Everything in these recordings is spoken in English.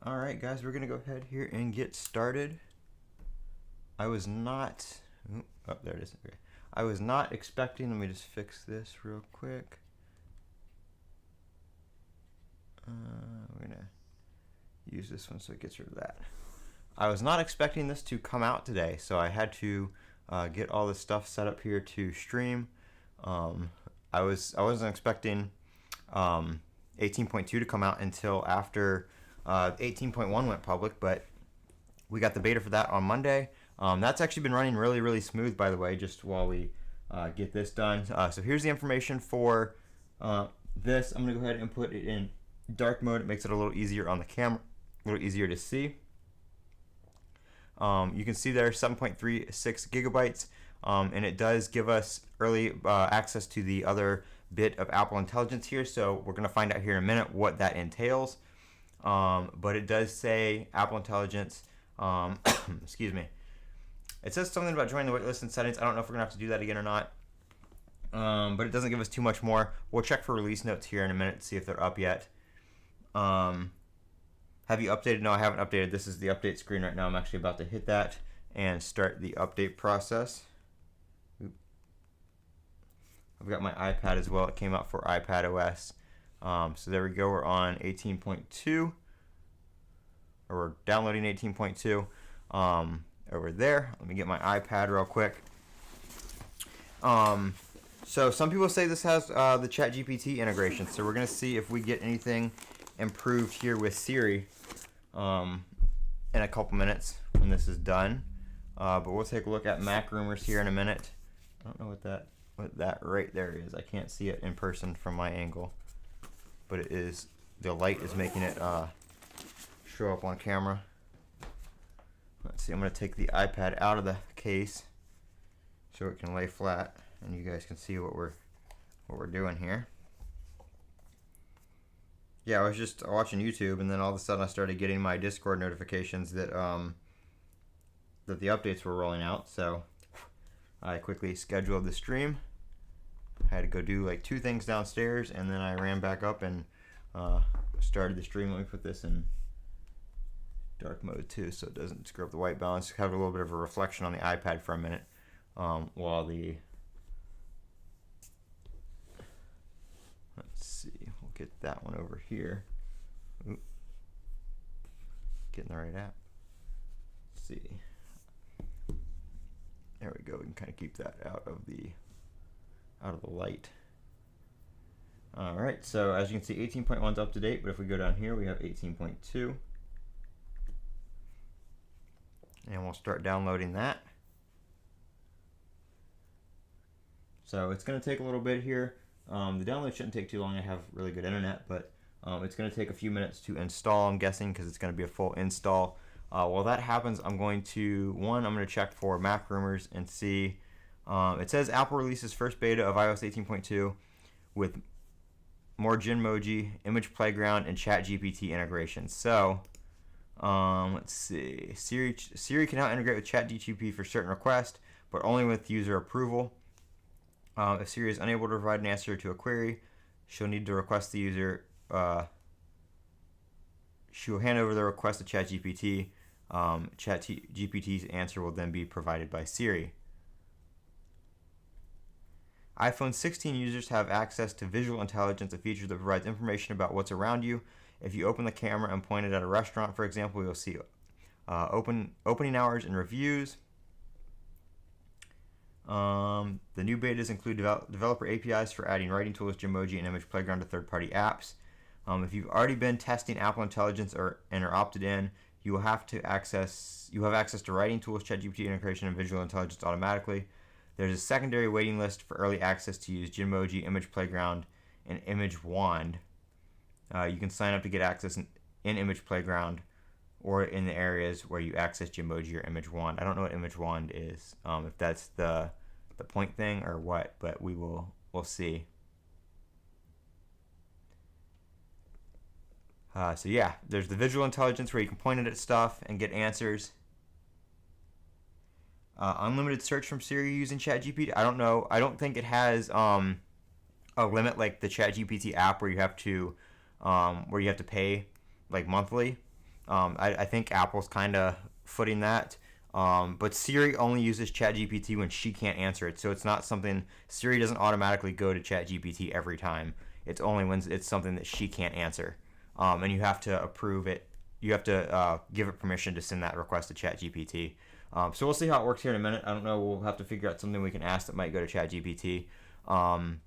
Alright guys, we're gonna go ahead here and get started. I was not, oh there it is, okay. I was not expecting, let me just fix this real quick. We're gonna use this one so it gets rid of that. I was not expecting this to come out today, so I had to get all this stuff set up here to stream. I wasn't expecting 18.2 to come out until after 18.1 went public, but we got the beta for that on Monday. That's actually been running really smooth, by the way, just while we get this done. So here's the information for this. I'm gonna go ahead and put it in dark mode. It makes it a little easier on the camera, a little easier to see. You can see there 7.36 gigabytes, and it does give us early access to the other bit of Apple Intelligence here, so we're going to find out here in a minute what that entails. But it does say Apple Intelligence, excuse me, it says something about joining the waitlist and settings. I don't know if we're going to have to do that again or not, but it doesn't give us too much more. We'll check for release notes here in a minute to see if they're up yet. Have you updated? No, I haven't updated. This is the update screen right now. I'm actually about to hit that and start the update process. I've got my iPad as well. It came out for iPadOS. So there we go. We're on 18.2, or we're downloading 18.2 over there. Let me get my iPad real quick. So some people say this has the ChatGPT integration. So we're going to see if we get anything improved here with Siri in a couple minutes when this is done. But we'll take a look at Mac rumors here in a minute. I don't know what that right there is. I can't see it in person from my angle, but it is, the light is making it show up on camera. Let's see, I'm going to take the iPad out of the case so it can lay flat and you guys can see what we're doing here. Yeah, I was just watching YouTube, and then all of a sudden I started getting my Discord notifications that that the updates were rolling out. So I quickly scheduled the stream. I had to go do like 2 things downstairs, and then I ran back up and started the stream. Let me put this in dark mode too, so it doesn't screw up the white balance. Have a little bit of a reflection on the iPad for a minute while the. Let's see. Get that one over here. Oop. Getting the right app. Let's see. There we go. We can kind of keep that out of the light. All right. So as you can see, 18.1 is up to date. But if we go down here, we have 18.2, and we'll start downloading that. So it's going to take a little bit here. The download shouldn't take too long. I have really good internet, but it's going to take a few minutes to install, I'm guessing, because it's going to be a full install. While that happens, I'm going to check for Mac rumors and see. It says Apple releases first beta of iOS 18.2 with more Genmoji, Image Playground, and ChatGPT integration. So let's see. Siri can now integrate with ChatGPT for certain requests, but only with user approval. If Siri is unable to provide an answer to a query, she'll need to request the user. She will hand over the request to ChatGPT. ChatGPT's answer will then be provided by Siri. iPhone 16 users have access to Visual Intelligence, a feature that provides information about what's around you. If you open the camera and point it at a restaurant, for example, you'll see opening hours and reviews. The new betas include developer APIs for adding writing tools, Genmoji, and Image Playground to third-party apps. If you've already been testing Apple Intelligence and are opted in, you have access to writing tools, ChatGPT integration, and Visual Intelligence automatically. There's a secondary waiting list for early access to use Genmoji, Image Playground, and Image Wand. You can sign up to get access in Image Playground or in the areas where you access Genmoji or Image Wand. I don't know what Image Wand is, if that's the point thing or what, but we'll see. So yeah, there's the Visual Intelligence where you can point it at stuff and get answers. Unlimited search from Siri using ChatGPT. I don't know. I don't think it has a limit like the ChatGPT app where you have to pay like monthly. I think Apple's kind of footing that. But Siri only uses ChatGPT when she can't answer it, so it's not something. Siri doesn't automatically go to ChatGPT every time. It's only when it's something that she can't answer, and you have to approve it. You have to give it permission to send that request to ChatGPT. So we'll see how it works here in a minute. I don't know. We'll have to figure out something we can ask that might go to ChatGPT, and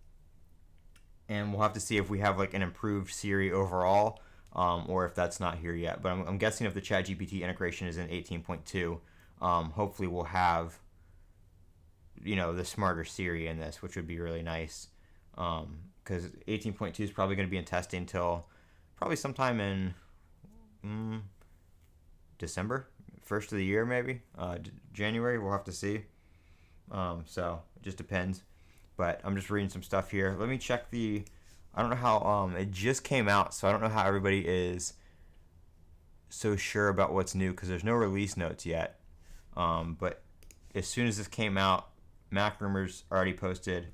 we'll have to see if we have like an improved Siri overall, or if that's not here yet. But I'm guessing if the ChatGPT integration is in 18.2. Hopefully we'll have, the smarter Siri in this, which would be really nice. Because 18.2 is probably going to be in testing until probably sometime in December, first of the year maybe, January. We'll have to see. So it just depends. But I'm just reading some stuff here. Let me check I don't know how it just came out, so I don't know how everybody is so sure about what's new because there's no release notes yet. But as soon as this came out, Mac Rumors already posted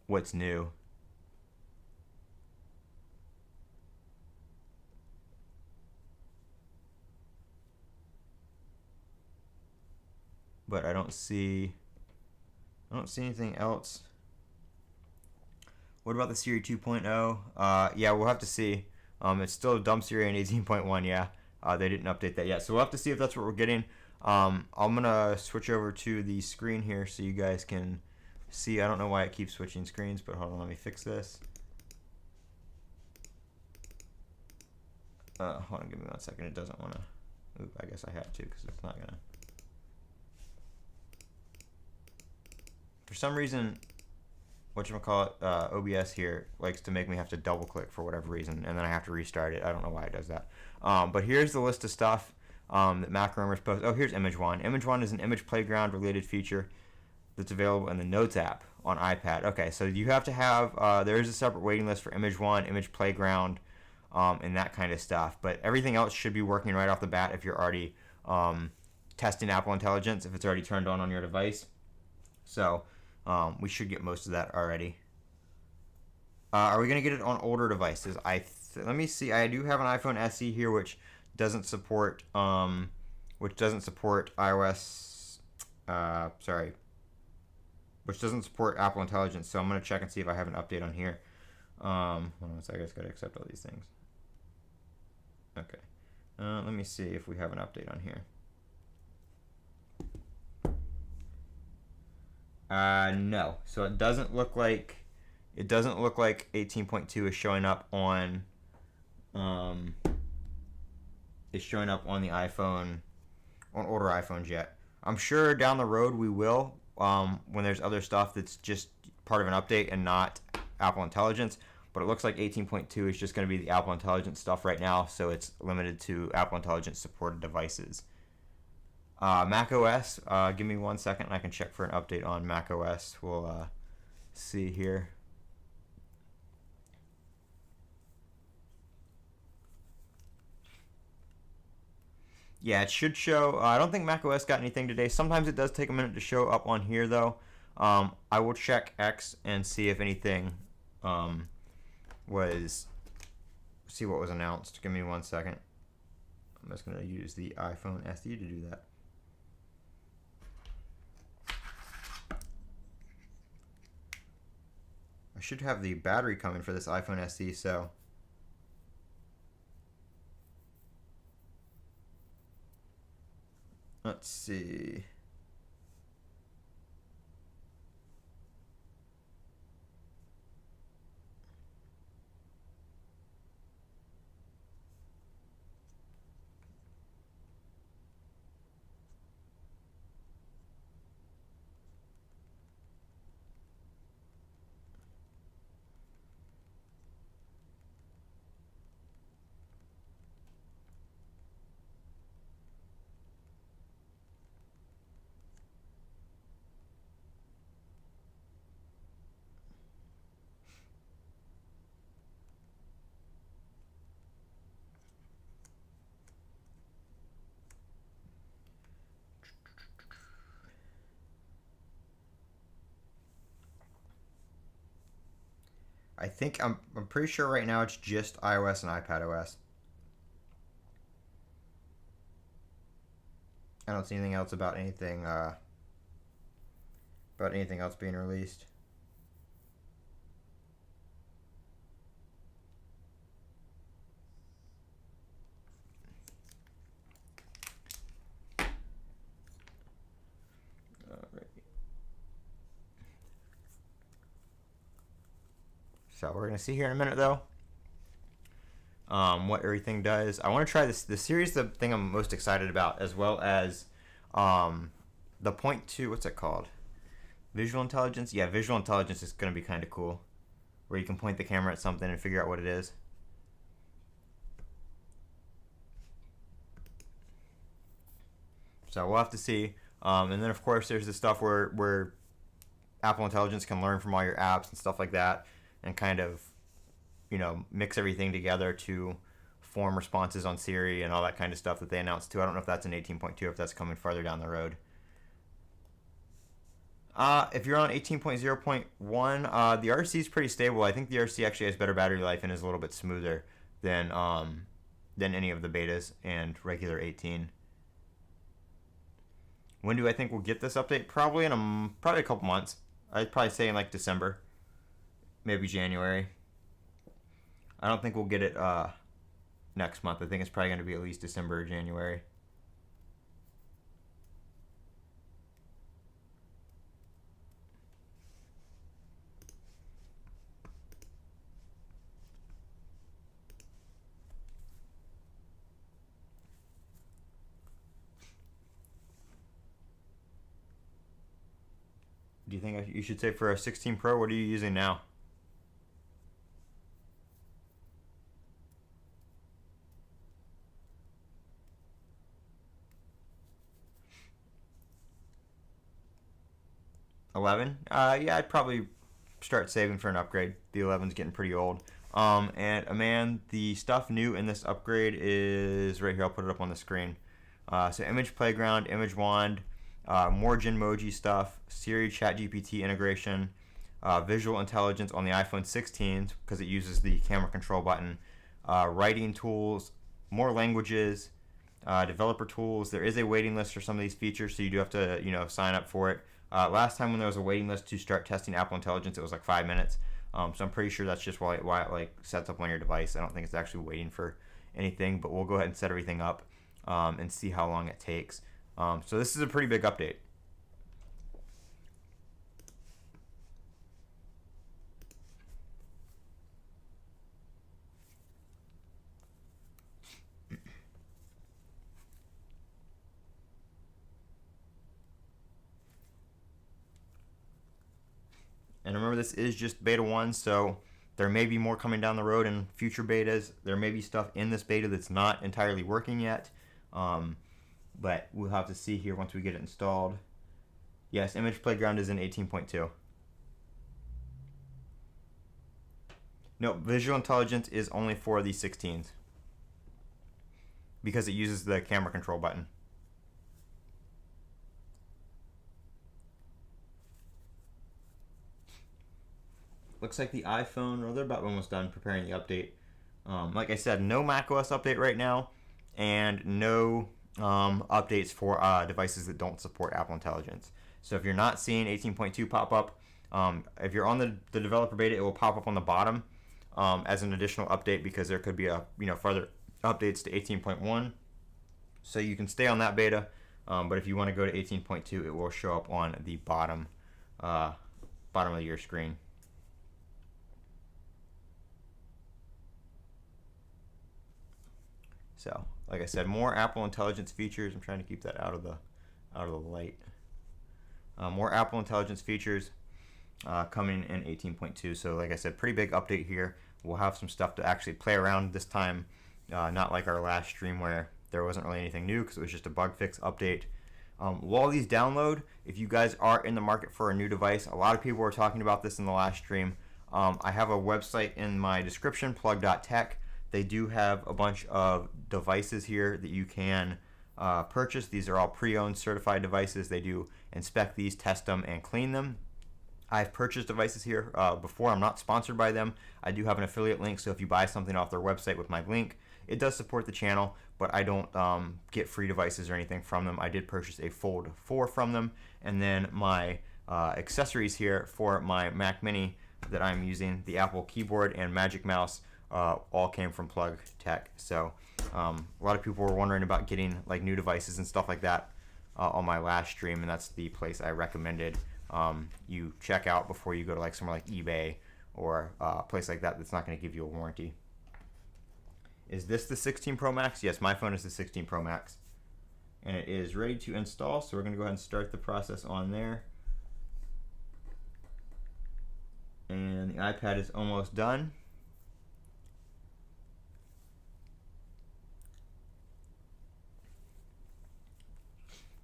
what's new. But I don't see anything else. What about the Siri 2.0? Yeah, we'll have to see. It's still a dumb Siri in 18.1, yeah. They didn't update that yet. So we'll have to see if that's what we're getting. I'm going to switch over to the screen here so you guys can see. I don't know why it keeps switching screens, but hold on, let me fix this. Hold on, give me 1 second. It doesn't want to. Oop, I guess I have to because it's not going to. For some reason, OBS here likes to make me have to double click for whatever reason, and then I have to restart it. I don't know why it does that. But here's the list of stuff that Mac Rumors post. Oh, here's Image One. Image One is an image playground related feature that's available in the Notes app on iPad. Okay, so you have to have, there is a separate waiting list for Image One, Image Playground, and that kind of stuff. But everything else should be working right off the bat if you're already testing Apple Intelligence, if it's already turned on your device. So we should get most of that already. Are we going to get it on older devices? Let me see. I do have an iPhone SE here, which doesn't support iOS. Which doesn't support Apple Intelligence. So I'm going to check and see if I have an update on here. Hold on a second. I just got to accept all these things. Okay. Let me see if we have an update on here. No. So it doesn't look like 18.2 is showing up on the iPhone, on older iPhones yet. I'm sure down the road we will, when there's other stuff that's just part of an update and not Apple Intelligence. But it looks like 18.2 is just going to be the Apple Intelligence stuff right now, so it's limited to Apple Intelligence supported devices. Mac OS, give me 1 second and I can check for an update on Mac OS. We'll see here. Yeah, it should show. I don't think Mac OS got anything today. Sometimes it does take a minute to show up on here, though. I will check X and see if anything see what was announced. Give me 1 second. I'm just going to use the iPhone SE to do that. I should have the battery coming for this iPhone SE, so let's see. I think I'm pretty sure right now it's just iOS and iPadOS. I don't see anything else about anything else being released. So we're gonna see here in a minute though what everything does. I want to try this series, the thing I'm most excited about, as well as the point two. What's it called? Visual intelligence. Yeah, visual intelligence is gonna be kind of cool, where you can point the camera at something and figure out what it is. So we'll have to see. And then of course there's the stuff where Apple Intelligence can learn from all your apps and stuff like that, and kind of, mix everything together to form responses on Siri and all that kind of stuff that they announced too. I don't know if that's in 18.2 or if that's coming farther down the road. If you're on 18.0.1, the RC is pretty stable. I think the RC actually has better battery life and is a little bit smoother than any of the betas and regular 18. When do I think we'll get this update? Probably in a couple months. I'd probably say in like December, maybe January. I don't think we'll get it next month. I think it's probably going to be at least December or January. Do you think you should say for a 16 Pro, what are you using now? $11? Yeah, I'd probably start saving for an upgrade. The 11's getting pretty old. And the stuff new in this upgrade is right here. I'll put it up on the screen. So Image Playground, Image Wand, more Genmoji stuff, Siri ChatGPT integration, visual intelligence on the iPhone 16 because it uses the camera control button, writing tools, more languages, developer tools. There is a waiting list for some of these features, so you do have to sign up for it. Last time when there was a waiting list to start testing Apple Intelligence, it was like 5 minutes. So I'm pretty sure that's just why it like sets up on your device. I don't think it's actually waiting for anything, but we'll go ahead and set everything up and see how long it takes. So this is a pretty big update. And remember, this is just beta 1, so there may be more coming down the road in future betas. There may be stuff in this beta that's not entirely working yet. But we'll have to see here once we get it installed. Yes, Image Playground is in 18.2. No, Visual Intelligence is only for the 16s because it uses the camera control button. Looks like the iPhone, they're about almost done preparing the update. Like I said, no macOS update right now, and no updates for devices that don't support Apple Intelligence. So if you're not seeing 18.2 pop up, if you're on the developer beta, it will pop up on the bottom as an additional update because there could be further updates to 18.1. So you can stay on that beta, but if you want to go to 18.2, it will show up on the bottom of your screen. So, like I said, more Apple Intelligence features. I'm trying to keep that out of the light. More Apple Intelligence features coming in 18.2. So, like I said, pretty big update here. We'll have some stuff to actually play around this time. Not like our last stream where there wasn't really anything new because it was just a bug fix update. While these download, if you guys are in the market for a new device, a lot of people were talking about this in the last stream. I have a website in my description, plug.tech. They do have a bunch of devices here that you can purchase. These are all pre-owned certified devices. They do inspect these, test them, and clean them. I've purchased devices here before. I'm not sponsored by them. I do have an affiliate link, so if you buy something off their website with my link, It does support the channel, but I don't get free devices or anything from them. I did purchase a Fold 4 from them, and then my accessories here for my Mac Mini that I'm using, the Apple keyboard and Magic Mouse, all came from Plug Tech. So a lot of people were wondering about getting like new devices and stuff like that on my last stream, and that's the place I recommended you check out before you go to like somewhere like eBay or a place like that that's not going to give you a warranty. Is this the 16 Pro Max? Yes, my phone is the 16 Pro Max, and it is ready to install. So we're going to go ahead and start the process on there. And the iPad is almost done.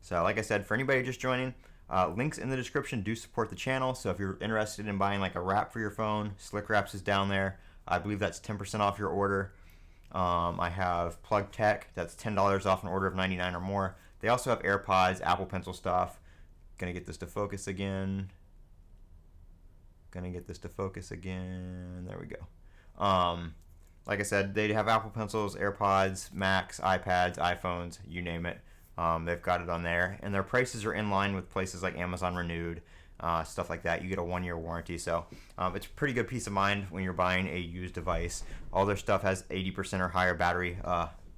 So like I said, for anybody just joining, links in the description do support the channel. So if you're interested in buying like a wrap for your phone, Slick Wraps is down there. I believe that's 10% off your order. I have Plug Tech, that's $10 off an order of $99 or more. They also have AirPods, Apple Pencil stuff. Gonna get this to focus again. There we go. Like I said, they have Apple Pencils, AirPods, Macs, iPads, iPhones, you name it. They've got it on there, and their prices are in line with places like Amazon Renewed, stuff like that. You get a 1-year warranty, so it's a pretty good peace of mind when you're buying a used device. All their stuff has 80% or higher battery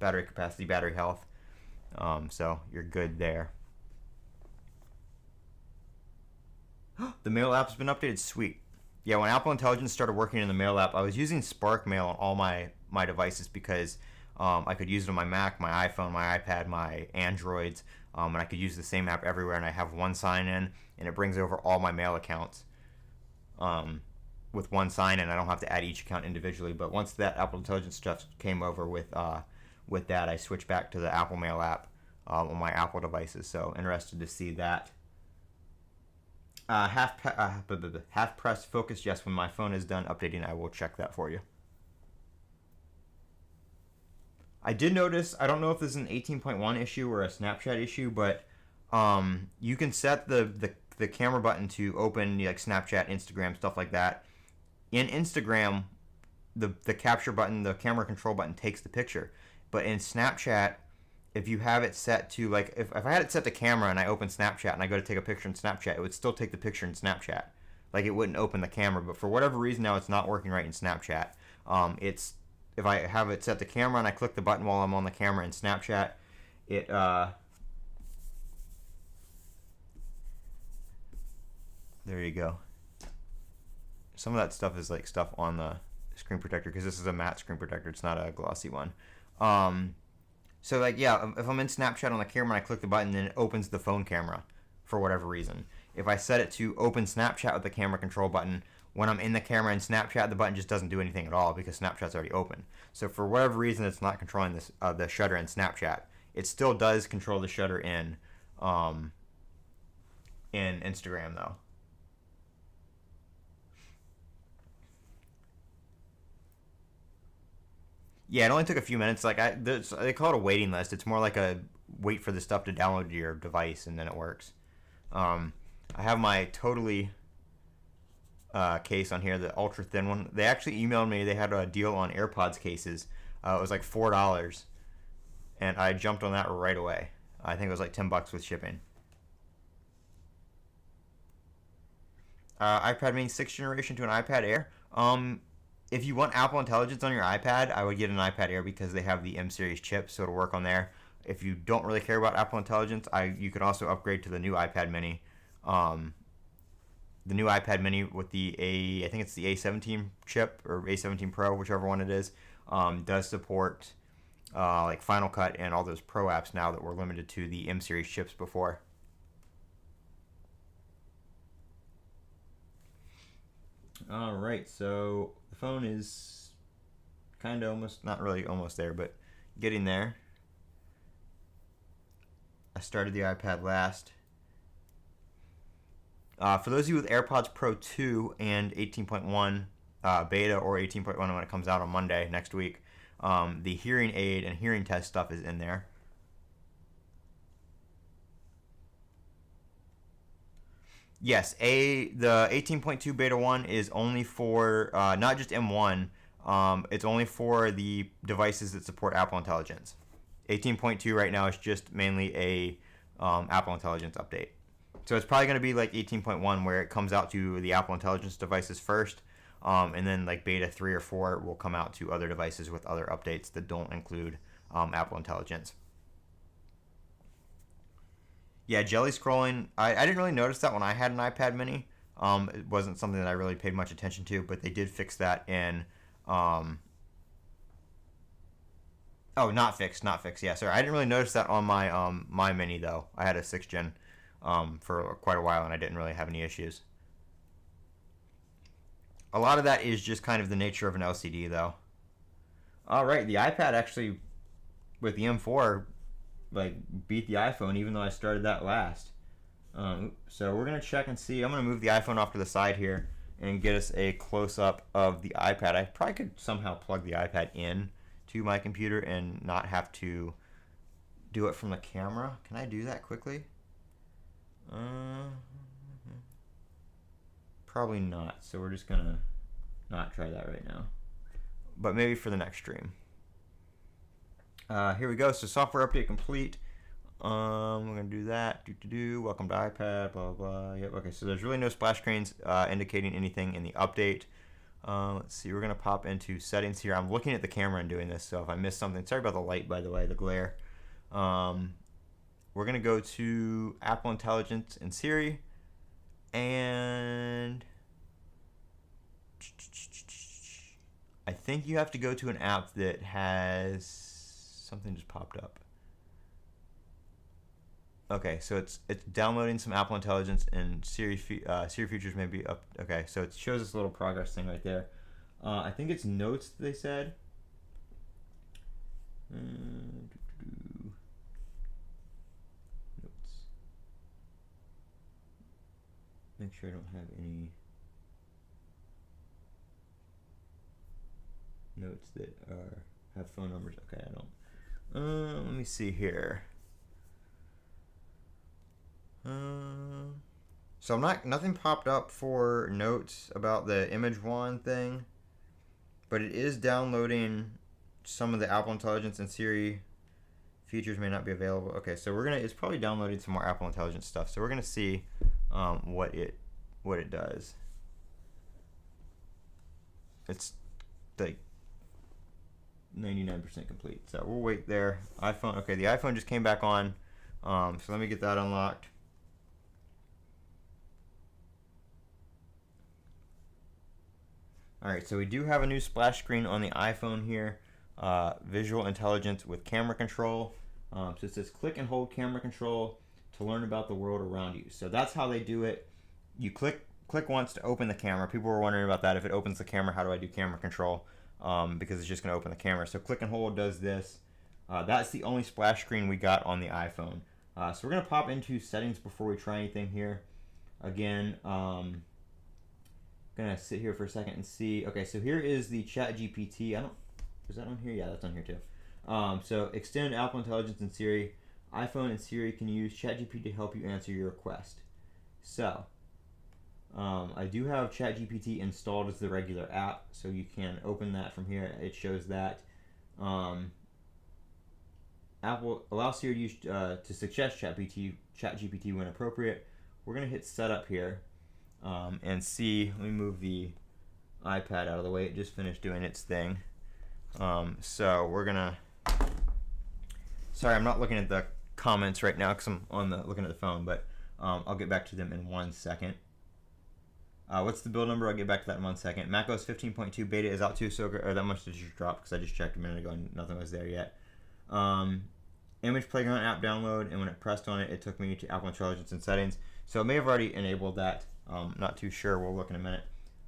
capacity, battery health, so you're good there. The Mail app's been updated. Sweet. Yeah, when Apple Intelligence started working in the Mail app, I was using Spark Mail on all my devices because I could use it on my Mac, my iPhone, my iPad, my Androids, and I could use the same app everywhere, and I have one sign-in, and it brings over all my Mail accounts with one sign-in. I don't have to add each account individually, but once that Apple Intelligence stuff came over with that, I switched back to the Apple Mail app on my Apple devices, so interested to see that. Half press focus. Yes, when my phone is done updating, I will check that for you. I did notice, I don't know if this is an 18.1 issue or a Snapchat issue, but you can set the camera button to open like Snapchat, Instagram, stuff like that. In Instagram, the capture button, the camera control button takes the picture. But in Snapchat, if you have it set to, like, if I had it set to camera and I open Snapchat and I go to take a picture in Snapchat, it would still take the picture in Snapchat. Like, it wouldn't open the camera. But for whatever reason now, it's not working right in Snapchat. If I have it set to camera and I click the button while I'm on the camera in Snapchat, it there you go. Some of that stuff is like stuff on the screen protector because this is a matte screen protector. It's not a glossy one. So like, yeah, if I'm in Snapchat on the camera and I click the button, then it opens the phone camera for whatever reason. If I set it to open Snapchat with the camera control button, when I'm in the camera in Snapchat, the button just doesn't do anything at all because Snapchat's already open. So for whatever reason, it's not controlling this the shutter in Snapchat. It still does control the shutter in Instagram though. Yeah, it only took a few minutes. Like they call it a waiting list. It's more like a wait for the stuff to download to your device and then it works. I have my totally case on here, the ultra thin one. They actually emailed me. They had a deal on AirPods cases. It was like $4, and I jumped on that right away. I think it was like $10 with shipping. iPad mini 6th generation to an iPad Air. If you want Apple Intelligence on your iPad, I would get an iPad Air because they have the M series chip, so it'll work on there. If you don't really care about Apple Intelligence, you can also upgrade to the new iPad mini. The new iPad mini with the I think it's the A17 chip or A17 Pro, whichever one it is, does support like Final Cut and all those Pro apps now that were limited to the M series chips before. All right, so the phone is kind of almost, not really almost there, but getting there. I started the iPad last. For those of you with AirPods Pro 2 and 18.1 beta or 18.1 when it comes out on Monday next week, the hearing aid and hearing test stuff is in there. Yes, the 18.2 beta 1 is only for not just M1, It's only for the devices that support Apple Intelligence. 18.2 right now is just mainly a Apple Intelligence update. So it's probably going to be like 18.1 where it comes out to the Apple Intelligence devices first, and then like beta 3 or 4 will come out to other devices with other updates that don't include Apple Intelligence. Yeah, jelly scrolling. I didn't really notice that when I had an iPad mini. It wasn't something that I really paid much attention to, but they did fix that in. Oh, not fixed. Yeah, sorry. I didn't really notice that on my my mini though. I had a 6th gen for quite a while, and I didn't really have any issues. A lot of that is just kind of the nature of an LCD, though. All right, the iPad actually with the M4 like beat the iPhone, even though I started that last. So we're gonna check and see. I'm gonna move the iPhone off to the side here and get us a close-up of the iPad. I probably could somehow plug the iPad in to my computer and not have to do it from the camera. Can I do that quickly? Probably not. So we're just gonna not try that right now. But maybe for the next stream. Here we go. So software update complete. We're gonna do that. Welcome to iPad. Blah blah. Yep. Okay. So there's really no splash screens indicating anything in the update. Let's see. We're gonna pop into settings here. I'm looking at the camera and doing this, so if I miss something, sorry about the light, by the way, the glare. We're gonna go to Apple Intelligence and Siri, and I think you have to go to an app that has something just popped up. Okay, so it's downloading some Apple Intelligence, and Siri features may be up. Okay, so it shows this little progress thing right there. I think it's notes they said. Notes. Make sure I don't have any notes that have phone numbers. Okay, I don't. Let me see here. So nothing popped up for notes about the image wand thing, but it is downloading some of the Apple Intelligence and Siri features may not be available. Okay, so it's probably downloading some more Apple Intelligence stuff. So we're gonna see what it does. It's like 99% complete. So we'll wait there. iPhone. Okay, the iPhone just came back on. So let me get that unlocked. All right, so we do have a new splash screen on the iPhone here. Visual intelligence with camera control. So it says click and hold camera control to learn about the world around you. So that's how they do it. You click once to open the camera. People were wondering about that. If it opens the camera, how do I do camera control? Because it's just going to open the camera. So click and hold does this. That's the only splash screen we got on the iPhone. So we're going to pop into settings before we try anything here. Again, gonna sit here for a second and see. Okay, so here is the ChatGPT. Is that on here? Yeah, that's on here too. So extend Apple Intelligence and Siri. iPhone and Siri can use ChatGPT to help you answer your request. So I do have ChatGPT installed as the regular app, so you can open that from here. It shows that Apple allows Siri to use to suggest ChatGPT when appropriate. We're gonna hit setup here. And see, let me move the iPad out of the way. It just finished doing its thing. So we're gonna. Sorry, I'm not looking at the comments right now because I'm looking at the phone. But I'll get back to them in 1 second. What's the build number? I'll get back to that in 1 second. macOS 15.2 beta is out too, so that much just dropped because I just checked a minute ago and nothing was there yet. Image Playground app download, and when it pressed on it, it took me to Apple Intelligence and settings. So it may have already enabled that. Not too sure. We'll look in a minute.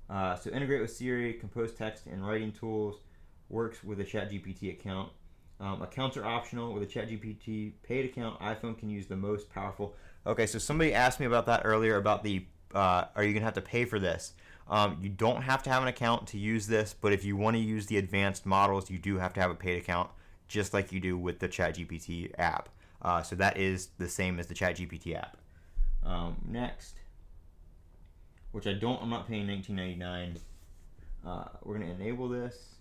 So integrate with Siri, compose text and writing tools, works with a ChatGPT account. Accounts are optional. With a ChatGPT paid account, iPhone can use the most powerful. Okay, so somebody asked me about that earlier about the, are you going to have to pay for this? You don't have to have an account to use this, but if you want to use the advanced models, you do have to have a paid account, just like you do with the ChatGPT app. So that is the same as the ChatGPT app. Next, which I'm not paying $19.99. We're going to enable this.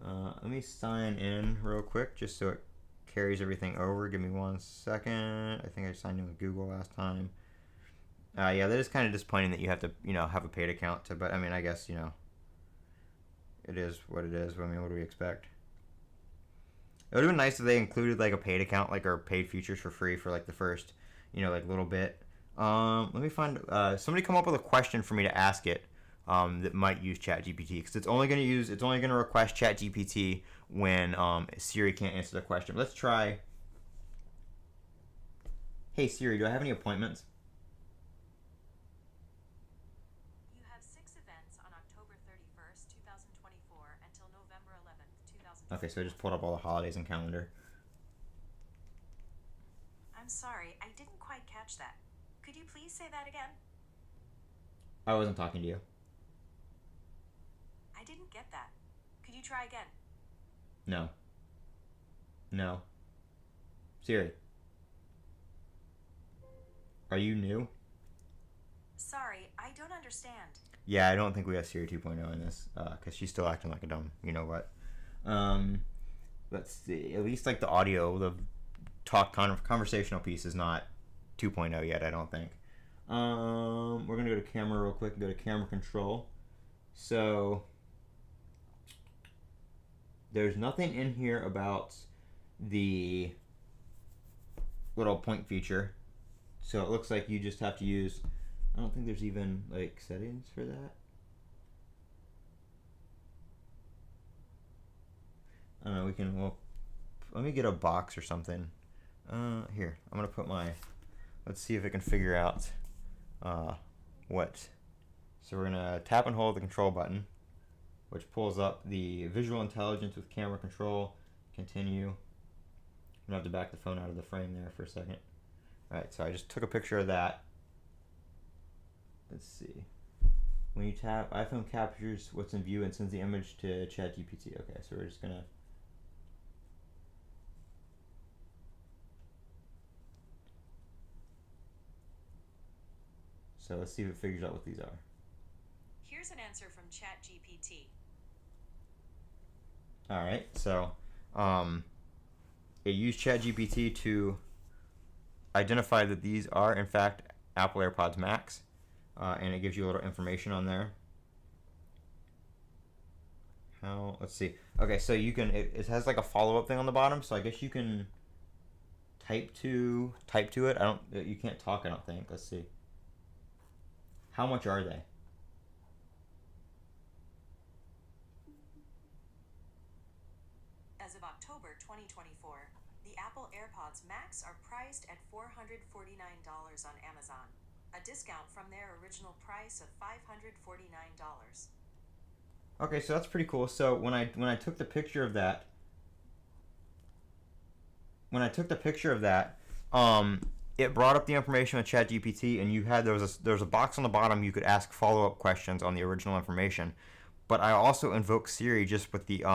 Let me sign in real quick just so it carries everything over. Give me 1 second. I think I signed in with Google last time. Yeah, that is kind of disappointing that you have to, have a paid account to, but I mean, I guess, it is what it is. I mean, what do we expect? It would have been nice if they included like a paid account, like, or paid features for free for like the first, like little bit. Let me find somebody come up with a question for me to ask it that might use ChatGPT, because it's only going to request ChatGPT when Siri can't answer the question. Let's try. Hey Siri, do I have any appointments? You have 6 events on October 31st, 2024 until November 11th, 2024. Okay, so I just pulled up all the holidays and calendar. I'm sorry, I didn't quite catch that. Could you please say that again? I wasn't talking to you. I didn't get that. Could you try again? No. No. Siri. Are you new? Sorry, I don't understand. Yeah, I don't think we have Siri 2.0 in this, because she's still acting like a dumb you-know-what. Let's see. At least, like, the audio, the conversational piece is not 2.0 yet, I don't think. We're going to go to camera real quick and go to camera control. So, there's nothing in here about the little point feature. So, it looks like you just have to use... I don't think there's even, like, settings for that. I don't know, we can, well, let me get a box or something. Here, I'm going to put my, let's see if it can figure out what. So we're going to tap and hold the control button, which pulls up the visual intelligence with camera control. Continue. I'm going to have to back the phone out of the frame there for a second. Alright, so I just took a picture of that. Let's see. When you tap, iPhone captures what's in view and sends the image to ChatGPT. Okay, so we're just gonna. So let's see if it figures out what these are. Here's an answer from ChatGPT. Alright, so it used ChatGPT to identify that these are, in fact, Apple AirPods Max. And it gives you a little information on there. Let's see. Okay, so you can, it has like a follow-up thing on the bottom, so I guess you can type to it. You can't talk, I don't think. Let's see. How much are they? As of October 2024, the Apple AirPods Max are priced at $449 on Amazon, a discount from their original price of $549. Okay, so that's pretty cool. So when I took the picture of that, it brought up the information with ChatGPT, and there was a box on the bottom you could ask follow-up questions on the original information. But I also invoked Siri just with the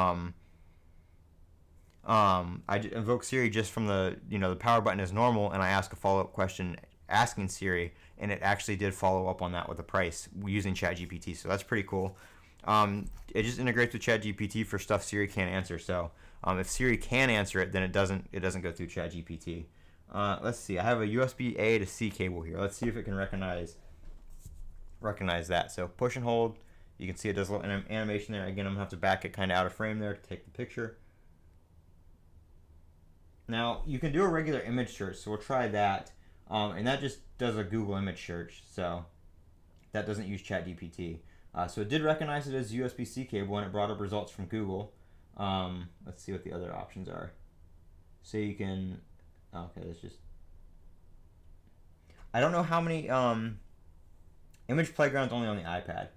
I invoked Siri just from the the power button is normal, and I asked a follow-up question asking Siri, and it actually did follow up on that with a price using ChatGPT. So that's pretty cool. It just integrates with ChatGPT for stuff Siri can't answer. So if Siri can answer it, then it doesn't go through ChatGPT. Let's see. I have a USB A to C cable here. Let's see if it can recognize that. So push and hold. You can see it does a little animation there. Again, I'm gonna have to back it kind of out of frame there to take the picture. Now you can do a regular image search, so we'll try that. And that just does a Google image search, so that doesn't use ChatGPT. So it did recognize it as USB-C cable, and it brought up results from Google. Let's see what the other options are. So you can, okay, that's just, I don't know how many, Image Playground's only on the iPad.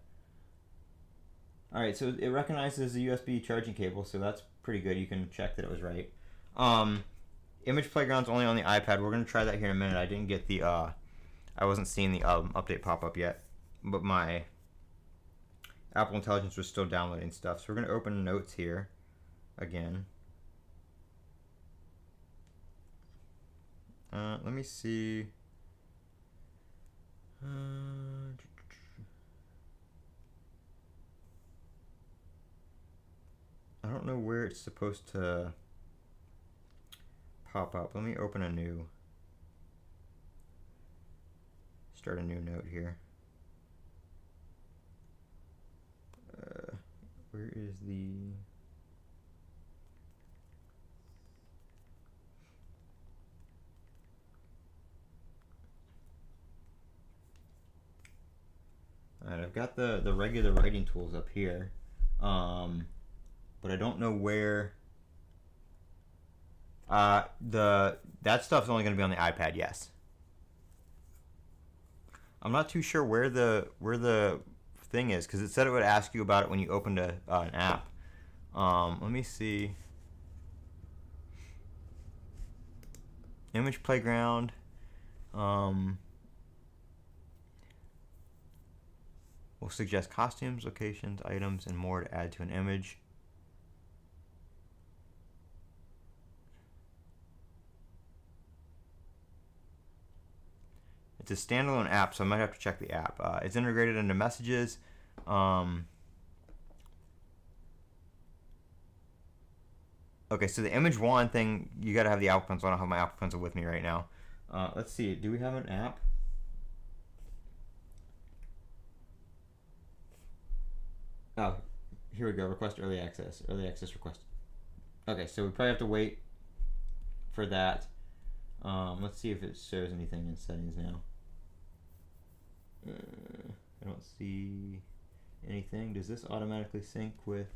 Alright, so it recognizes the USB charging cable, so that's pretty good. You can check that it was right. Image Playground's only on the iPad. We're going to try that here in a minute. I didn't get the, I wasn't seeing the update pop up yet, but my Apple Intelligence was still downloading stuff. So we're going to open Notes here again. Let me see. I don't know it's supposed to pop up. Let me open a new, start a new note here. Where is the... Alright, I've got the regular writing tools up here, but I don't know where. That stuff's only going to be on the iPad. Yes. I'm not too sure where the thing is, because it said it would ask you about it when you opened an app. Let me see. Image Playground. Will suggest costumes, locations, items, and more to add to an image. It's a standalone app, so I might have to check the app. It's integrated into Messages. Okay, so the image wand thing, you gotta have the Apple Pencil. I don't have my Apple Pencil with me right now. Let's see. Do we have an app? Oh, here we go. Request early access. Early access request. Okay, so we probably have to wait for that. Let's see if it shows anything in settings now. I don't see anything. Does this automatically sync with...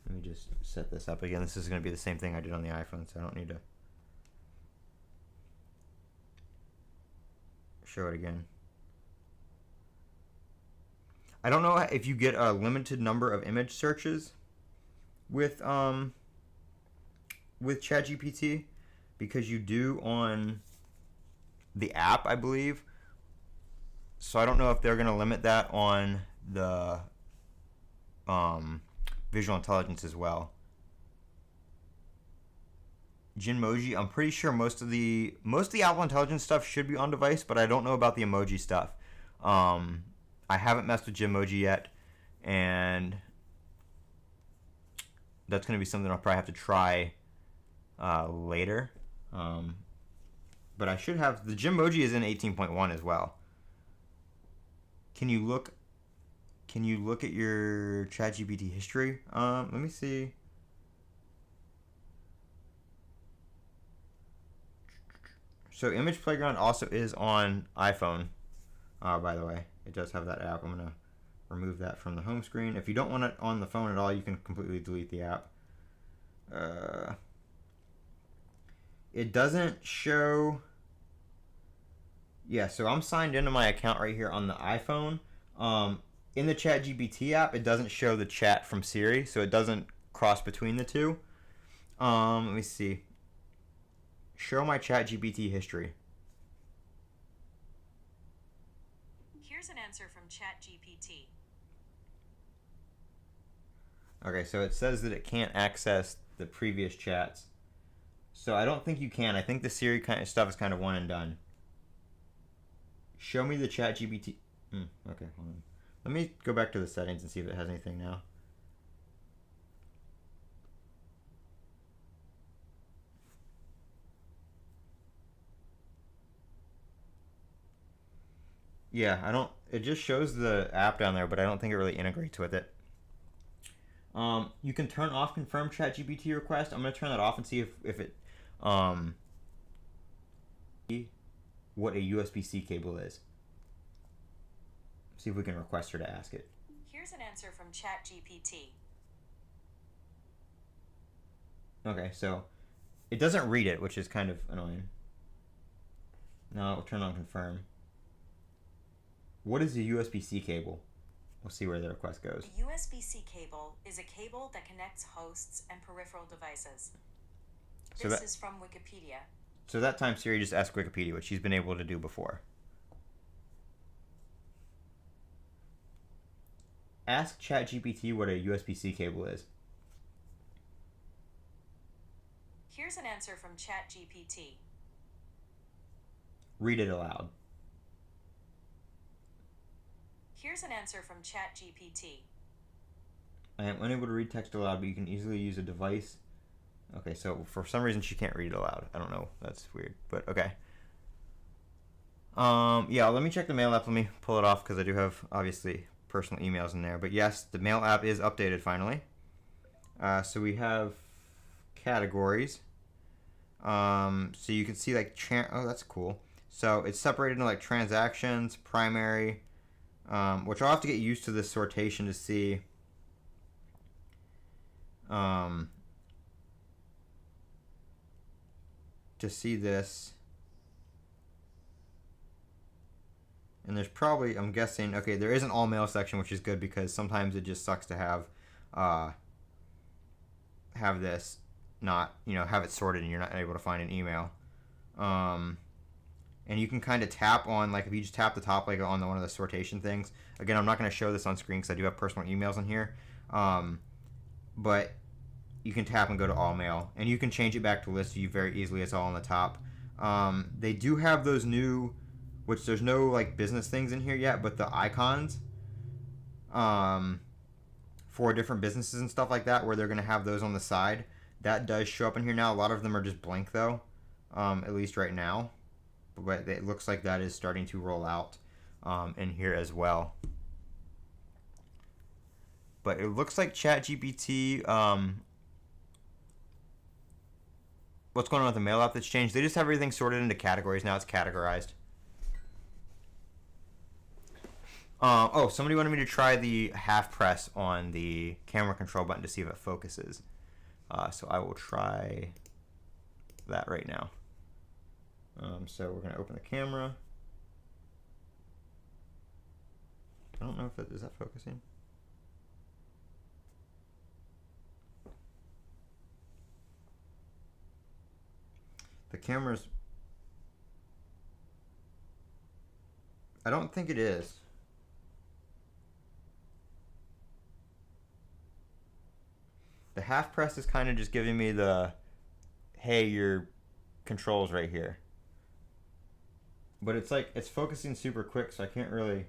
Let me just set this up again. This is going to be the same thing I did on the iPhone, so I don't need to show it again. I don't know if you get a limited number of image searches with ChatGPT, because you do on the app, I believe. So I don't know if they're going to limit that on the visual intelligence as well. Genmoji, I'm pretty sure most of the Apple Intelligence stuff should be on device, but I don't know about the emoji stuff. I haven't messed with Genmoji yet, and that's going to be something I'll probably have to try later. But I should have... The Genmoji is in 18.1 as well. Can you look at your ChatGPT history? Let me see. So Image Playground also is on iPhone, by the way. It does have that app. I'm going to remove that from the home screen. If you don't want it on the phone at all, you can completely delete the app. It doesn't show... Yeah, so I'm signed into my account right here on the iPhone. In the ChatGPT app, it doesn't show the chat from Siri, so it doesn't cross between the two. Let me see. Show my ChatGPT history. Here's an answer from ChatGPT. Okay, so it says that it can't access the previous chats. So I don't think you can. I think the Siri kind of stuff is kind of one and done. Show me the ChatGPT. Okay, hold on. Let me go back to the settings and see if it has anything now. Yeah, I don't... It just shows the app down there, but I don't think it really integrates with it. You can turn off confirm ChatGPT request. I'm going to turn that off and see if it... what a USB-C cable is. See if we can request her to ask it. Here's an answer from ChatGPT. Okay, so it doesn't read it, which is kind of annoying. Now we'll turn on confirm. What is a USB-C cable? We'll see where the request goes. A USB-C cable is a cable that connects hosts and peripheral devices. This is from Wikipedia. So that time Siri just asked Wikipedia, which she's been able to do before. Ask ChatGPT what a USB-C cable is. Here's an answer from ChatGPT. Read it aloud. Here's an answer from ChatGPT. I am unable to read text aloud, but you can easily use a device. Okay, so for some reason she can't read it aloud. I don't know. That's weird, but okay. Yeah, let me check the mail app. Let me pull it off because I do have obviously personal emails in there. But yes, the mail app is updated finally. So we have categories. So you can see like oh, that's cool. So it's separated into like transactions, primary, which I'll have to get used to this sortation to see. To see this. And there's probably, I'm guessing, okay, there is an all mail section, which is good because sometimes it just sucks to have this not, have it sorted and you're not able to find an email. And you can kind of tap on, like, if you just tap the top, like, on one of the sortation things. Again, I'm not going to show this on screen because I do have personal emails in here. But you can tap and go to all mail. And you can change it back to list view very easily. It's all on the top. They do have those new, which there's no, like, business things in here yet, but the icons for different businesses and stuff like that, where they're going to have those on the side. That does show up in here now. A lot of them are just blank, though, at least right now. But it looks like that is starting to roll out in here as well. But it looks like ChatGPT, what's going on with the mail app that's changed? They just have everything sorted into categories. Now it's categorized. Somebody wanted me to try the half press on the camera control button to see if it focuses. So I will try that right now. So we're going to open the camera. I don't know if is that focusing? The camera's... I don't think it is. The half press is kind of just giving me the, hey, your controls right here. But it's like, it's focusing super quick, so I can't really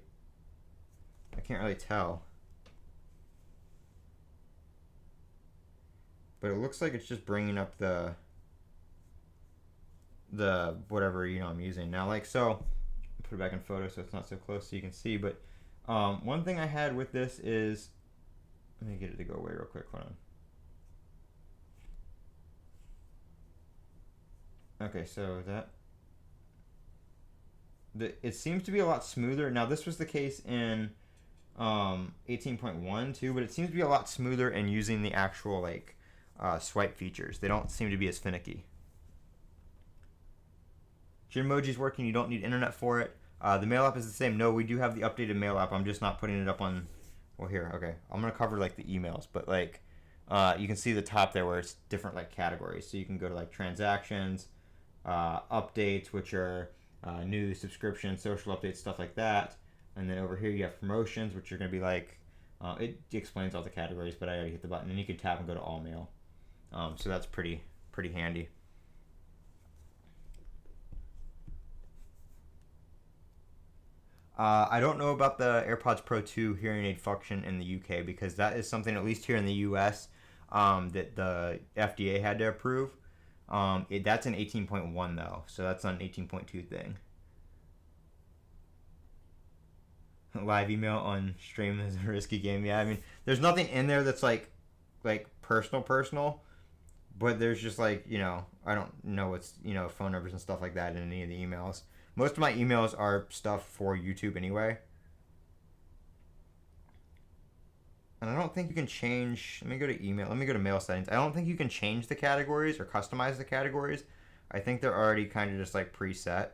tell. But it looks like it's just bringing up the whatever, I'm using. Now, like, so, put it back in photo so it's not so close so you can see. But one thing I had with this is, let me get it to go away real quick. Hold on. Okay, so it seems to be a lot smoother. Now, this was the case in 18.1 too, but it seems to be a lot smoother in using the actual like swipe features. They don't seem to be as finicky. Genmoji's working. You don't need internet for it. The mail app is the same. No, we do have the updated mail app. I'm just not putting it up on. Well, here, okay. I'm gonna cover like the emails, but like you can see the top there where it's different like categories. So you can go to like transactions, updates, which are news, subscriptions, social updates, stuff like that. And then over here you have promotions, which are going to be like, it explains all the categories, but I already hit the button. And you can tap and go to all mail. So that's pretty handy. I don't know about the AirPods Pro 2 hearing aid function in the UK because that is something, at least here in the US, that the FDA had to approve. That's an 18.1 though, so that's not an 18.2 thing. Live email on stream is a risky game. Yeah, I mean, there's nothing in there that's like personal, but there's just like, I don't know what's, phone numbers and stuff like that in any of the emails. Most of my emails are stuff for YouTube anyway. And I don't think you can change, let me go to email, let me go to mail settings. I don't think you can change the categories or customize the categories. I think they're already kind of just like preset.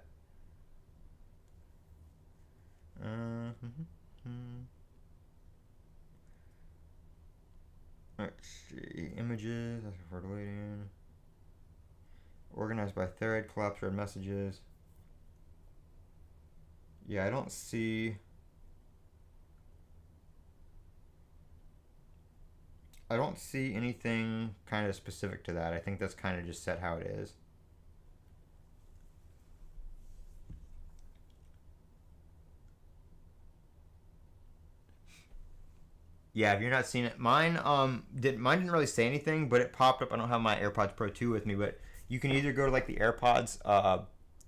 Let's see, images, that's preferred waiting. Organized by thread, collapse read messages. Yeah, I don't see anything kind of specific to that. I think that's kind of just set how it is. Yeah, if you're not seeing it, mine didn't really say anything, but it popped up. I don't have my AirPods Pro 2 with me, but you can either go to like the AirPods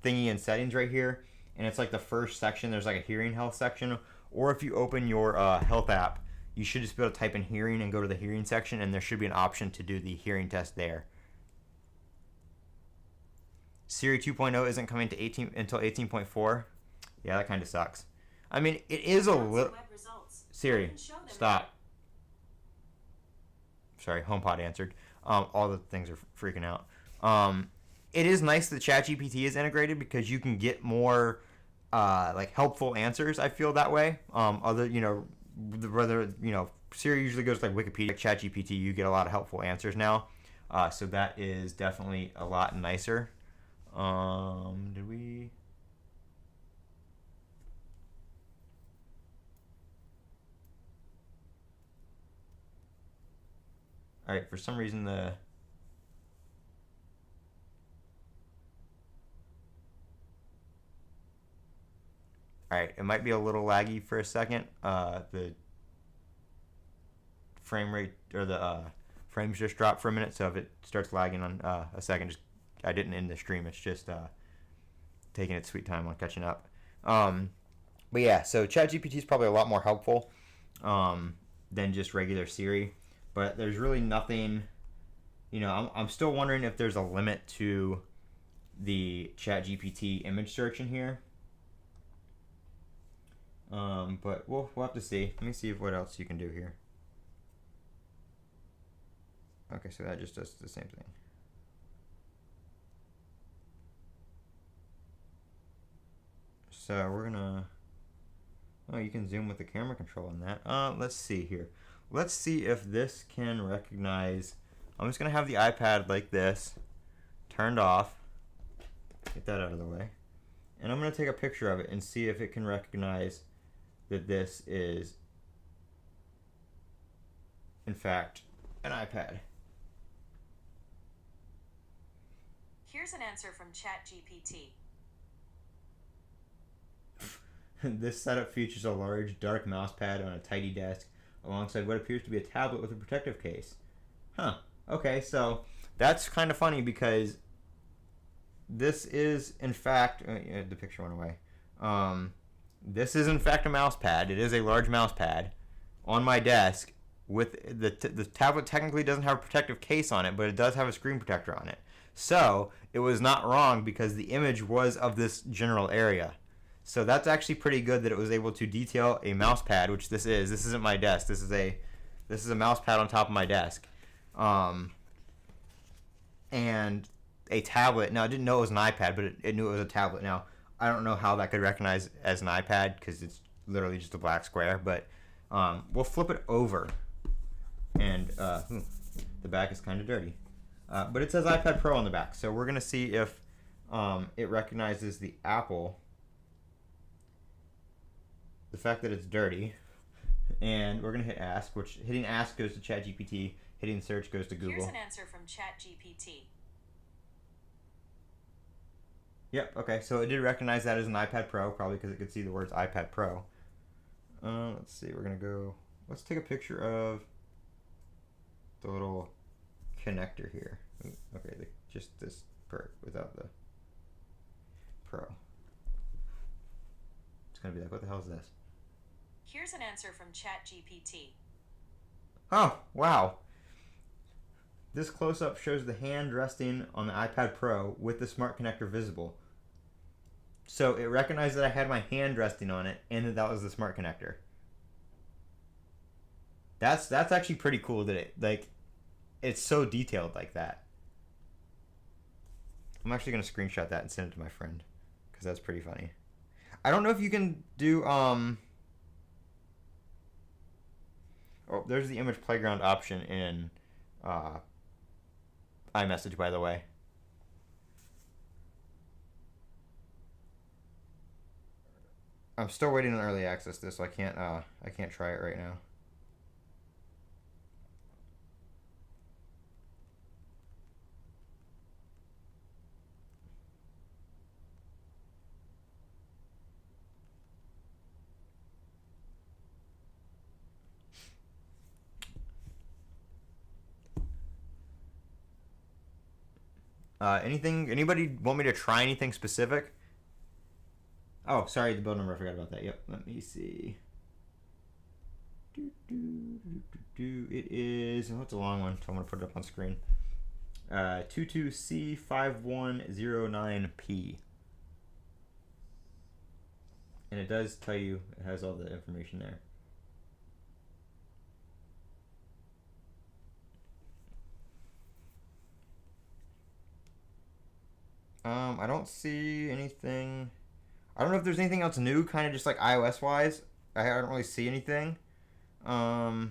thingy in settings right here, and it's like the first section. There's like a hearing health section, or if you open your health app, you should just be able to type in hearing and go to the hearing section, and there should be an option to do the hearing test there. Siri 2.0 isn't coming to 18 until 18.4. Yeah, that kind of sucks. I mean, it is a little. Siri, stop. Sorry, HomePod answered. All the things are freaking out. It is nice that ChatGPT is integrated because you can get more like helpful answers. I feel that way. Siri usually goes to like Wikipedia, ChatGPT. You get a lot of helpful answers now. So that is definitely a lot nicer. Did we? All right. For some reason, the all right. It might be a little laggy for a second. The frame rate or the frames just dropped for a minute. So if it starts lagging on a second, just I didn't end the stream. It's just taking its sweet time on catching up. But yeah, so ChatGPT is probably a lot more helpful than just regular Siri. But there's really nothing, I'm still wondering if there's a limit to the ChatGPT image search in here. But we'll have to see. Let me see what else you can do here. Okay, so that just does the same thing. So we're gonna. Oh, you can zoom with the camera control on that. Let's see here. Let's see if this can recognize. I'm just gonna have the iPad like this, turned off. Get that out of the way, and I'm gonna take a picture of it and see if it can recognize that this is, in fact, an iPad. Here's an answer from ChatGPT. This setup features a large, dark mouse pad on a tidy desk, alongside what appears to be a tablet with a protective case. Huh. Okay, so that's kind of funny because this is, in fact, the picture went away. This is, in fact, a mouse pad. It is a large mouse pad on my desk. With the tablet technically doesn't have a protective case on it, but it does have a screen protector on it. So it was not wrong because the image was of this general area. So that's actually pretty good that it was able to detail a mouse pad, which this is. This isn't my desk. This is a mouse pad on top of my desk, and a tablet. Now I didn't know it was an iPad, but it knew it was a tablet. Now I don't know how that could recognize as an iPad because it's literally just a black square. But we'll flip it over, and the back is kind of dirty, but it says iPad Pro on the back. So we're gonna see if it recognizes the Apple. The fact that it's dirty, and we're gonna hit ask, which hitting ask goes to ChatGPT, hitting search goes to Google. Here's an answer from ChatGPT. Yep. Okay. So it did recognize that as an iPad Pro, probably because it could see the words iPad Pro. Let's see. We're gonna go. Let's take a picture of the little connector here. Okay. Just this part without the Pro. It's gonna be like, what the hell is this? Here's an answer from ChatGPT. Oh, wow. This close-up shows the hand resting on the iPad Pro with the smart connector visible. So it recognized that I had my hand resting on it and that was the smart connector. That's actually pretty cool that it's so detailed like that. I'm actually going to screenshot that and send it to my friend because that's pretty funny. I don't know if you can do Oh, there's the image playground option in iMessage, by the way. I'm still waiting on early access to this, so I can't try it right now. Anything? Anybody want me to try anything specific? Oh, sorry, the build number. I forgot about that. Yep. Let me see. It is. Oh, it's a long one, so I'm gonna put it up on screen. 22C5109P. And it does tell you, it has all the information there. I don't see anything. I don't know if there's anything else new, kind of just like iOS wise. I don't really see anything. I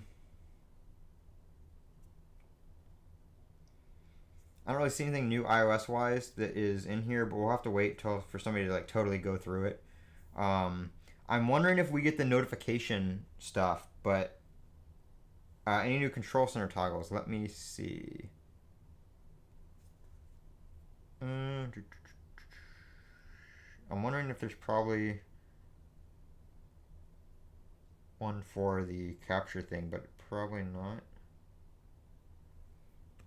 don't really see anything new iOS wise that is in here, but we'll have to wait for somebody to like totally go through it. I'm wondering if we get the notification stuff, but any new control center toggles? Let me see. I'm wondering if there's probably one for the capture thing, but probably not.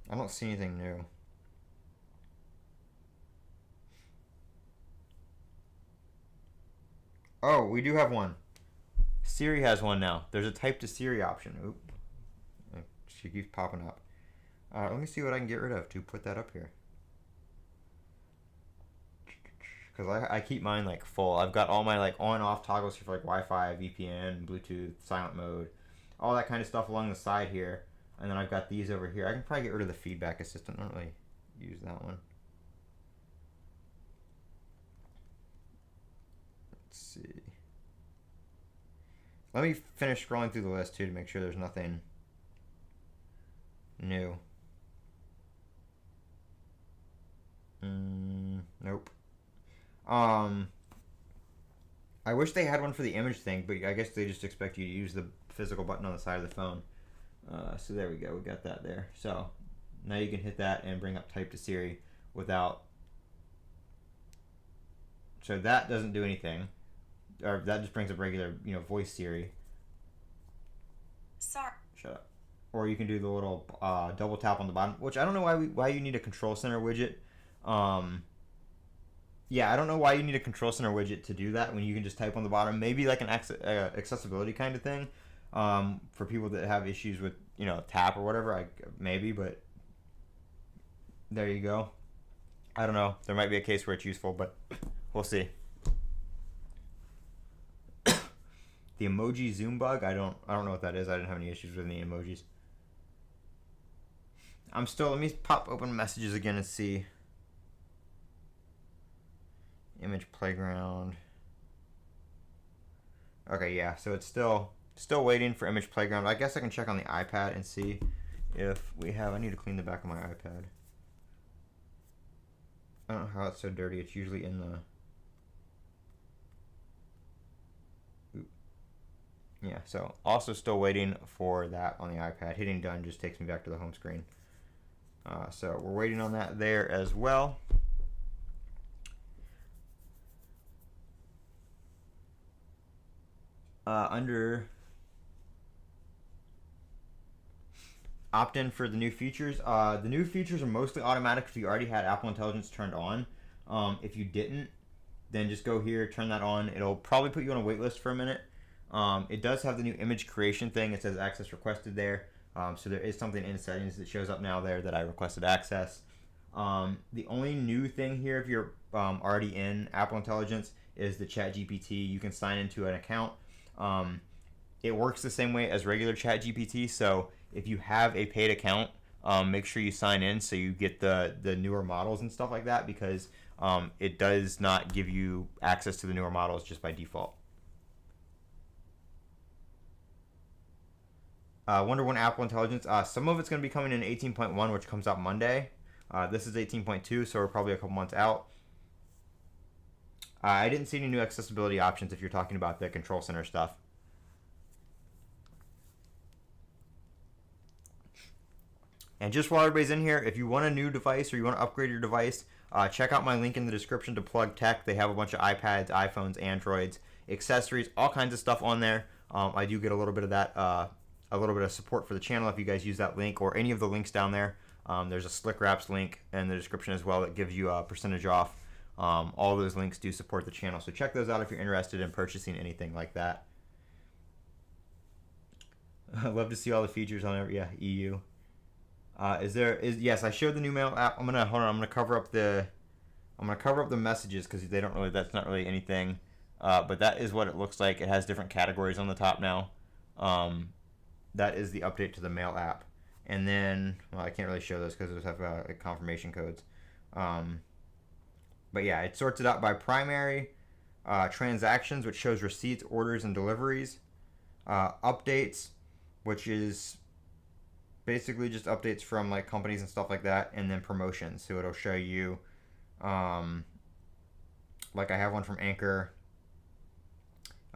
I don't see anything new. Oh, we do have one. Siri has one now. There's a type to Siri option. Oop. She keeps popping up. Let me see what I can get rid of to put that up here. Because I keep mine like full. I've got all my like on off toggles for like Wi-Fi, VPN, Bluetooth, silent mode, all that kind of stuff along the side here. And then I've got these over here. I can probably get rid of the feedback assistant. I don't really use that one. Let's see. Let me finish scrolling through the list too to make sure there's nothing new. Nope. I wish they had one for the image thing, but I guess they just expect you to use the physical button on the side of the phone. So there we go. We got that there. So now you can hit that and bring up type to Siri without. So that doesn't do anything, or that just brings up regular, voice Siri. Sorry. Shut up. Or you can do the little double tap on the bottom, which I don't know why you need a control center widget. Yeah, I don't know why you need a control center widget to do that when you can just type on the bottom. Maybe like an accessibility kind of thing for people that have issues with tap or whatever. Maybe, but there you go. I don't know. There might be a case where it's useful, but we'll see. The emoji zoom bug. I don't know what that is. I didn't have any issues with any emojis. Let me pop open messages again and see. Image playground. Okay, yeah, so it's still waiting for image playground. I guess I can check on the iPad and see if we have. I need to clean the back of my iPad. I don't know how it's so dirty. It's usually in the. Oop. Yeah, so also still waiting for that on the iPad. Hitting done just takes me back to the home screen. So we're waiting on that there as well. Under opt-in for the new features. The new features are mostly automatic if you already had Apple Intelligence turned on. If you didn't, then just go here, turn that on. It'll probably put you on a wait list for a minute. It does have the new image creation thing. It says access requested there. So there is something in settings that shows up now there that I requested access. The only new thing here, if you're already in Apple Intelligence, is the ChatGPT. You can sign into an account. It works the same way as regular ChatGPT. So if you have a paid account, make sure you sign in so you get the newer models and stuff like that, because it does not give you access to the newer models just by default. Wonder Woman Apple Intelligence. Some of it's going to be coming in 18.1, which comes out Monday. This is 18.2, so we're probably a couple months out. I didn't see any new accessibility options if you're talking about the control center stuff. And just while everybody's in here, if you want a new device or you want to upgrade your device, check out my link in the description to Plug Tech. They have a bunch of iPads, iPhones, Androids, accessories, all kinds of stuff on there. I do get a little bit of that, a little bit of support for the channel if you guys use that link or any of the links down there. There's a Slick Wraps link in the description as well that gives you a percentage off. All those links do support the channel, so check those out if you're interested in purchasing anything like that. I love to see all the features on every EU. Yes, I showed the new mail app. I'm gonna cover up the messages because that's not really anything. But that is what it looks like. It has different categories on the top now. That is the update to the mail app. And then, well, I can't really show those because those have confirmation codes. But yeah, it sorts it out by primary, transactions, which shows receipts, orders, and deliveries, updates, which is basically just updates from like companies and stuff like that, and then promotions. So it'll show you, like I have one from Anchor,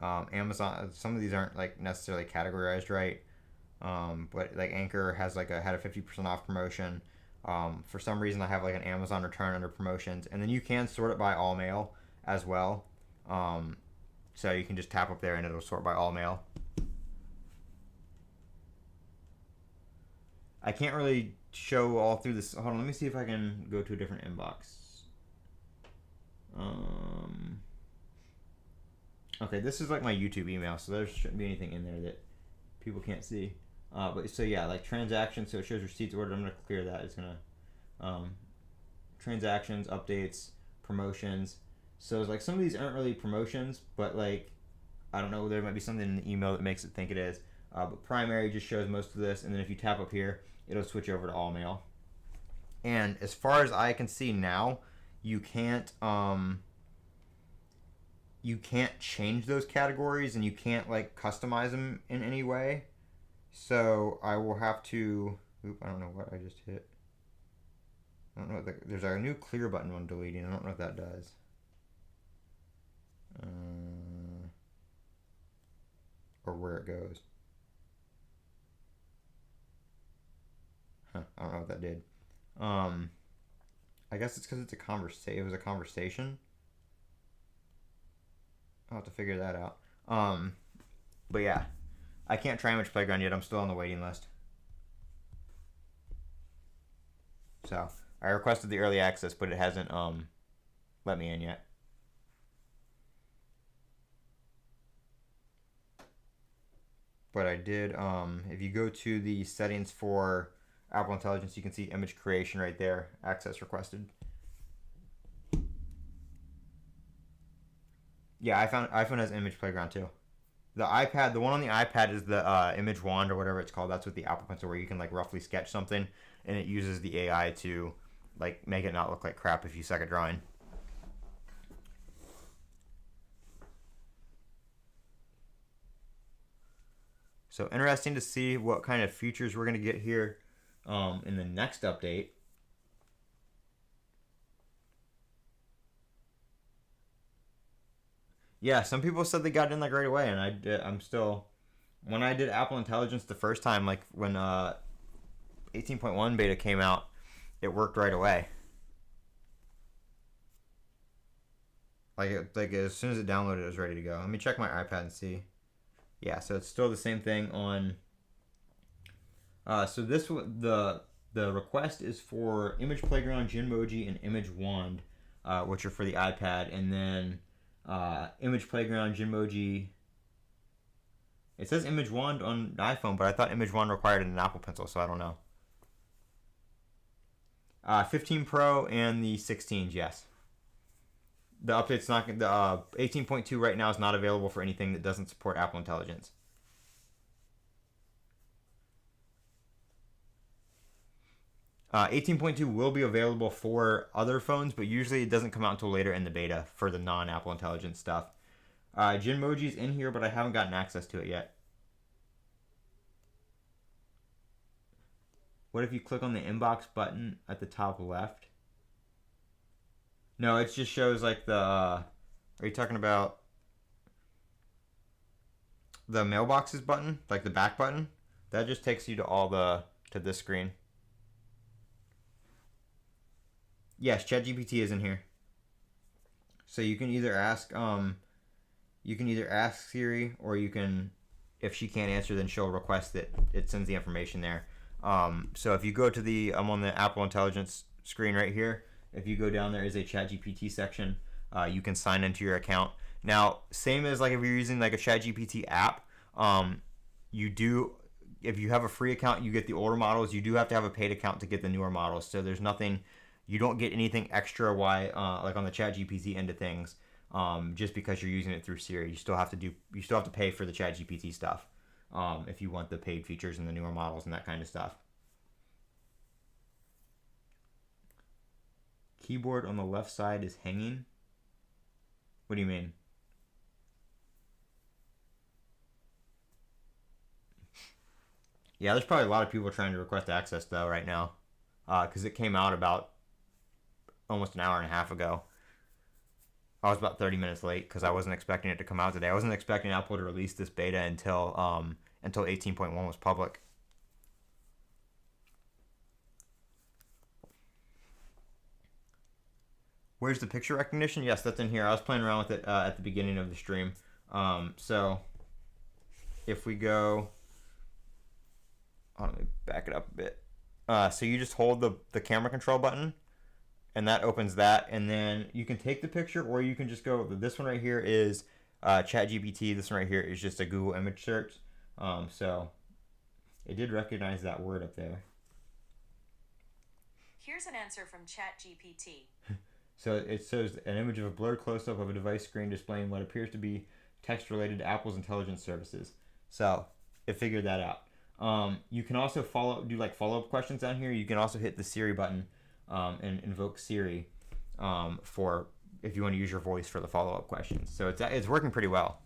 Amazon. Some of these aren't like necessarily categorized right, but like Anchor has had a 50% off promotion. For some reason, I have like an Amazon return under promotions, and then you can sort it by all mail as well. So you can just tap up there and it'll sort by all mail. I can't really show all through this. Hold on, let me see if I can go to a different inbox. Okay, this is like my YouTube email, so there shouldn't be anything in there that people can't see. But so yeah, like transactions, so it shows receipts ordered. I'm gonna clear that. It's gonna transactions, updates, promotions. So it's like some of these aren't really promotions, but like I don't know, there might be something in the email that makes it think it is. But primary just shows most of this, and then if you tap up here, it'll switch over to all mail. And as far as I can see now, you can't change those categories, and you can't like customize them in any way. So I will have to. I don't know what I just hit. I don't know. There's a new clear button when deleting. I don't know what that does. Or where it goes. I don't know what that did. I guess it's because it's a conversation. It was a conversation. I'll have to figure that out. But yeah, I can't try Image Playground yet. I'm still on the waiting list. So I requested the early access, but it hasn't let me in yet. But I did. If you go to the settings for Apple Intelligence, you can see image creation right there. Access requested. Yeah, iPhone has Image Playground too. The one on the iPad is the Image Wand or whatever it's called. That's with the Apple Pencil, where you can like roughly sketch something, and it uses the AI to like make it not look like crap if you suck at drawing. So interesting to see what kind of features we're going to get here in the next update. Yeah, some people said they got in like right away, and I'm still. When I did Apple Intelligence the first time, like when 18.1 beta came out, it worked right away. Like as soon as it downloaded, it was ready to go. Let me check my iPad and see. Yeah, so it's still the same thing on. So the request is for Image Playground, Genmoji, and Image Wand, which are for the iPad, and then Image Playground, Genmoji. It says Image Wand on the iPhone, but I thought Image Wand required an Apple Pencil, so I don't know. 15 Pro and the 16s, yes. The update's not the 18.2 right now is not available for anything that doesn't support Apple Intelligence. Uh, 18.2 will be available for other phones, but usually it doesn't come out until later in the beta for the non-Apple Intelligence stuff. Genmoji's in here, but I haven't gotten access to it yet. What if you click on the inbox button at the top left? No, it just shows like the. Are you talking about the mailboxes button, like the back button? That just takes you to this screen. Yes, ChatGPT is in here. So you can either ask Siri, or you can, if she can't answer, then she'll request that it sends the information there. So if you go to I'm on the Apple Intelligence screen right here. If you go down, there is a ChatGPT section. You can sign into your account. Now, same as like if you're using like a ChatGPT app, you do, if you have a free account, you get the older models. You do have to have a paid account to get the newer models. So there's nothing, you don't get anything extra like on the ChatGPT end of things, just because you're using it through Siri. You still have to pay for the ChatGPT stuff, if you want the paid features and the newer models and that kind of stuff. Keyboard on the left side is hanging. What do you mean? Yeah, there's probably a lot of people trying to request access though right now, because it came out about almost an hour and a half ago. I was about 30 minutes late because I wasn't expecting it to come out today. I wasn't expecting Apple to release this beta until 18.1 was public. Where's the picture recognition? Yes, that's in here. I was playing around with it at the beginning of the stream. So if we go, let me back it up a bit. So you just hold the camera control button, and that opens that, and then you can take the picture, or you can just go, this one right here is ChatGPT. This one right here is just a Google image search. So it did recognize that word up there. Here's an answer from ChatGPT. So it shows an image of a blurred close-up of a device screen displaying what appears to be text related to Apple's intelligence services. So it figured that out. You can also do like follow-up questions down here. You can also hit the Siri button and invoke Siri for if you want to use your voice for the follow-up questions. So it's working pretty well.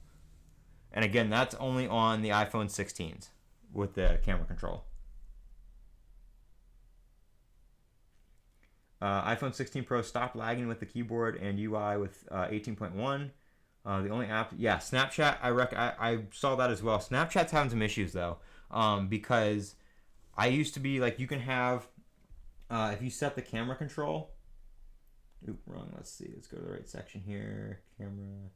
And again, that's only on the iPhone 16s with the camera control. iPhone 16 Pro stopped lagging with the keyboard and UI with 18.1. The only app, Snapchat. I saw that as well. Snapchat's having some issues though, because I used to be like, you can have, if you set the camera control. Wrong. Let's see. Let's go to the right section here. Camera.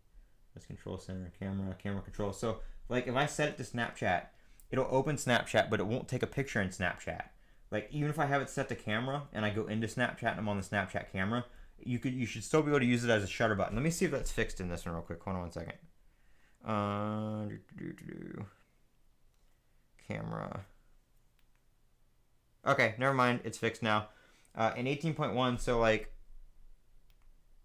That's control center. Camera control. So like if I set it to Snapchat, it'll open Snapchat, but it won't take a picture in Snapchat. Like even if I have it set to camera and I go into Snapchat and I'm on the Snapchat camera, you should still be able to use it as a shutter button. Let me see if that's fixed in this one real quick. Hold on 1 second. Camera. Okay, never mind. It's fixed now. In 18.1, so like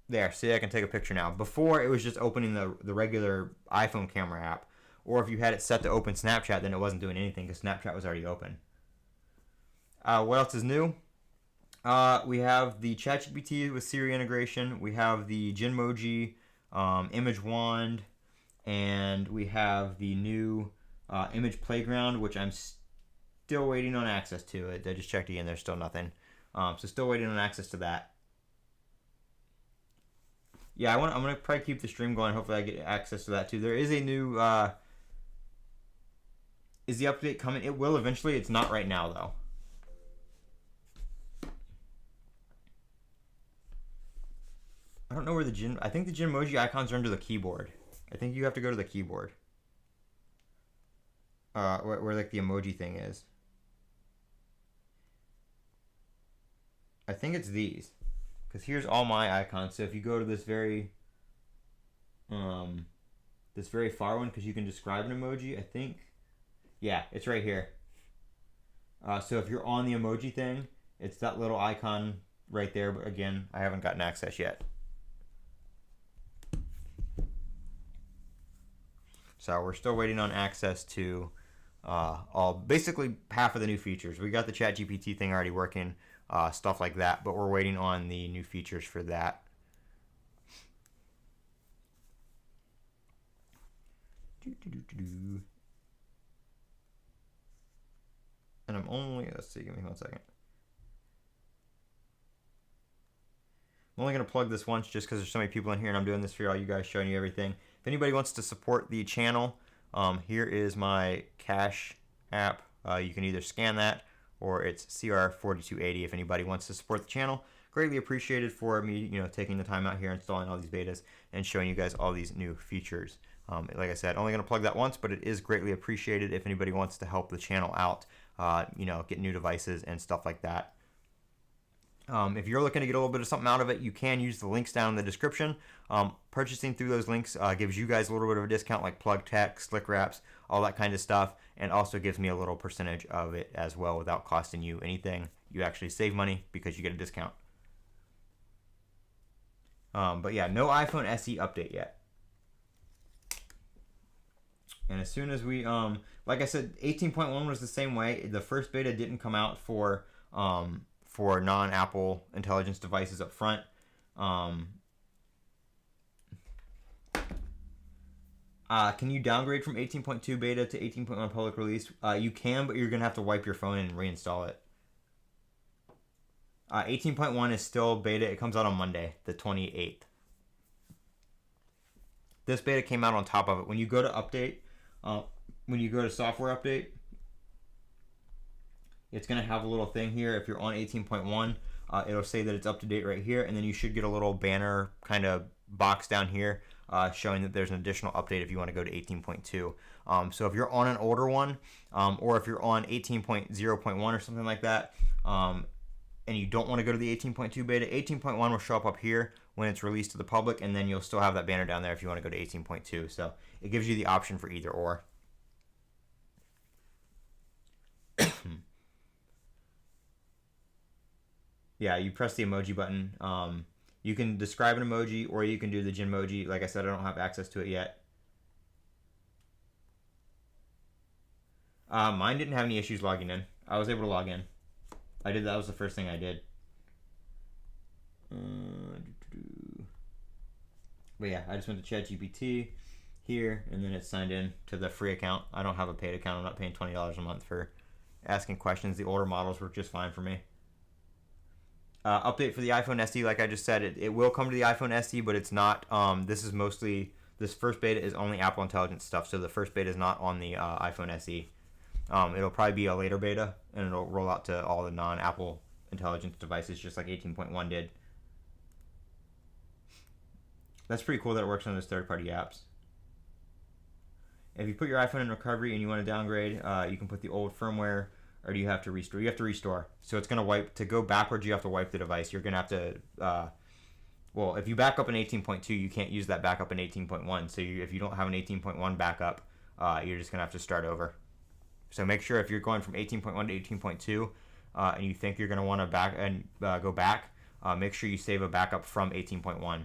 there. See, I can take a picture now. Before it was just opening the regular iPhone camera app, or if you had it set to open Snapchat, then it wasn't doing anything because Snapchat was already open. What else is new? We have the ChatGPT with Siri integration. We have the Genmoji image wand, and we have the new image playground, which I'm still waiting on access to. I just checked again. There's still nothing. So still waiting on access to that. Yeah, I'm gonna probably keep the stream going. Hopefully, I get access to that too. There is a new. Is the update coming? It will eventually. It's not right now though. I don't know where I think the Genmoji icons are under the keyboard. I think you have to go to the keyboard. Where like the emoji thing is. I think it's these. Because here's all my icons. So if you go to this very far one, because you can describe an emoji, I think. Yeah, it's right here. So if you're on the emoji thing, it's that little icon right there. But again, I haven't gotten access yet. So we're still waiting on access to basically half of the new features. We got the ChatGPT thing already working, stuff like that, but we're waiting on the new features for that. And let's see, give me 1 second. I'm only going to plug this once just because there's so many people in here and I'm doing this for all you guys, showing you everything. If anybody wants to support the channel, here is my Cash app. You can either scan that or it's CR4280 if anybody wants to support the channel. Greatly appreciated for me, taking the time out here, installing all these betas, and showing you guys all these new features. Like I said, only going to plug that once, but it is greatly appreciated if anybody wants to help the channel out, get new devices and stuff like that. If you're looking to get a little bit of something out of it, you can use the links down in the description. Purchasing through those links gives you guys a little bit of a discount, like plug tech, slick wraps, all that kind of stuff, and also gives me a little percentage of it as well without costing you anything. You actually save money because you get a discount. But yeah, no iPhone SE update yet. And as soon as we, like I said, 18.1 was the same way. The first beta didn't come out for non-Apple intelligence devices up front. Can you downgrade from 18.2 beta to 18.1 public release? You can, but you're going to have to wipe your phone and reinstall it. 18.1 is still beta. It comes out on Monday, the 28th. This beta came out on top of it. When you go to update, when you go to software update, it's going to have a little thing here. If you're on 18.1, it'll say that it's up to date right here, and then you should get a little banner kind of box down here showing that there's an additional update if you want to go to 18.2. So if you're on an older one, or if you're on 18.0.1 or something like that, and you don't want to go to the 18.2 beta, 18.1 will show up here when it's released to the public, and then you'll still have that banner down there if you want to go to 18.2. So it gives you the option for either or. Yeah, you press the emoji button. You can describe an emoji, or you can do the Genmoji. Like I said, I don't have access to it yet. Mine didn't have any issues logging in. I was able to log in. I did. That was the first thing I did. But yeah, I just went to ChatGPT here, and then it's signed in to the free account. I don't have a paid account. I'm not paying $20 a month for asking questions. The older models work just fine for me. Update for the iPhone SE, like I just said, it will come to the iPhone SE, but it's not. This first beta is only Apple Intelligence stuff, so the first beta is not on the iPhone SE. It'll probably be a later beta, and it'll roll out to all the non-Apple Intelligence devices, just like 18.1 did. That's pretty cool that it works on those third-party apps. If you put your iPhone in recovery and you want to downgrade, you can put the old firmware, or do you have to restore? You have to restore. So it's going to wipe. To go backwards, you have to wipe the device. You're going to have to... well, if you back up in 18.2, you can't use that backup in 18.1. So if you don't have an 18.1 backup, you're just going to have to start over. So make sure if you're going from 18.1 to 18.2, and you think you're going to want to go back, make sure you save a backup from 18.1.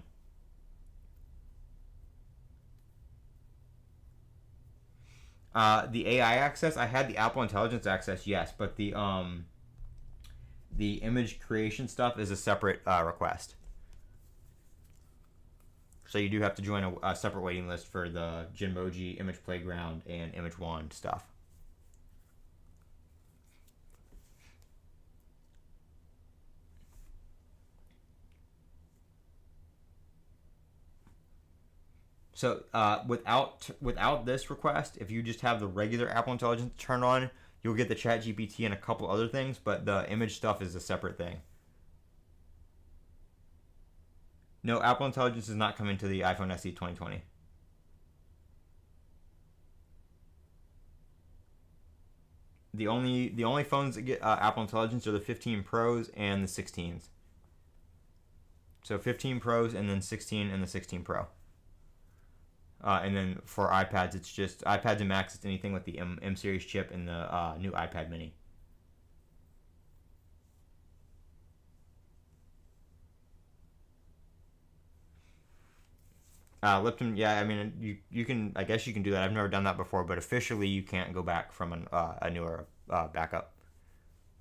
The AI access, I had the Apple Intelligence access, yes, but the image creation stuff is a separate request. So you do have to join a separate waiting list for the Genmoji, Image Playground, and Image Wand stuff. So without this request, if you just have the regular Apple Intelligence turned on, you'll get the ChatGPT and a couple other things, but the image stuff is a separate thing. No, Apple Intelligence is not coming to the iPhone SE 2020. The only phones that get Apple Intelligence are the 15 Pros and the 16s. So 15 Pros and then 16 and the 16 Pro. And then for iPads, it's just iPads and Macs. It's anything with the M series chip and the new iPad Mini. Lipton, yeah, I mean, you can, I guess you can do that. I've never done that before, but officially you can't go back from a newer backup.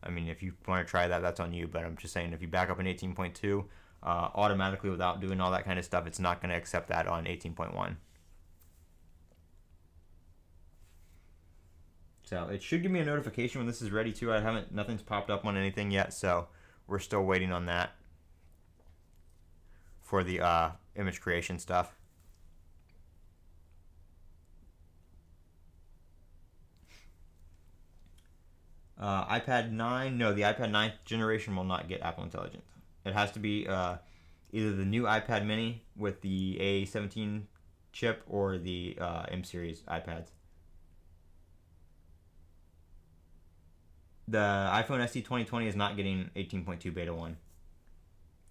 I mean, if you want to try that, that's on you. But I'm just saying, if you back up in 18.2, automatically without doing all that kind of stuff, it's not going to accept that on 18.1. So it should give me a notification when this is ready too. Nothing's popped up on anything yet, so we're still waiting on that for the image creation stuff. iPad 9, no, the iPad 9th generation will not get Apple Intelligence. It has to be either the new iPad Mini with the A17 chip or the M series iPads. The iPhone SE 2020 is not getting 18.2 beta 1.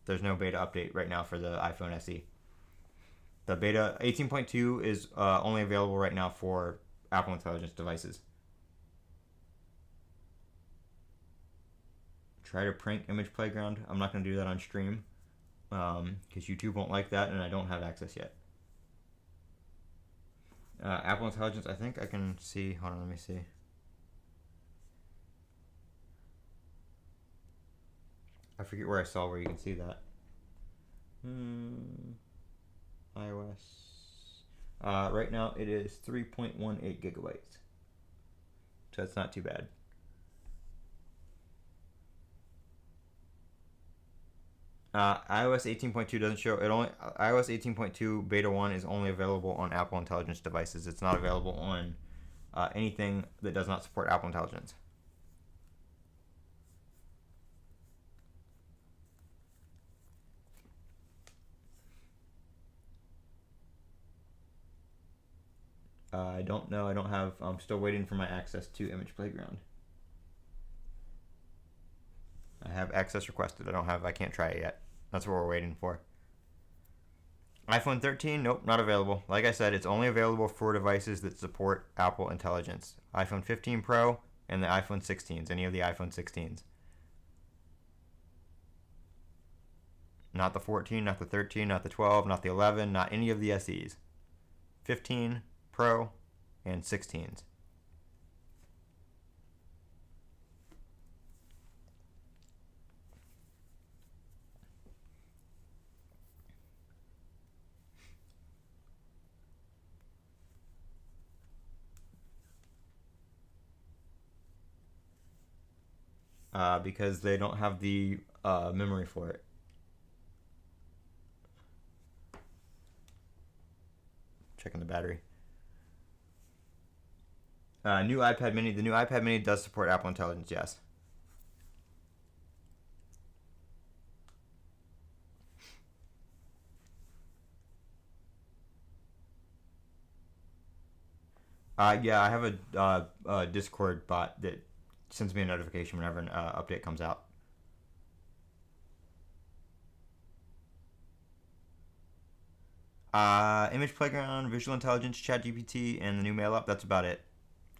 There's no beta update right now for the iPhone SE. The beta 18.2 is only available right now for Apple Intelligence devices. Try to prank Image Playground. I'm not going to do that on stream because YouTube won't like that, and I don't have access yet. Apple Intelligence, I think I can see. Hold on, let me see. I forget where I saw where you can see that. iOS. Right now it is 3.18 gigabytes. So that's not too bad. iOS 18.2 doesn't show it. Only iOS 18.2 beta 1 is only available on Apple Intelligence devices. It's not available on anything that does not support Apple Intelligence. I don't know. I don't have. I'm still waiting for my access to Image Playground. I have access requested. I can't try it yet. That's what we're waiting for. iPhone 13, nope, not available. Like I said, it's only available for devices that support Apple Intelligence. iPhone 15 Pro and the iPhone 16s, any of the iPhone 16s. Not the 14, not the 13, not the 12, not the 11, not any of the SEs. 15, Pro, and 16s. Because they don't have the memory for it. Checking the battery. New iPad Mini. The new iPad Mini does support Apple Intelligence, yes. Yeah, I have a Discord bot that sends me a notification whenever an update comes out. Image Playground, Visual Intelligence, ChatGPT, and the new Mail Up. That's about it.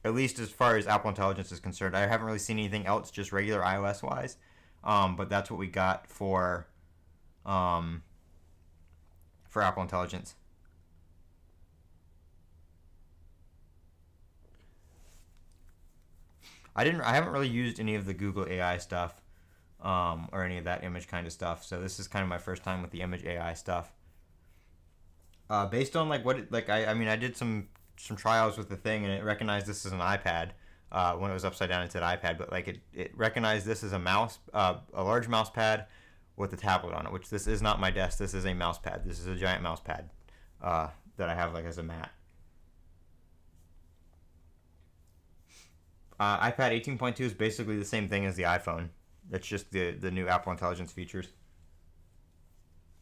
At least as far as Apple Intelligence is concerned. I haven't really seen anything else, just regular iOS wise. But that's what we got for Apple Intelligence. I haven't really used any of the Google AI stuff, or any of that image kind of stuff. So this is kind of my first time with the image AI stuff. Based on I did some trials with the thing, and it recognized this as an iPad. When it was upside down, it said iPad, but it recognized this as a mouse, a large mouse pad with a tablet on it. Which this is not my desk. This is a mouse pad. This is a giant mouse pad that I have as a mat. iPad 18.2 is basically the same thing as the iPhone. It's just the new Apple Intelligence features.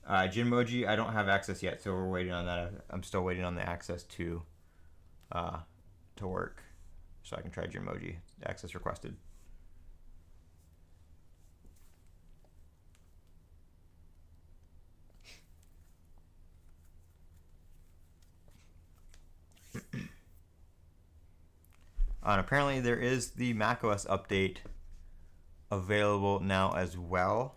Genmoji, I don't have access yet, so we're waiting on that. I'm still waiting on the access to work, so I can try Genmoji. Access requested. And apparently there is the macOS update available now as well.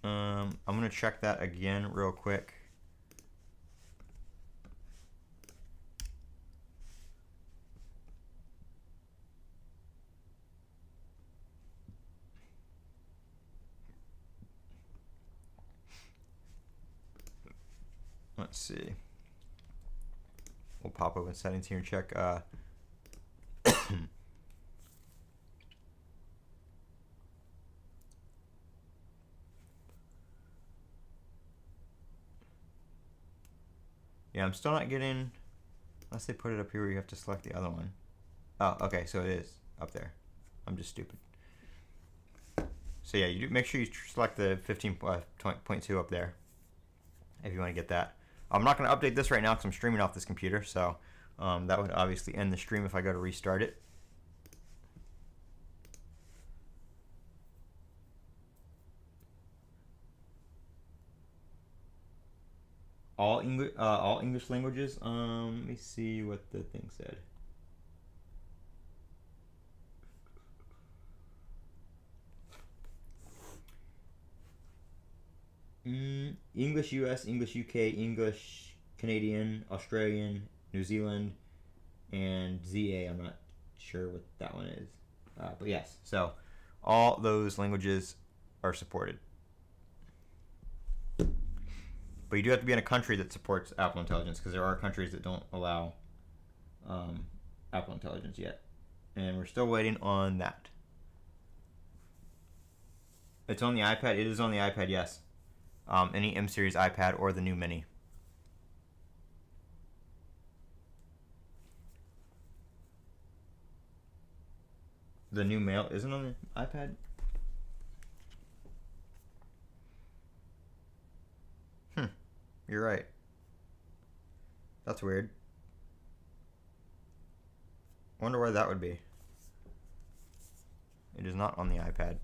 I'm going to check that again real quick. Let's see. We'll pop open settings here and check. Yeah, I'm still not getting. Unless they put it up here where you have to select the other one. Oh, okay, so it is up there. I'm just stupid. So yeah, you do make sure you select the 15.2 up there. if you want to get that. I'm not going to update this right now because I'm streaming off this computer, so that would obviously end the stream if I go to restart it. All English languages. Let me see what the thing said. English US, English UK, English Canadian, Australian, New Zealand, and ZA. I'm not sure what that one is. But yes, so all those languages are supported. But you do have to be in a country that supports Apple Intelligence, because there are countries that don't allow Apple Intelligence yet. And we're still waiting on that. It's on the iPad. It is on the iPad, yes. Any M series iPad or the new Mini. The new Mail isn't on the iPad? You're right. That's weird. Wonder why that would be. It is not on the iPad.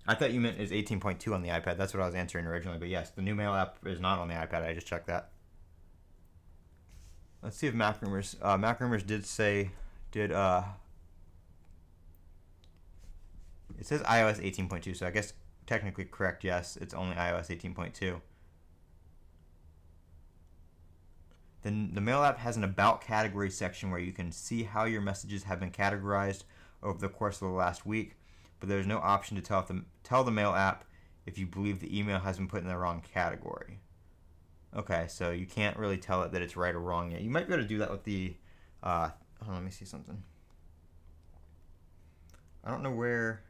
I thought you meant is 18.2 on the iPad. That's what I was answering originally. But yes, the new Mail app is not on the iPad. I just checked that. Let's see if Mac Rumors. Mac Rumors did say, it says iOS 18.2, so I guess technically correct, yes, it's only iOS 18.2. Then the Mail app has an About Category section where you can see how your messages have been categorized over the course of the last week, but there's no option to tell the Mail app if you believe the email has been put in the wrong category. Okay, so you can't really tell it that it's right or wrong yet. You might be able to do that with the... hold on, let me see something. I don't know where...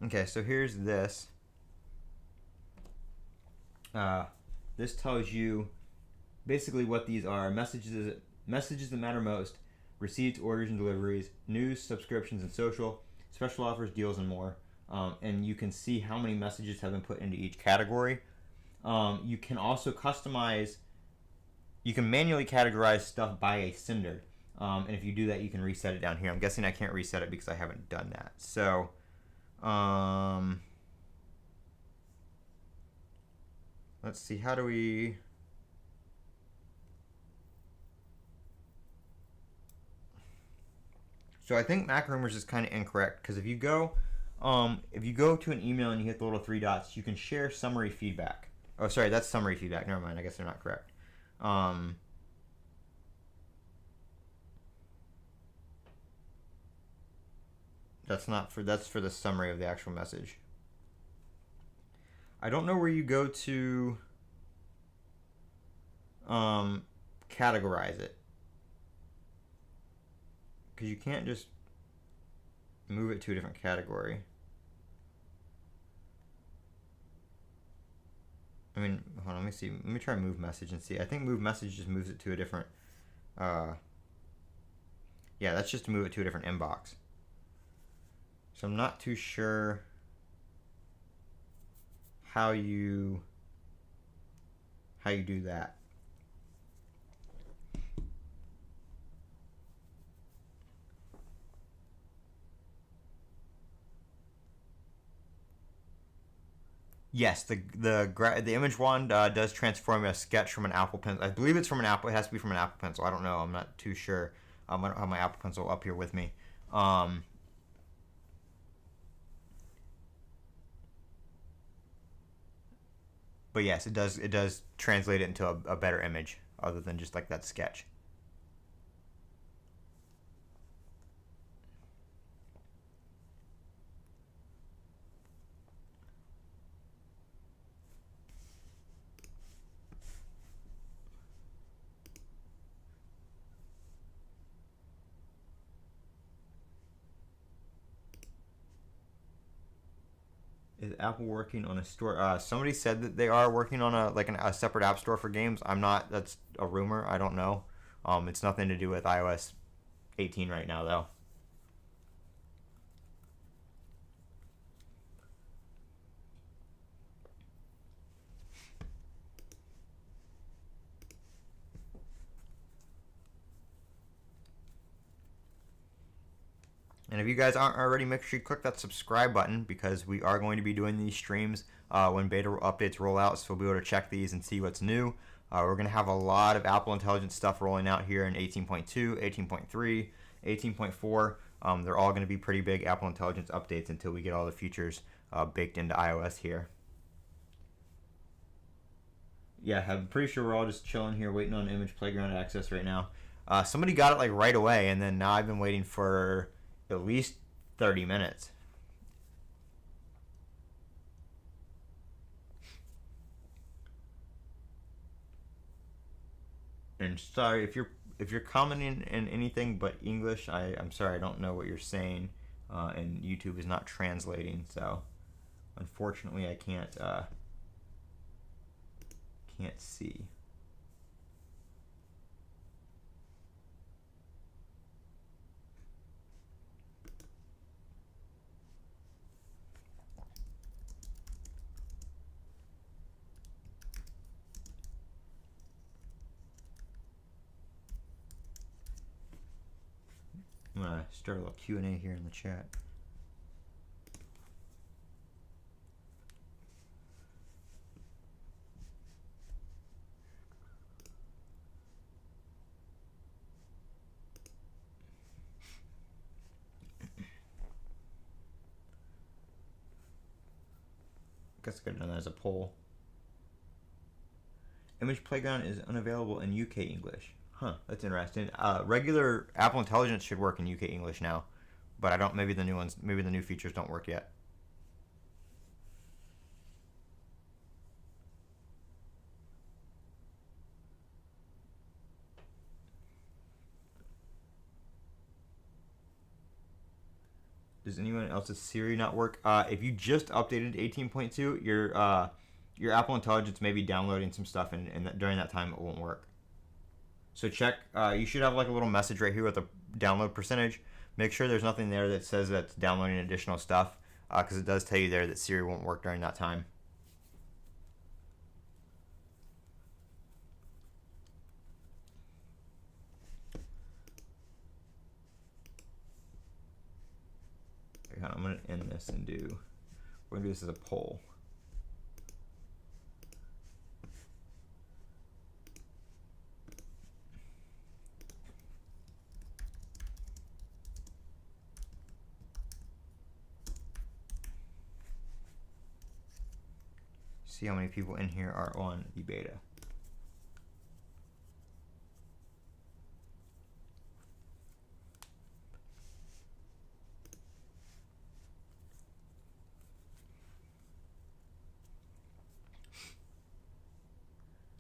Okay, so here's this. This tells you basically what these are. Messages that matter most, receipts, orders, and deliveries, news, subscriptions, and social, special offers, deals, and more. And you can see how many messages have been put into each category. You can also customize, you can manually categorize stuff by a sender. And if you do that, you can reset it down here. I'm guessing I can't reset it because I haven't done that. So... let's see, how do we... So I think Mac Rumors is kind of incorrect, because if you go to an email and you hit the little three dots, you can share summary feedback. Oh, sorry, that's summary feedback. Never mind, I guess they're not correct. That's for the summary of the actual message. I don't know where you go to categorize it, because you can't just move it to a different category. I mean, hold on, let me see. Let me try move message and see. I think move message just moves it to a different yeah, that's just to move it to a different inbox. So I'm not too sure how you do that. Yes, the image wand does transform a sketch from an Apple Pencil. I believe it's from an Apple. It has to be from an Apple Pencil. I don't know. I'm not too sure. I don't have my Apple Pencil up here with me. But yes, it does translate it into a better image, other than just like that sketch. Apple working on a store? Somebody said that they are working on a separate app store for games. I'm not. That's a rumor. I don't know. It's nothing to do with iOS 18 right now, though. And if you guys aren't already, make sure you click that subscribe button because we are going to be doing these streams when beta updates roll out. So we'll be able to check these and see what's new. We're going to have a lot of Apple Intelligence stuff rolling out here in 18.2, 18.3, 18.4. They're all going to be pretty big Apple Intelligence updates until we get all the features baked into iOS here. Yeah, I'm pretty sure we're all just chilling here waiting on Image Playground access right now. Somebody got it like right away, and then now I've been waiting for at least 30 minutes. And sorry if you're commenting in anything but English. I'm sorry, I don't know what you're saying, and YouTube is not translating. So unfortunately, I can't see. I'm gonna start a little Q&A here in the chat. I guess I could have done that as a poll. Image Playground is unavailable in UK English. Huh, that's interesting. Regular Apple Intelligence should work in UK English now, but I don't. Maybe the new features don't work yet. Does anyone else's Siri not work? If you just updated 18.2, your Apple Intelligence may be downloading some stuff, and during that time it won't work. So check. You should have like a little message right here with the download percentage. Make sure there's nothing there that says that's downloading additional stuff, because it does tell you there that Siri won't work during that time. Okay, I'm going to end this and we're going to do this as a poll. See how many people in here are on the beta.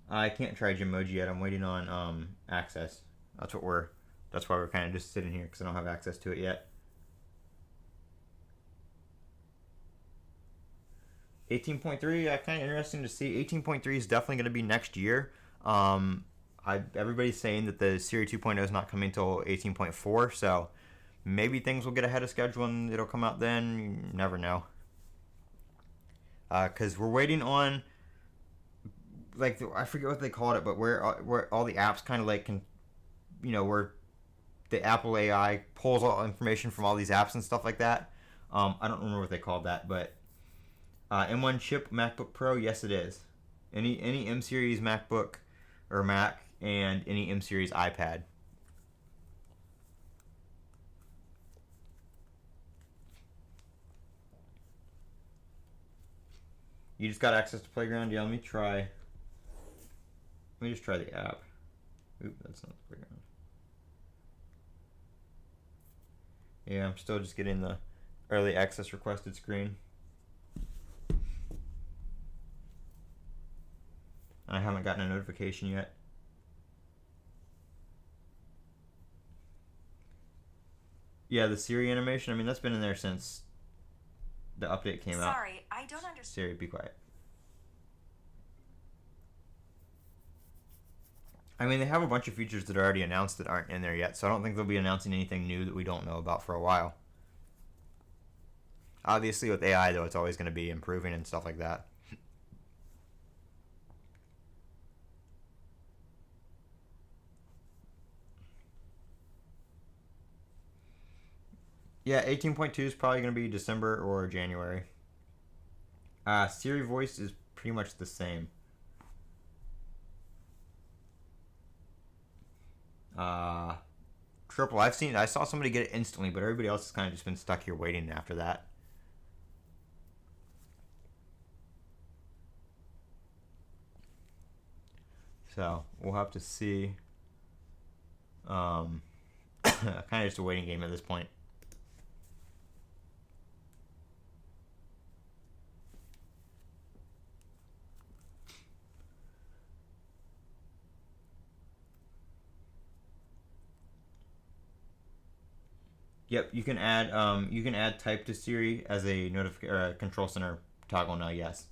I can't try Gmoji yet. I'm waiting on access. That's why we're kind of just sitting here because I don't have access to it yet. 18.3, kind of interesting to see. 18.3 is definitely going to be next year. Everybody's saying that the Siri 2.0 is not coming until 18.4, so maybe things will get ahead of schedule and it'll come out then. You never know. Because we're waiting on, like, I forget what they called it, but where all the apps kind of like can, where the Apple AI pulls all information from all these apps and stuff like that. I don't remember what they called that, but M1 chip MacBook Pro, yes it is. Any M series MacBook or Mac and any M series iPad. You just got access to Playground? Yeah, let me just try the app. Oop, that's not the Playground. Yeah, I'm still just getting the early access requested screen. I haven't gotten a notification yet. Yeah, the Siri animation, I mean, that's been in there since the update came out. Sorry, I don't understand. Siri, be quiet. I mean, they have a bunch of features that are already announced that aren't in there yet, so I don't think they'll be announcing anything new that we don't know about for a while. Obviously, with AI, though, it's always going to be improving and stuff like that. Yeah, 18.2 is probably going to be December or January. Siri voice is pretty much the same. Triple, I saw somebody get it instantly, but everybody else has kind of just been stuck here waiting after that. So we'll have to see. Kind of just a waiting game at this point. Yep, you can add type to Siri as a control center toggle now. Yes.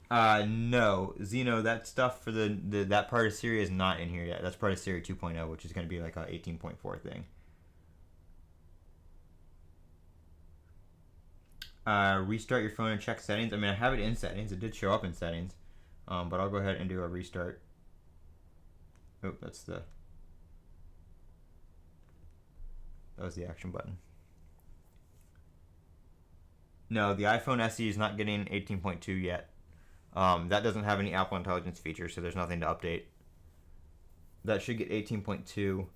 No, Zeno, that stuff for that part of Siri is not in here yet. That's part of Siri 2.0, which is going to be like a 18.4 thing. Restart your phone and check settings. I mean, I have it in settings. It did show up in settings, but I'll go ahead and do a restart. Oh, that was the action button. No, the iPhone SE is not getting 18.2 yet. That doesn't have any Apple Intelligence features, so there's nothing to update. That should get 18.2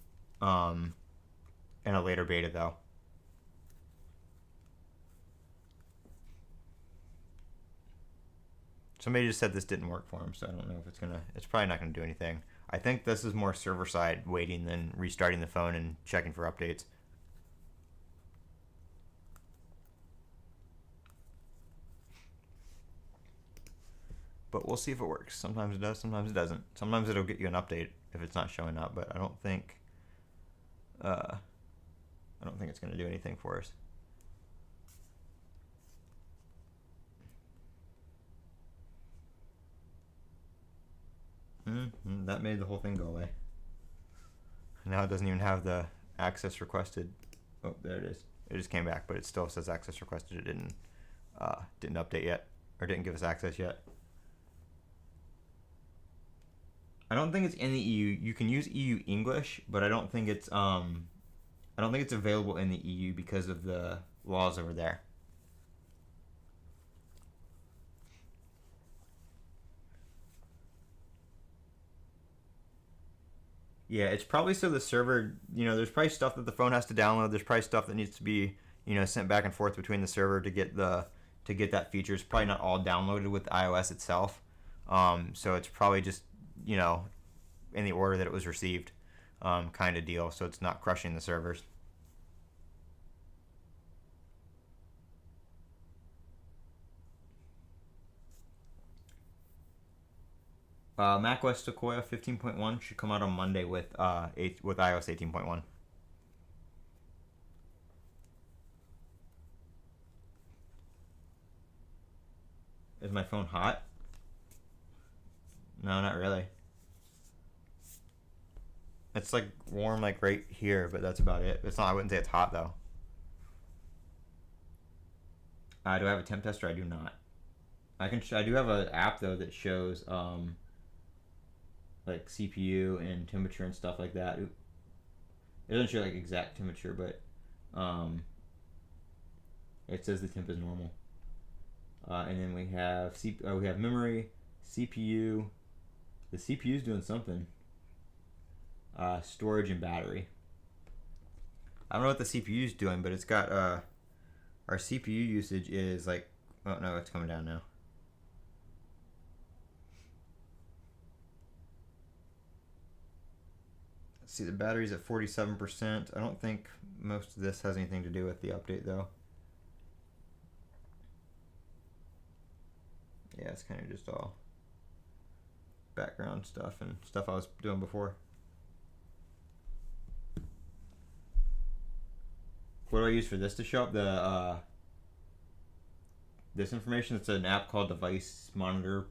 in a later beta, though. Somebody just said this didn't work for him, so I don't know if it's probably not gonna do anything. I think this is more server side waiting than restarting the phone and checking for updates. But we'll see if it works. Sometimes it does, sometimes it doesn't. Sometimes it'll get you an update if it's not showing up, but I don't think it's gonna do anything for us. That made the whole thing go away. Now it doesn't even have the access requested. Oh, there it is. It just came back, but it still says access requested. It didn't update yet, or didn't give us access yet. I don't think it's in the EU. You can use EU English, but I don't think it's available in the EU because of the laws over there. Yeah, it's probably so the server, there's probably stuff that the phone has to download. There's probably stuff that needs to be, sent back and forth between the server to get that feature. It's probably not all downloaded with iOS itself. So it's probably just, in the order that it was received, kind of deal. So it's not crushing the servers. macOS Sequoia 15.1 should come out on Monday with iOS 18.1. Is my phone hot? No, not really. It's like warm, like right here, but that's about it. It's not. I wouldn't say it's hot though. Do I have a temp tester? I do not. I do have an app though that shows like CPU and temperature and stuff like that. It doesn't show like exact temperature, but it says the temp is normal. And then we have memory, CPU. The CPU is doing something. Storage and battery. I don't know what the CPU is doing, but it's got our CPU usage is like, oh no, it's coming down now. Let's see, the battery's at 47%. I don't think most of this has anything to do with the update though. Yeah, it's kind of just all. background stuff and stuff I was doing before. What do I use for this to show up? The this information. It's an app called Device Monitor.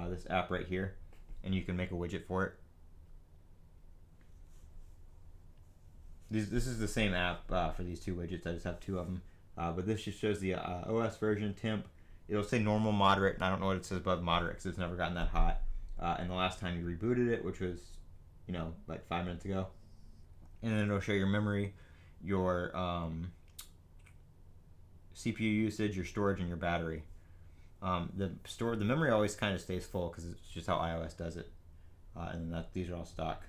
This app right here, and you can make a widget for it. This is the same app for these two widgets. I just have two of them. But this just shows the OS version temp. It'll say normal, moderate, and I don't know what it says above moderate because it's never gotten that hot. And the last time you rebooted it, which was, like 5 minutes ago. And then it'll show your memory, your CPU usage, your storage, and your battery. The memory always kind of stays full because it's just how iOS does it. And these are all stock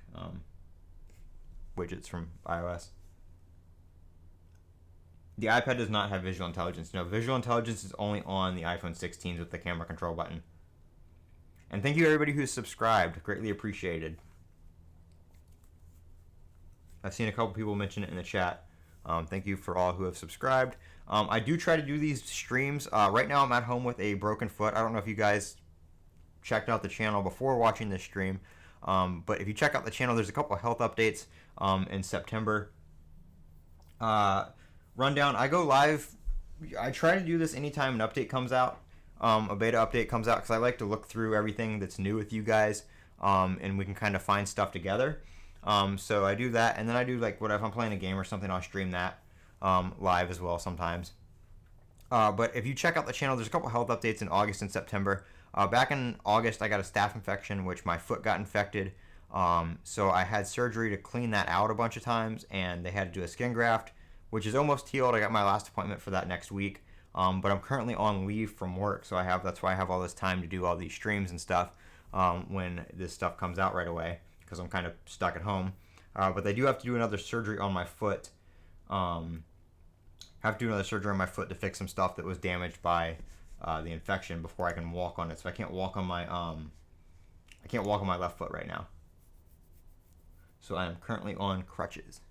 widgets from iOS. The iPad does not have visual intelligence. No, visual intelligence is only on the iPhone 16s with the camera control button. And thank you everybody who's subscribed. Greatly appreciated. I've seen a couple people mention it in the chat. Thank you for all who have subscribed. I do try to do these streams. Right now I'm at home with a broken foot. I don't know if you guys checked out the channel before watching this stream. But if you check out the channel, there's a couple of health updates in September. Rundown. I go live. I try to do this anytime an update comes out, a beta update comes out, because I like to look through everything that's new with you guys, and we can kind of find stuff together. So I do that, and then I do like if I'm playing a game or something, I'll stream that live as well sometimes. But if you check out the channel, there's a couple health updates in August and September. Back in August, I got a staph infection, which my foot got infected. So I had surgery to clean that out a bunch of times, and they had to do a skin graft, which is almost healed. I got my last appointment for that next week. But I'm currently on leave from work, so that's why I have all this time to do all these streams and stuff when this stuff comes out right away, because I'm kind of stuck at home. But they do have to do another surgery on my foot. Have to do another surgery on my foot to fix some stuff that was damaged by the infection before I can walk on it. So I can't walk on my left foot right now. So I am currently on crutches.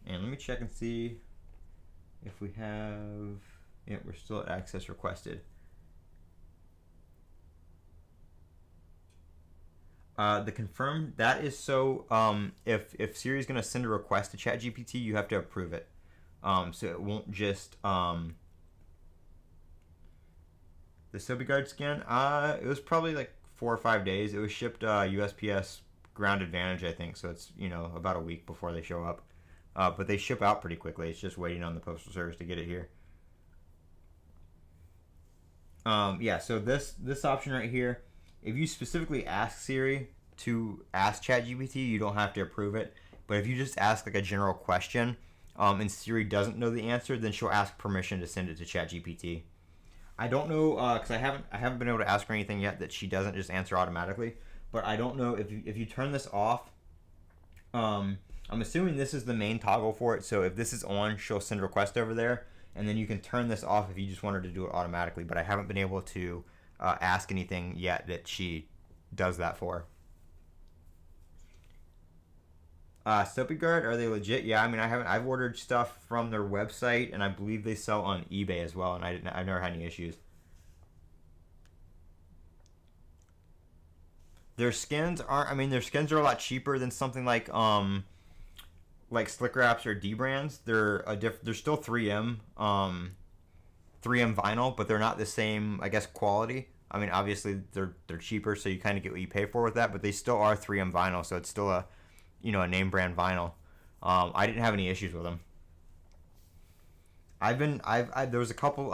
And let me check and see if we have... Yeah, we're still at access requested. The confirmed, that is so, if Siri's going to send a request to ChatGPT, you have to approve it. So it won't just, the Soapy Guard scan, it was probably like 4 or 5 days. It was shipped USPS Ground Advantage, I think, so it's, about a week before they show up. But they ship out pretty quickly. It's just waiting on the Postal Service to get it here. Yeah, so this option right here, if you specifically ask Siri to ask ChatGPT, you don't have to approve it. But if you just ask like a general question, and Siri doesn't know the answer, then she'll ask permission to send it to ChatGPT. I don't know, because I haven't been able to ask her anything yet that she doesn't just answer automatically. But I don't know if you turn this off. I'm assuming this is the main toggle for it. So if this is on, she'll send a request over there, and then you can turn this off if you just want her to do it automatically. But I haven't been able to ask anything yet that she does that for. Soapy Guard, are they legit? Yeah, I mean, I've ordered stuff from their website, and I believe they sell on eBay as well, and I've never had any issues. Their skins are a lot cheaper than something like Slick Wraps or D brands. They're still 3M vinyl, but they're not the same, I guess, quality. I mean, obviously they're cheaper, so you kind of get what you pay for with that, but they still are 3M vinyl, so it's still a name brand vinyl. I didn't have any issues with them. There was a couple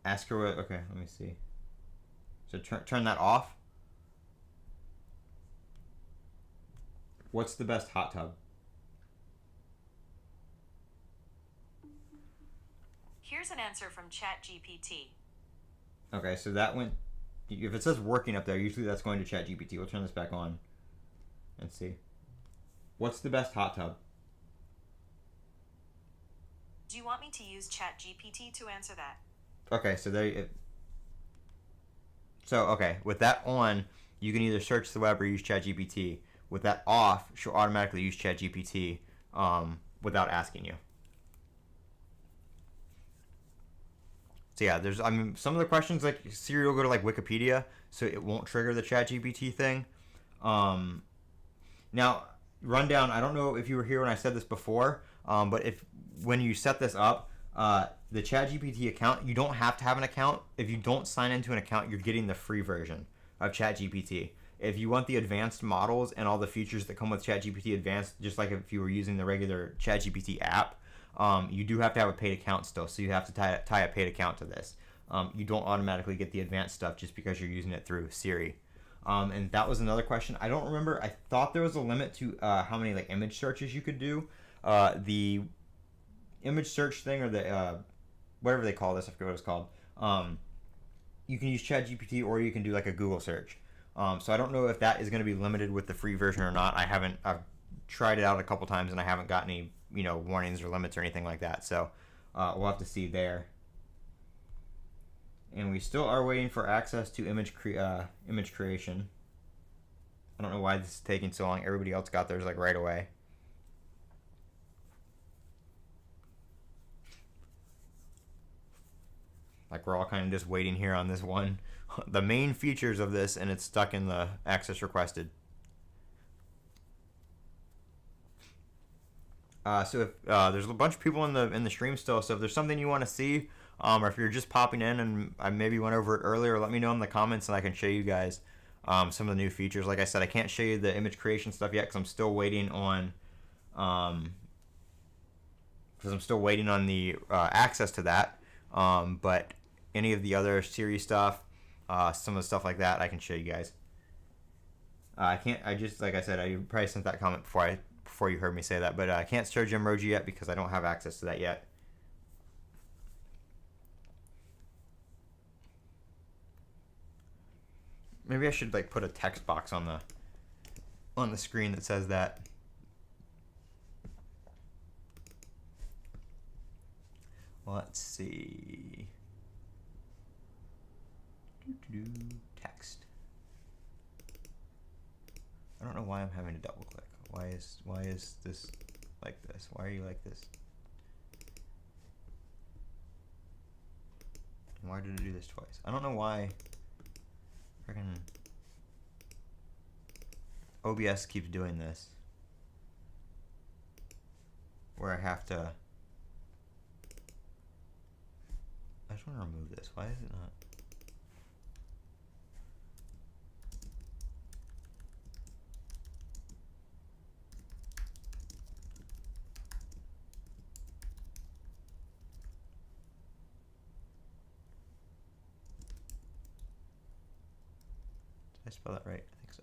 ask her what, okay, let me see. So turn that off. What's the best hot tub? Here's an answer from ChatGPT. Okay, so that went... If it says working up there, usually that's going to ChatGPT. We'll turn this back on and see. What's the best hot tub? Do you want me to use ChatGPT to answer that? Okay, so So, okay, with that on, you can either search the web or use ChatGPT. With that off, she'll automatically use ChatGPT without asking you. So yeah, there's, I mean, some of the questions, like Siri will go to like Wikipedia, so it won't trigger the ChatGPT thing. Um, Now, rundown. I don't know if you were here when I said this before, but if when you set this up, the ChatGPT account, you don't have to have an account. If you don't sign into an account, you're getting the free version of ChatGPT. If you want the advanced models and all the features that come with ChatGPT Advanced, just like if you were using the regular ChatGPT app, you do have to have a paid account still. So you have to tie a paid account to this. You don't automatically get the advanced stuff just because you're using it through Siri. And that was another question. I don't remember. I thought there was a limit to how many like image searches you could do. The image search thing, or the whatever they call this, I forget what it's called. You can use ChatGPT or you can do like a Google search. So I don't know if that is going to be limited with the free version or not. I've tried it out a couple times and I haven't got any warnings or limits or anything like that. So we'll have to see there. And we still are waiting for access to image creation. I don't know why this is taking so long. Everybody else got theirs like right away. Like we're all kind of just waiting here on this one. The main features of this, and it's stuck in the access requested. So if there's a bunch of people in the stream still, so if there's something you want to see, or if you're just popping in and I maybe went over it earlier, let me know in the comments and I can show you guys some of the new features. Like I said, I can't show you the image creation stuff yet because I'm still waiting on the access to that. But any of the other Siri stuff, some of the stuff like that, I can show you guys. I can't. I just, like I said, I probably sent that comment before you heard me say that, but I can't start Emoji yet because I don't have access to that yet. Maybe I should like put a text box on the screen that says that. Let's see. Text. I don't know why I'm having to double click. Why is this like this? Why are you like this? Why did it do this twice? I don't know why. Freaking OBS keeps doing this, where I have to. I just want to remove this. Why is it not? Did I spell that right? I think so.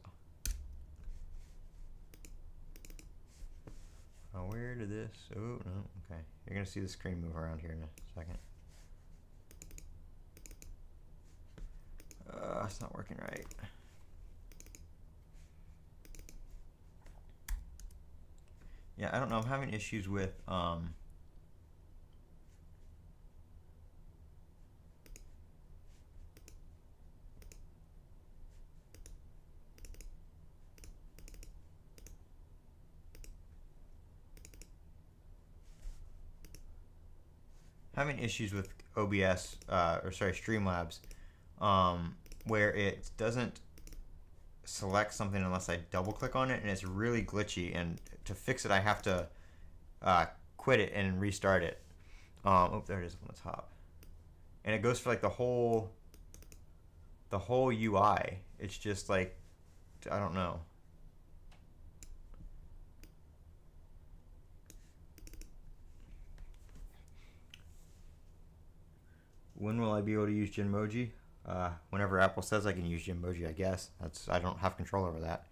Where did this? Oh, no. Okay. You're going to see the screen move around here in a second. It's not working right. Yeah, I don't know. I'm having issues with OBS, or sorry, Streamlabs, where it doesn't select something unless I double click on it, and it's really glitchy. And to fix it, I have to quit it and restart it. Oh, there it is on the top, and it goes for like the whole UI. It's just like, I don't know. When will I be able to use Genmoji? Whenever Apple says I can use Genmoji, I guess. I don't have control over that.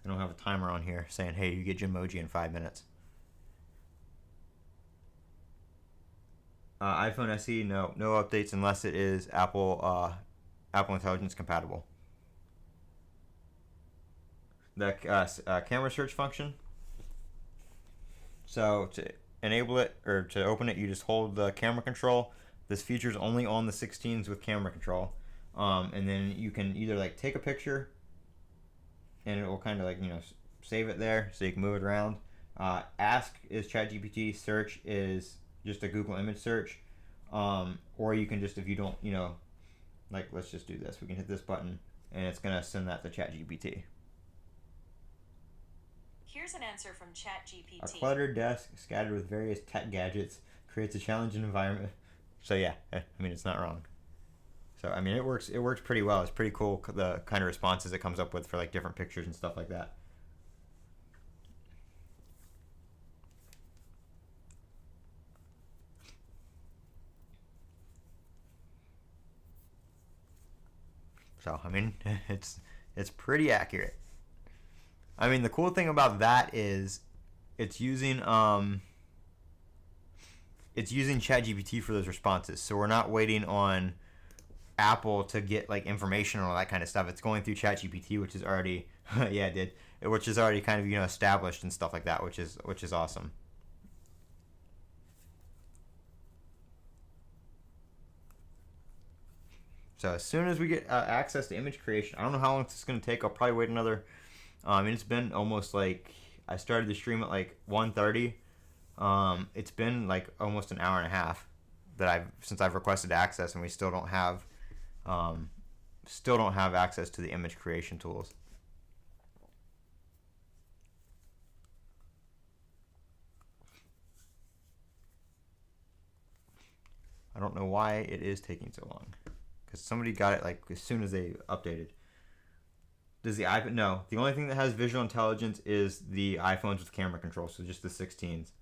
I don't have a timer on here saying, hey, you get Genmoji in 5 minutes. iPhone SE, no updates unless it is Apple Intelligence compatible. The camera search function. So to enable it, or to open it, you just hold the camera control This feature is only on the 16s with camera control. And then you can either like take a picture and it will kind of like, you know, save it there so you can move it around. Ask is ChatGPT, search is just a Google image search. Or you can just, if you don't, you know, like let's just do this. We can hit this button and it's going to send that to ChatGPT. Here's an answer from ChatGPT. A cluttered desk scattered with various tech gadgets creates a challenging environment. So yeah, I mean, it's not wrong. So I mean, it works pretty well. It's pretty cool, the kind of responses it comes up with for like different pictures and stuff like that. So I mean, it's pretty accurate. I mean, the cool thing about that is it's using ChatGPT for those responses. So we're not waiting on Apple to get like information or all that kind of stuff. It's going through ChatGPT, which is already yeah, it did. Which is already kind of, you know, established and stuff like that, which is awesome. So as soon as we get access to image creation, I don't know how long it's going to take. I'll probably wait another. I mean, it's been almost like I started the stream at like 1:30. It's been like almost an hour and a half that since I've requested access, and we still don't have access to the image creation tools. I don't know why it is taking so long. Because somebody got it like as soon as they updated. Does the iPad? No. The only thing that has visual intelligence is the iPhones with camera control, so just the 16s.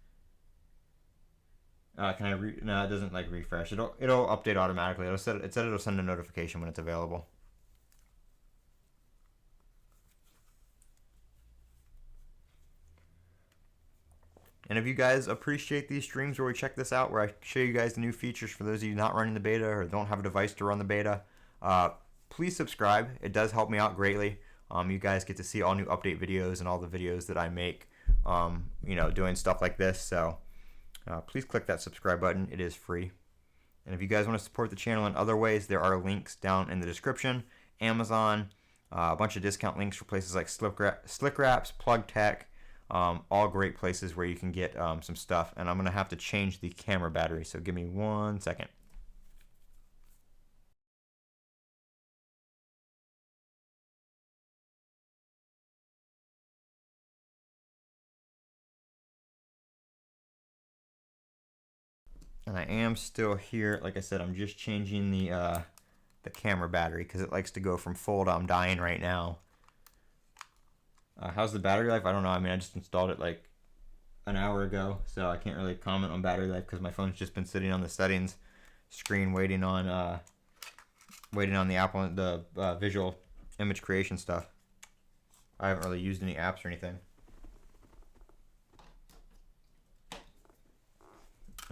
Can I no, it doesn't like refresh. It'll update automatically. It said it'll send a notification when it's available. And if you guys appreciate these streams where we check this out, where I show you guys the new features for those of you not running the beta or don't have a device to run the beta, please subscribe. It does help me out greatly. You guys get to see all new update videos and all the videos that I make, you know, doing stuff like this. So please click that subscribe button. It is free. And if you guys want to support the channel in other ways, there are links down in the description. Amazon, a bunch of discount links for places like Slick Wraps, Plug Tech, all great places where you can get some stuff. And I'm going to have to change the camera battery, so give me 1 second. And I am still here. Like I said, I'm just changing the camera battery because it likes to go from full to I'm dying right now. How's the battery life? I don't know. I mean, I just installed it like an hour ago, so I can't really comment on battery life because my phone's just been sitting on the settings screen waiting on the Apple visual image creation stuff. I haven't really used any apps or anything.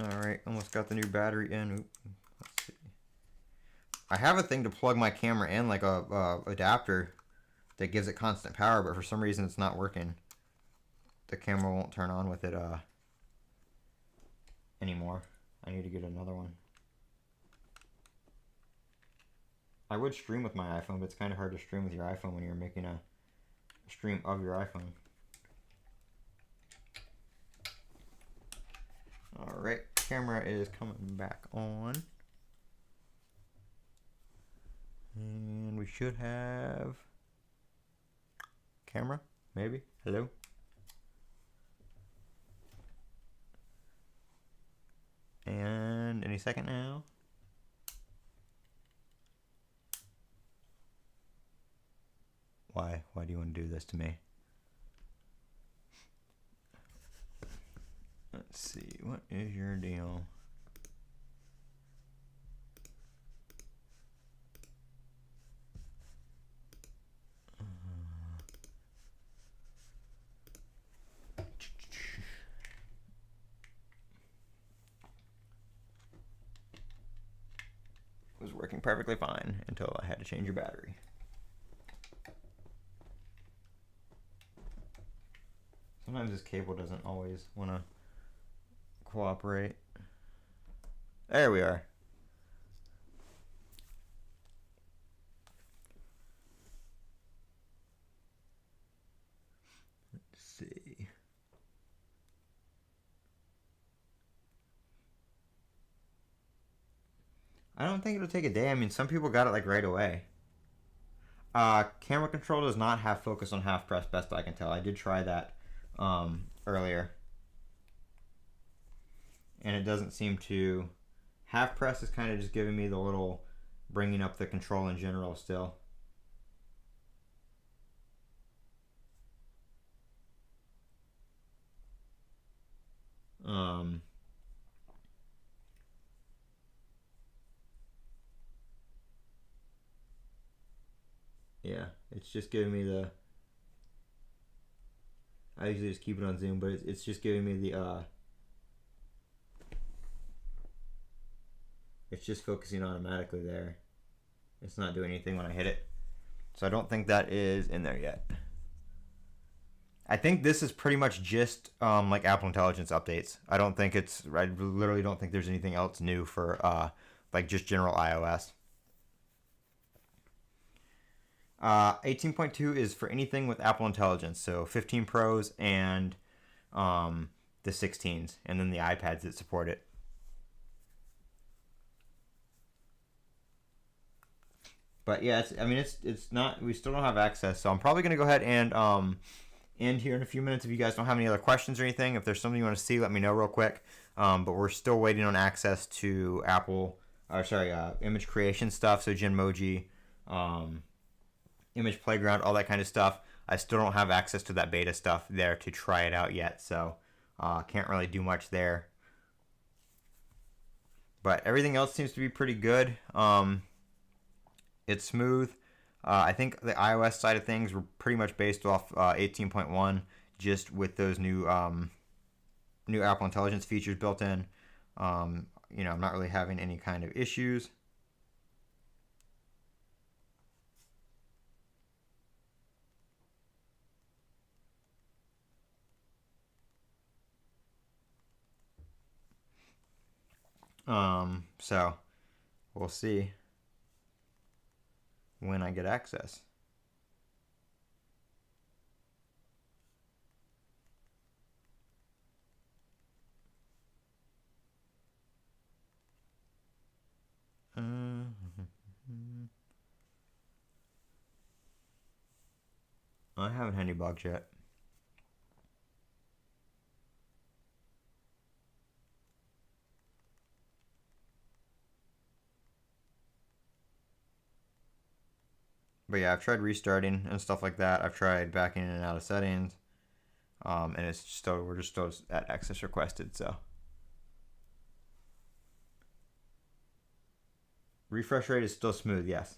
Alright, almost got the new battery in. Let's see. I have a thing to plug my camera in, like a adapter that gives it constant power, but for some reason it's not working. The camera won't turn on with it anymore. I need to get another one. I would stream with my iPhone, but it's kind of hard to stream with your iPhone when you're making a stream of your iPhone. Alright, camera is coming back on. And we should have camera, maybe. Hello? And any second now. Why? Why do you want to do this to me? Let's see, what is your deal? It was working perfectly fine until I had to change your battery. Sometimes this cable doesn't always want to cooperate. There we are. I don't think it'll take a day. I mean, some people got it like right away. Camera control does not have focus on half press, best I can tell. I did try that earlier, and it doesn't seem to. Half press is kind of just giving me the little bringing up the control in general still. Um, yeah, it's just giving me the. I usually just keep it on zoom, but it's just giving me the. It's just focusing automatically there. It's not doing anything when I hit it. So I don't think that is in there yet. I think this is pretty much just like Apple Intelligence updates. I don't think it's. I literally don't think there's anything else new for like just general iOS. 18.2 is for anything with Apple Intelligence, so 15 Pros and the 16s, and then the iPads that support it. But yeah, it's not. We still don't have access, so I'm probably gonna go ahead and end here in a few minutes. If you guys don't have any other questions or anything, if there's something you want to see, let me know real quick. But we're still waiting on access to Apple, image creation stuff. So Genmoji, Image Playground, all that kind of stuff. I still don't have access to that beta stuff there to try it out yet, so can't really do much there. But everything else seems to be pretty good. It's smooth. I think the iOS side of things were pretty much based off 18.1, just with those new Apple Intelligence features built in. I'm not really having any kind of issues. So we'll see when I get access. I haven't had any bugs yet. But yeah, I've tried restarting and stuff like that. I've tried backing in and out of settings, and we're just still at access requested. So refresh rate is still smooth. Yes.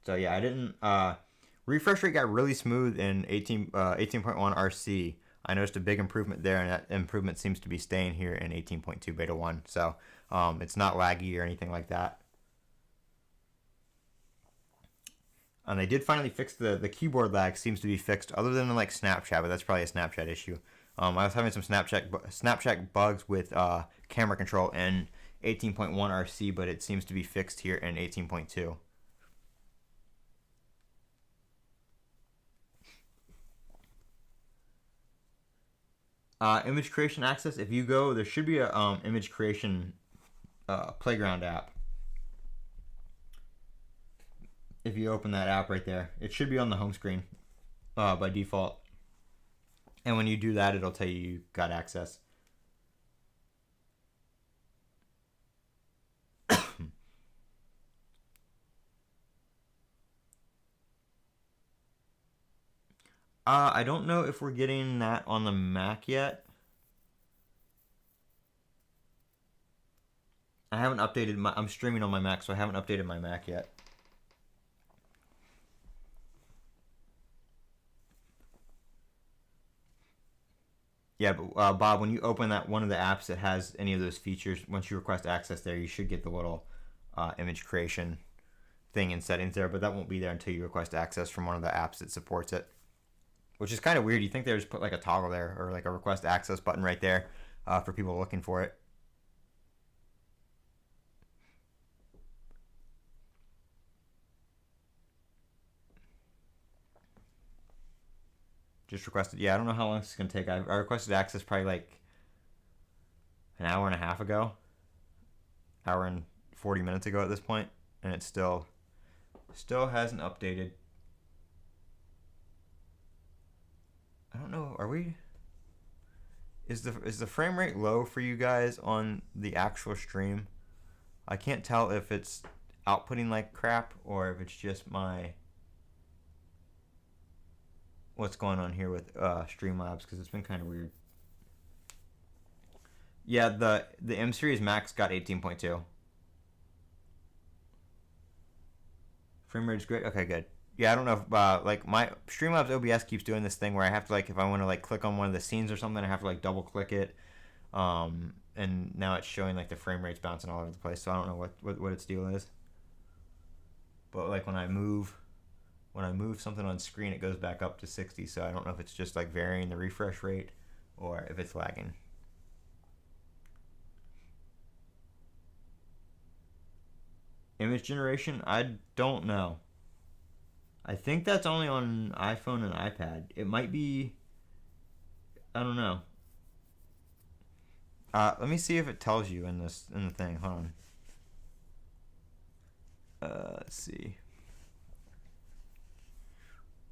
So yeah, I didn't. Refresh rate got really smooth in 18.1 RC. I noticed a big improvement there, and that improvement seems to be staying here in 18.2 Beta 1. So it's not laggy or anything like that. And they did finally fix the keyboard lag. Seems to be fixed, other than like Snapchat, but that's probably a Snapchat issue. I was having some Snapchat bugs with camera control in 18.1 RC, but it seems to be fixed here in 18.2. Image creation access. If you go, there should be a image creation playground app. If you open that app right there, it should be on the home screen by default. And when you do that, it'll tell you got access. I don't know if we're getting that on the Mac yet. I haven't updated I'm streaming on my Mac, so I haven't updated my Mac yet. Yeah, but Bob, when you open that one of the apps that has any of those features, once you request access there, you should get the little image creation thing in settings there, but that won't be there until you request access from one of the apps that supports it. Which is kind of weird. You think they just put like a toggle there or like a request access button right there for people looking for it. Just requested. Yeah, I don't know how long this is gonna take. I requested access probably like an hour and a half ago, hour and 40 minutes ago at this point, and it still hasn't updated. I don't know. Are we? Is the frame rate low for you guys on the actual stream? I can't tell if it's outputting like crap or if it's just what's going on here with Streamlabs, because it's been kind of weird. Yeah, the M series Max got 18.2. Frame rate's great. Okay, good. Yeah, I don't know if like my Streamlabs OBS keeps doing this thing where I have to, like, if I want to like click on one of the scenes or something, I have to like double click it. And now it's showing like the frame rate's bouncing all over the place, so I don't know what its deal is. But like when I move something on screen, it goes back up to 60, so I don't know if it's just like varying the refresh rate or if it's lagging. Image generation, I don't know. I think that's only on iPhone and iPad. It might be, I don't know. Let me see if it tells you in the thing. Hold on. Let's see.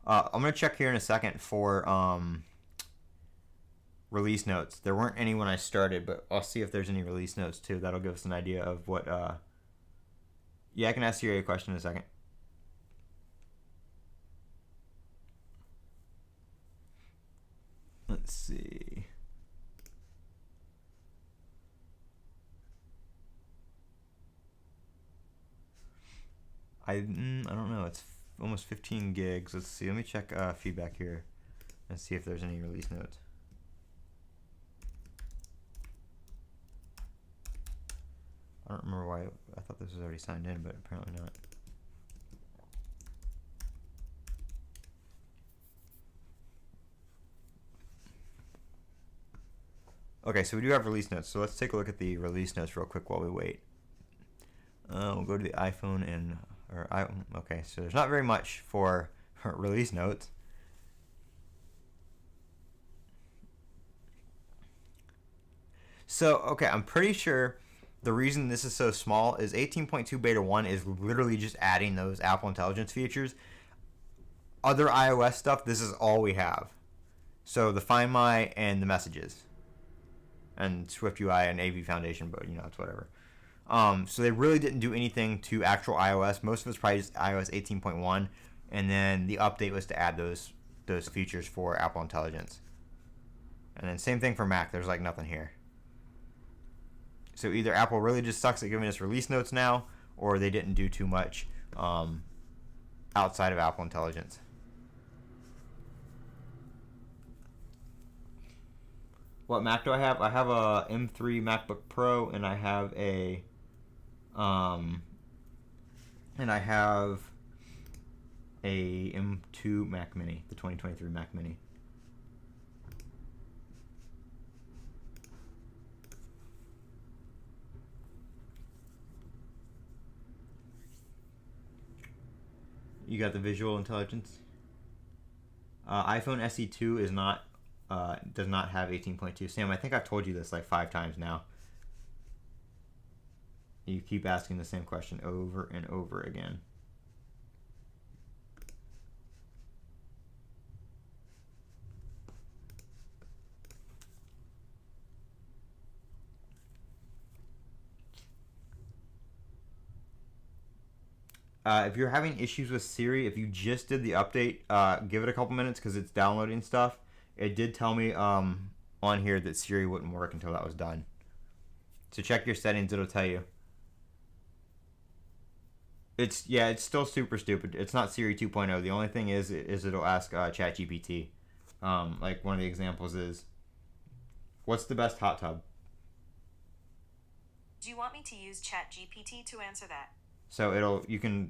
I'm gonna check here in a second for release notes. There weren't any when I started, but I'll see if there's any release notes too. That'll give us an idea of what. Yeah, I can ask Siri a question in a second. Let's see. I don't know. It's almost 15 gigs. Let's see. Let me check feedback here and see if there's any release notes. I don't remember why. I thought this was already signed in, but apparently not. Okay, so we do have release notes. So let's take a look at the release notes real quick while we wait. We'll go to the iPhone and okay, so there's not very much for release notes. So, okay, I'm pretty sure the reason this is so small is 18.2 beta 1 is literally just adding those Apple Intelligence features. Other iOS stuff, this is all we have. So the Find My and the messages. And SwiftUI and AV Foundation, but it's whatever. So they really didn't do anything to actual iOS. Most of it's probably just iOS 18.1, and then the update was to add those features for Apple Intelligence. And then same thing for Mac. There's like nothing here. So either Apple really just sucks at giving us release notes now, or they didn't do too much outside of Apple Intelligence. What Mac do I have? I have a M3 MacBook Pro, and I have a M2 Mac Mini, the 2023 Mac Mini. You got the visual intelligence. iPhone SE2 is not does not have 18.2. Sam, I think I've told you this like 5 times now. You keep asking the same question over and over again. If you're having issues with Siri, if you just did the update, give it a couple minutes because it's downloading stuff. It did tell me on here that Siri wouldn't work until that was done. So check your settings, it'll tell you. It's still super stupid. It's not Siri 2.0. The only thing is it'll ask ChatGPT. Like one of the examples is, what's the best hot tub? Do you want me to use ChatGPT to answer that? So you can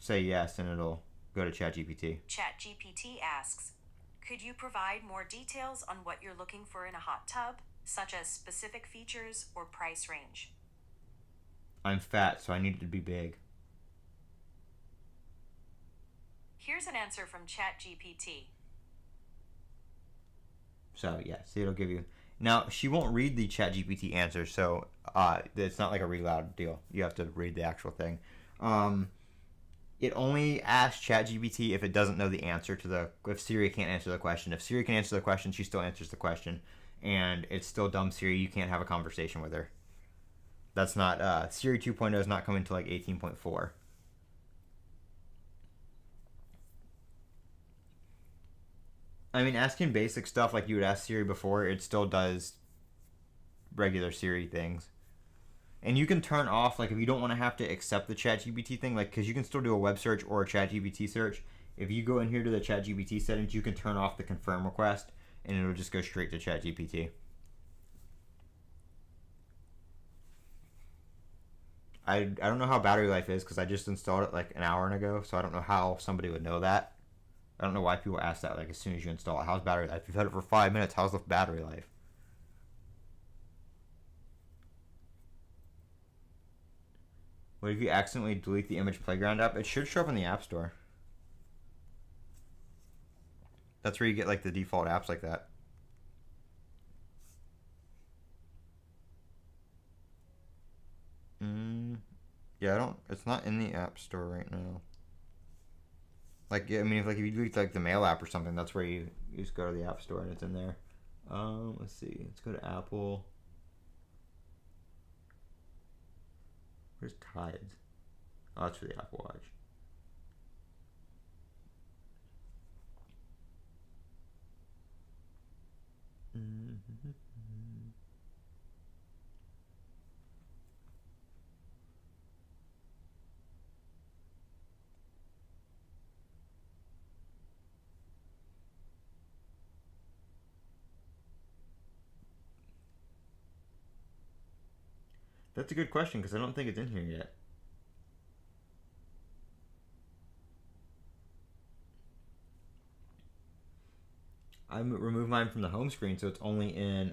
say yes and it'll go to ChatGPT. ChatGPT asks, could you provide more details on what you're looking for in a hot tub, such as specific features or price range? I'm fat, so I need it to be big. Here's an answer from ChatGPT. So yeah, see, it'll give you. Now she won't read the ChatGPT answer, so it's not like a read loud deal. You have to read the actual thing. Um, it only asks ChatGPT if it doesn't know the answer to the. If Siri can't answer the question. If Siri can answer the question, she still answers the question, and it's still dumb Siri. You can't have a conversation with her. That's not Siri 2.0 is not coming to like 18.4. I mean, asking basic stuff like you would ask Siri before, it still does regular Siri things. And you can turn off, like, if you don't want to have to accept the ChatGPT thing, like, because you can still do a web search or a ChatGPT search. If you go in here to the ChatGPT settings, you can turn off the confirm request, and it'll just go straight to ChatGPT. I don't know how battery life is because I just installed it like an hour ago, so I don't know how somebody would know that. I don't know why people ask that like as soon as you install it. How's battery life? You've had it for 5 minutes. How's the battery life? What if you accidentally delete the Image Playground app? It should show up in the App Store. That's where you get like the default apps like that. Yeah, I don't. It's not in the App Store right now. Like, I mean, if you delete like the Mail app or something, that's where you just go to the App Store and it's in there. Let's see. Let's go to Apple. Where's Tides? Oh, that's for the Apple Watch. Mm-hmm. That's a good question because I don't think it's in here yet. I removed mine from the home screen, so it's only in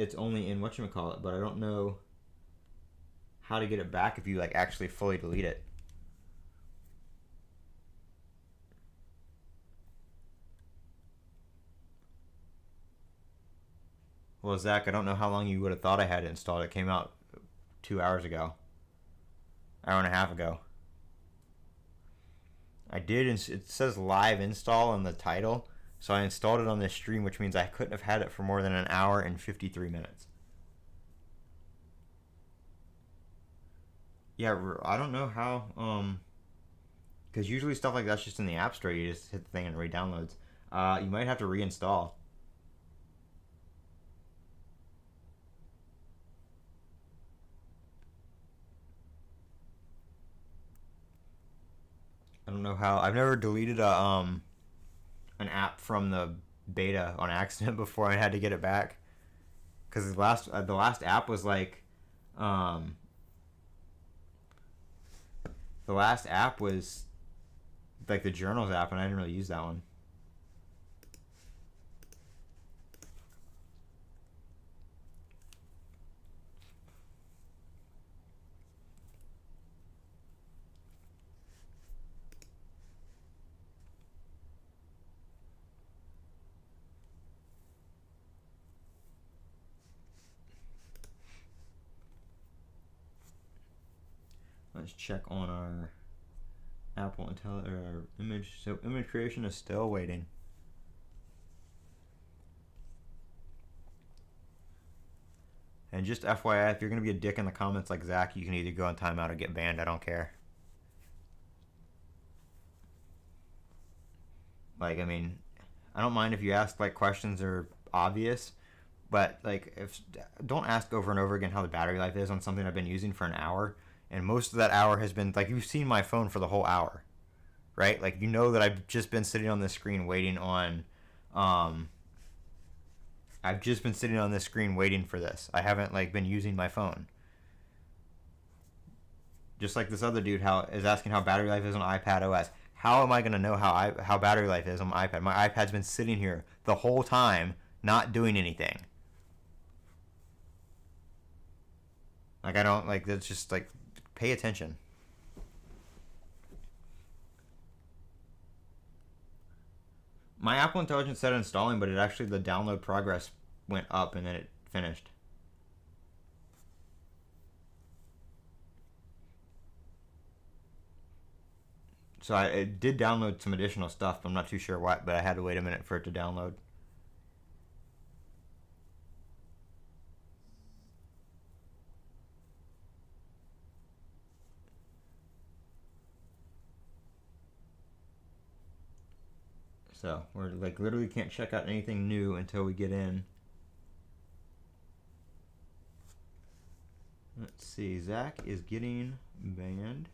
whatchamacallit, but I don't know how to get it back if you like actually fully delete it. Well, Zach, I don't know how long you would have thought I had it installed. It came out 2 hours ago, hour and a half ago. I did. It says live install in the title, so I installed it on this stream, which means I couldn't have had it for more than an hour and 53 minutes. Yeah, I don't know how. Because usually stuff like that's just in the App Store. You just hit the thing and it re-downloads. You might have to reinstall. I don't know how. I've never deleted an app from the beta on accident before. I had to get it back because the last app was like the last app was like the journals app, and I didn't really use that one. Let's check on our Apple our image. So image creation is still waiting. And just FYI, if you're gonna be a dick in the comments like Zach, you can either go on timeout or get banned. I don't care. Like, I mean, I don't mind if you ask like questions are obvious, but like if don't ask over and over again how the battery life is on something I've been using for an hour, and most of that hour has been like you've seen my phone for the whole hour, right? Like you know that I've just been sitting on this screen waiting on I've just been sitting on this screen waiting for this. I haven't like been using my phone. Just like this other dude how is asking how battery life is on iPadOS. How am I gonna know how battery life is on my iPad? My iPad's been sitting here the whole time, not doing anything. Like I don't like that's just like pay attention. My Apple Intelligence said installing, but it actually, the download progress went up and then it finished. So it did download some additional stuff. I'm not too sure what, but I had to wait a minute for it to download. So we're like literally can't check out anything new until we get in. Let's see. Zach is getting banned.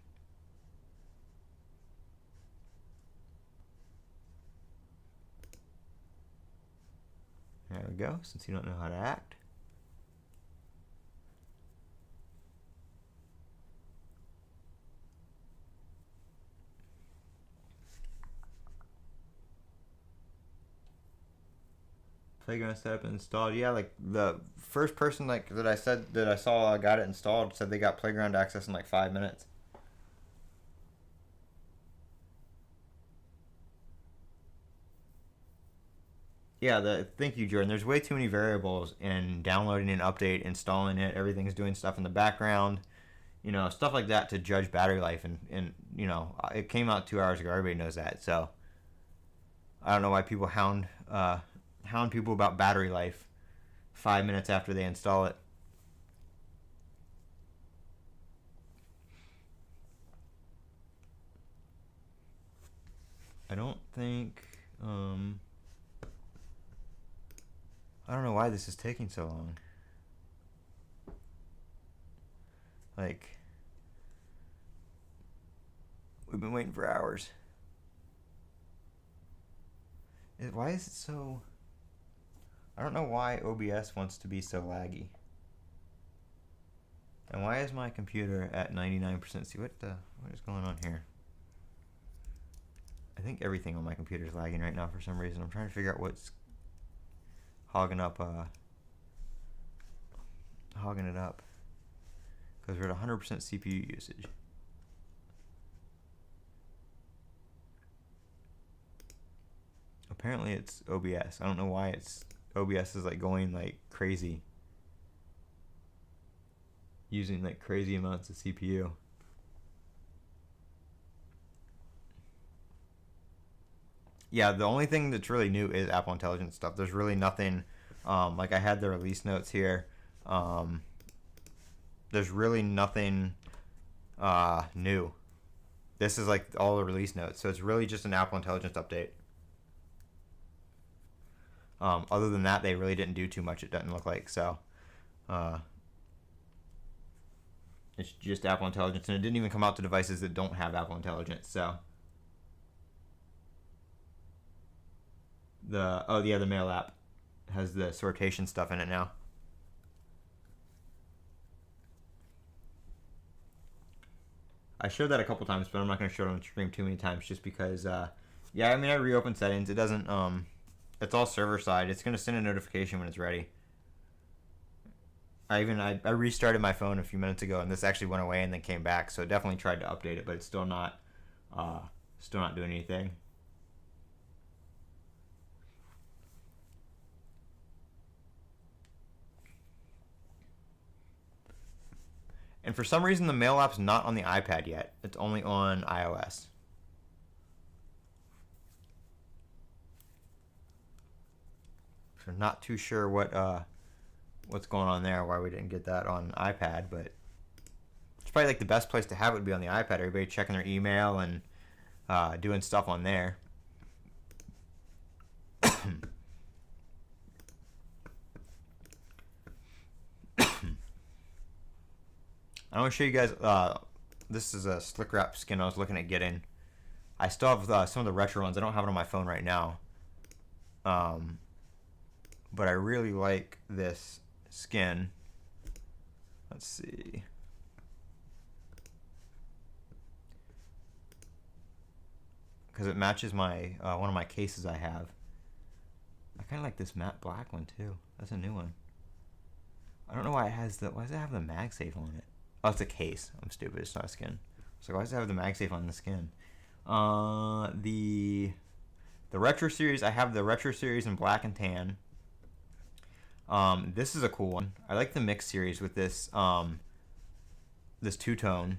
There we go, since you don't know how to act. Playground setup installed. Yeah, like the first person like that I saw got it installed said they got playground access in like 5 minutes. Yeah, thank you, Jordan. There's way too many variables in downloading an update, installing it. Everything's doing stuff in the background, stuff like that to judge battery life. And it came out 2 hours ago. Everybody knows that. So I don't know why people hound people about battery life 5 minutes after they install it. I don't think. I don't know why this is taking so long. Like, we've been waiting for hours. Why is it so... I don't know why OBS wants to be so laggy. And why is my computer at 99%? See, what is going on here? I think everything on my computer is lagging right now for some reason. I'm trying to figure out what's hogging it up, because we're at 100% CPU usage. Apparently it's OBS. I don't know why OBS is like going like crazy, using like crazy amounts of CPU. Yeah, the only thing that's really new is Apple Intelligence stuff. There's really nothing, like I had the release notes here. There's really nothing new. This is like all the release notes. So it's really just an Apple Intelligence update. Other than that, they really didn't do too much, it doesn't look like. So it's just Apple Intelligence. And it didn't even come out to devices that don't have Apple Intelligence. So the Mail app has the sortation stuff in it now. I showed that a couple times, but I'm not going to show it on the stream too many times just because, I reopened settings. It doesn't, it's all server side. It's going to send a notification when it's ready. I restarted my phone a few minutes ago, and this actually went away and then came back, so definitely tried to update it, but it's still not doing anything. And for some reason, the Mail app's not on the iPad yet. It's only on iOS. So not too sure what's going on there, why we didn't get that on iPad, but it's probably like the best place to have it would be on the iPad. Everybody checking their email and doing stuff on there. I want to show you guys, this is a slick wrap skin I was looking at getting. I still have some of the retro ones. I don't have it on my phone right now. But I really like this skin. Let's see. Because it matches my one of my cases I have. I kind of like this matte black one too. That's a new one. I don't know why it has why does it have the MagSafe on it? Oh, it's a case. I'm stupid. It's not a skin. So why does it have the MagSafe on the skin? The The retro series, I have the retro series in black and tan. This is a cool one. I like the mix series with this this two-tone.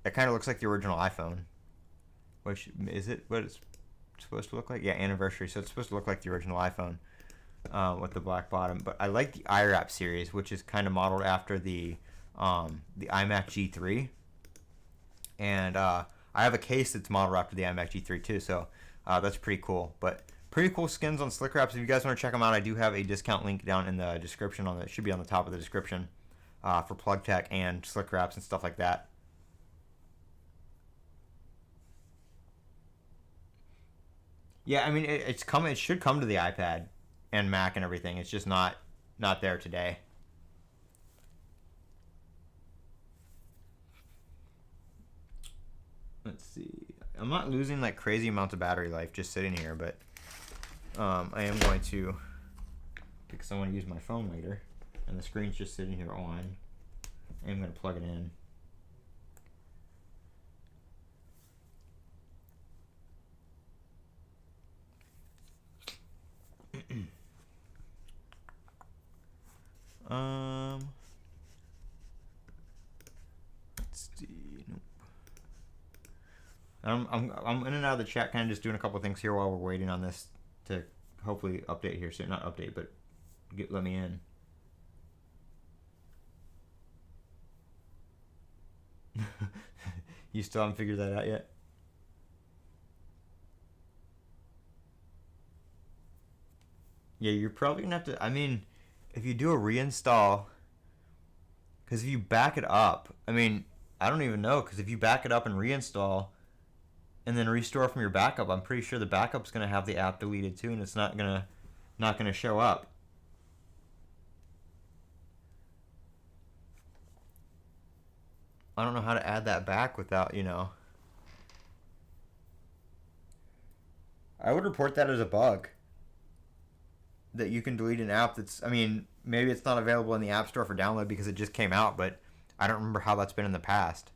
It kind of looks like the original iPhone. Which is it? What it's supposed to look like? Yeah, anniversary. So it's supposed to look like the original iPhone with the black bottom. But I like the iWrap series, which is kind of modeled after the iMac G3. And I have a case that's modeled after the iMac G3 too. So that's pretty cool. But pretty cool skins on Slick Wraps. If you guys want to check them out, I do have a discount link down in the description. It should be on the top of the description for Plug Tech and Slick Wraps and stuff like that. Yeah, I mean it's coming. It should come to the iPad and Mac and everything. It's just not there today. Let's see. I'm not losing like crazy amounts of battery life just sitting here, but I am going to, because I want to use my phone later, and the screen's just sitting here on. I am going to plug it in. Let's see. Nope. I'm in and out of the chat, kind of just doing a couple things here while we're waiting on this to hopefully update here soon. Not update, but let me in. You still haven't figured that out yet? Yeah, you're probably gonna have to. I mean, if you do a reinstall, because if you back it up, I mean, I don't even know, because if you back it up and reinstall, and then restore from your backup, I'm pretty sure the backup's gonna have the app deleted too, and it's not gonna show up. I don't know how to add that back without, I would report that as a bug. That you can delete an app that's, I mean, maybe it's not available in the App Store for download because it just came out, but I don't remember how that's been in the past.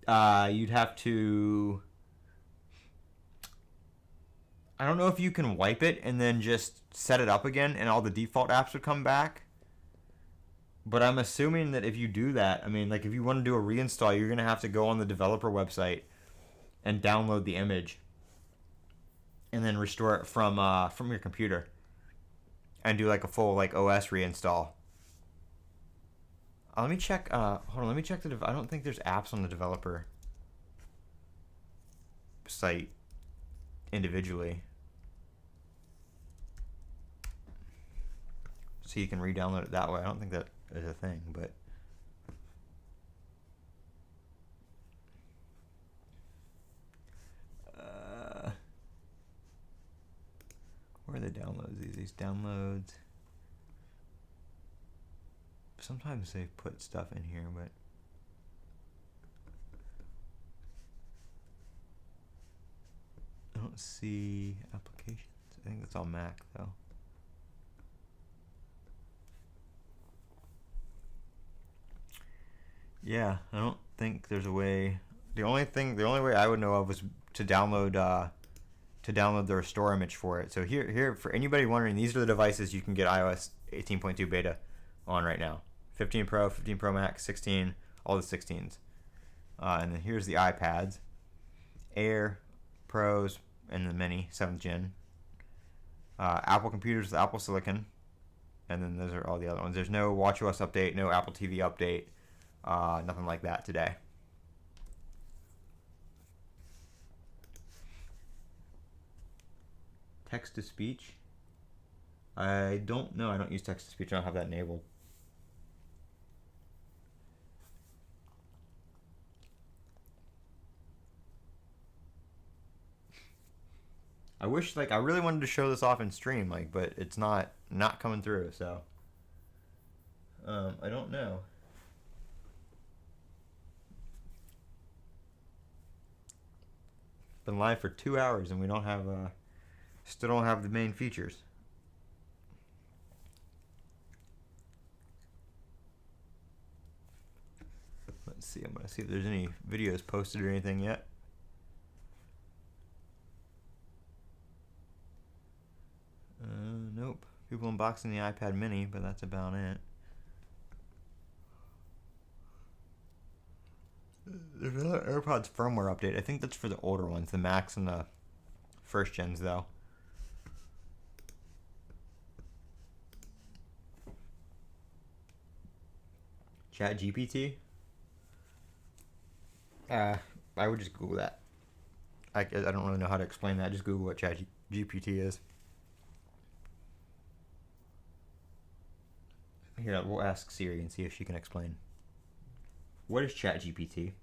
You'd have to, I don't know if you can wipe it and then just set it up again and all the default apps would come back. But I'm assuming that if you do that, I mean, like if you want to do a reinstall, you're going to have to go on the developer website and download the image and then restore it from your computer and do like a full like OS reinstall. Let me check. Hold on. Let me check I don't think there's apps on the developer site individually, so you can re-download it that way. I don't think that is a thing, but. Where are the downloads? These downloads. Sometimes they put stuff in here, but I don't see applications. I think that's all Mac though. Yeah, I don't think there's a way. The only way I would know of was to download the restore image for it. So here for anybody wondering, these are the devices you can get iOS 18.2 beta on right now. 15 Pro, 15 Pro Max, 16, all the 16s. And then here's the iPads, Air, Pros, and the Mini 7th Gen. Apple computers with Apple Silicon, and then those are all the other ones. There's no watchOS update, no Apple TV update, nothing like that today. Text to speech. I don't know. I don't use text to speech. I don't have that enabled. I wish, like, I really wanted to show this off in stream, like, but it's not coming through, so I don't know. Been live for 2 hours and we don't have still don't have the main features. Let's see. I'm gonna see if there's any videos posted or anything yet. people unboxing the iPad mini, but that's about it. There's another AirPods firmware update. I think that's for the older ones, the Max and the first gens, though. ChatGPT? I would just Google that. I don't really know how to explain that. Just Google what ChatGPT is. Here, we'll ask Siri and see if she can explain. What is ChatGPT?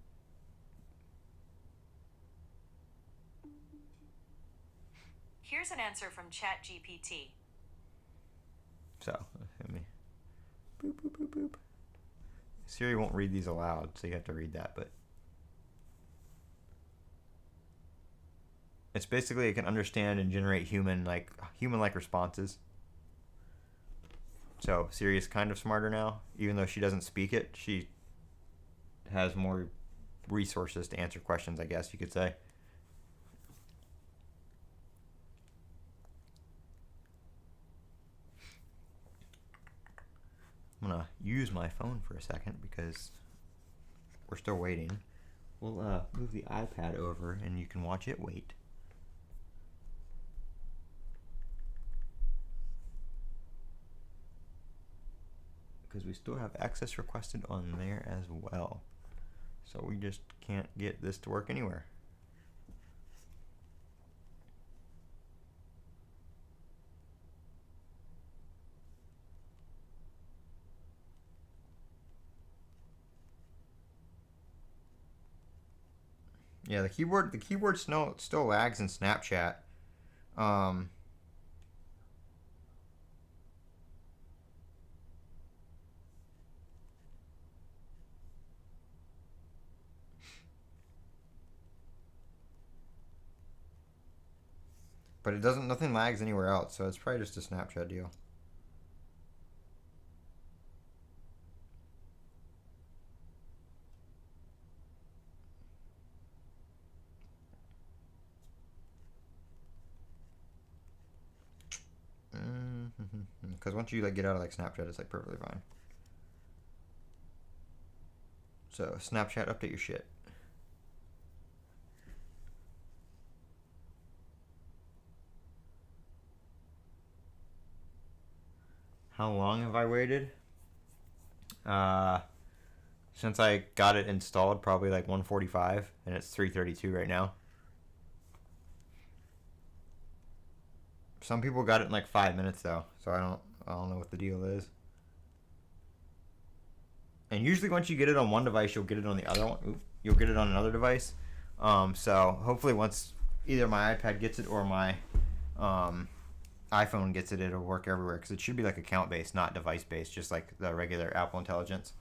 Here's an answer from ChatGPT. So, let me. Boop, boop, boop, boop. Siri won't read these aloud, so you have to read that, but. It's basically it can understand and generate human-like responses. So Siri is kind of smarter now, even though she doesn't speak it. She has more resources to answer questions, I guess you could say. I'm gonna use my phone for a second because we're still waiting. We'll move the iPad over and you can watch it wait. Because we still have access requested on there as well. So we just can't get this to work anywhere. Yeah, the keyboard still lags in Snapchat. But it doesn't. Nothing lags anywhere else, so it's probably just a Snapchat deal. Because once you get out of Snapchat, it's perfectly fine. So Snapchat, update your shit. How long have I waited? Since I got it installed, probably 1:45, and it's 3:32 right now. Some people got it in 5 minutes though, so I don't know what the deal is. And usually once you get it on one device, you'll get it on the other one. You'll get it on another device. So hopefully once either my iPad gets it or my iPhone gets it, it'll work everywhere. Because it should be account based, not device based, just like the regular Apple Intelligence.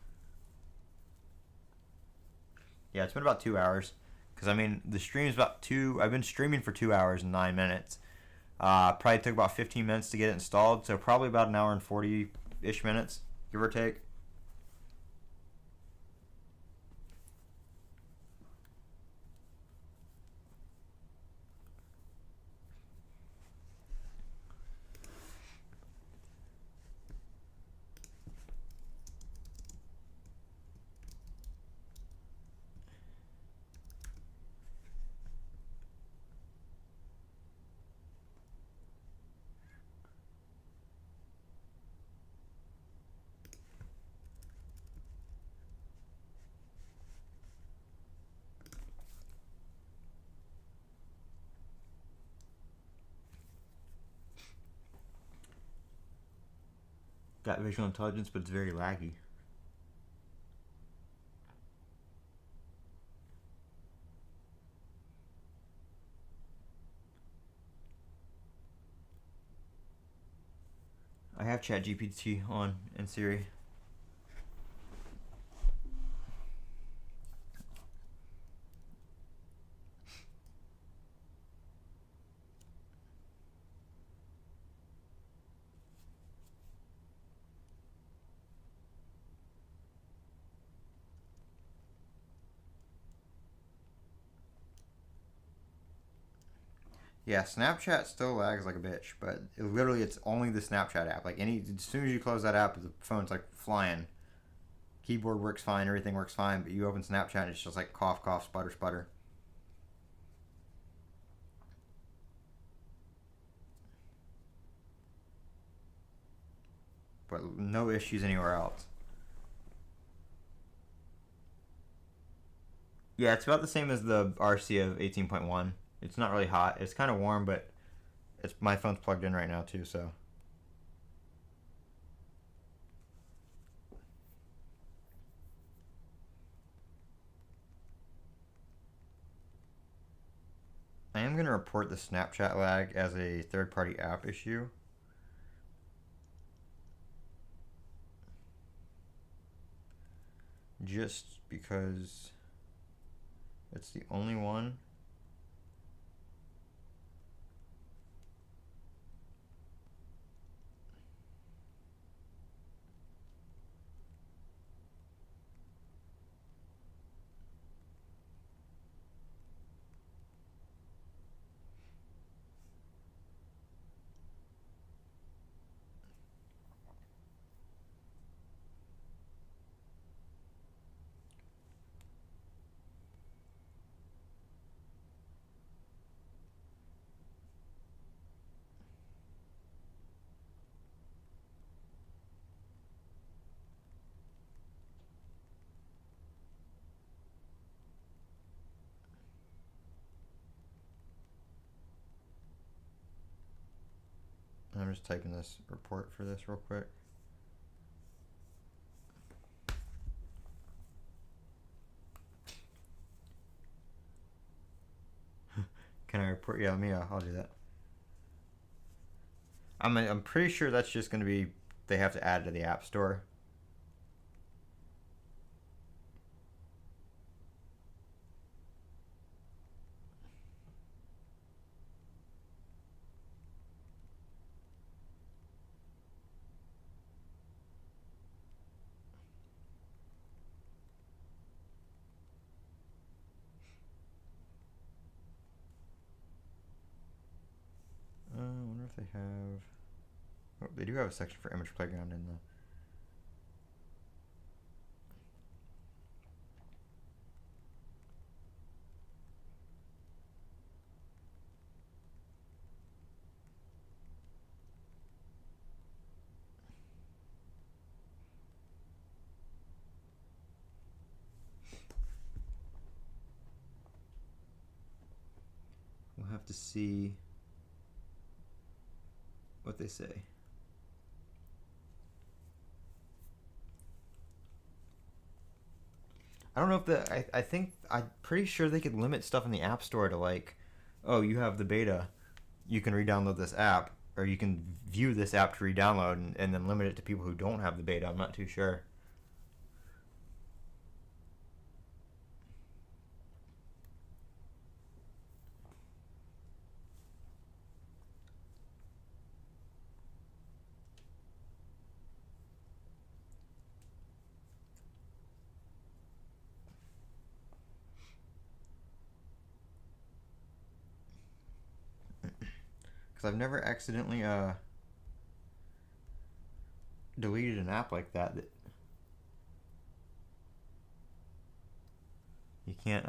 Yeah, it's been about 2 hours. Because the stream's about I've been streaming for 2 hours and 9 minutes. Probably took about 15 minutes to get it installed, so probably about an hour and 40-ish minutes, give or take. Got visual intelligence, but it's very laggy. I have ChatGPT on in Siri. Yeah, Snapchat still lags like a bitch, but it's only the Snapchat app. Like as soon as you close that app, the phone's like flying. Keyboard works fine, everything works fine, but you open Snapchat and it's just like cough, cough, sputter, sputter. But no issues anywhere else. Yeah, it's about the same as the RC of 18.1. It's not really hot. It's kind of warm, but my phone's plugged in right now too, so. I am going to report the Snapchat lag as a third-party app issue. Just because it's the only one. I'm just typing this report for this real quick. Can I report? Yeah, I'll do that. I'm pretty sure that's just going to be, they have to add it to the App Store. I wonder if they have. Oh, they do have a section for Image Playground in the. We'll have to see what they say. I don't know if I think I'm pretty sure they could limit stuff in the App Store to like, oh, you have the beta, you can re-download this app, or you can view this app to re-download, and then limit it to people who don't have the beta. I'm not too sure. Because I've never accidentally deleted an app like that you can't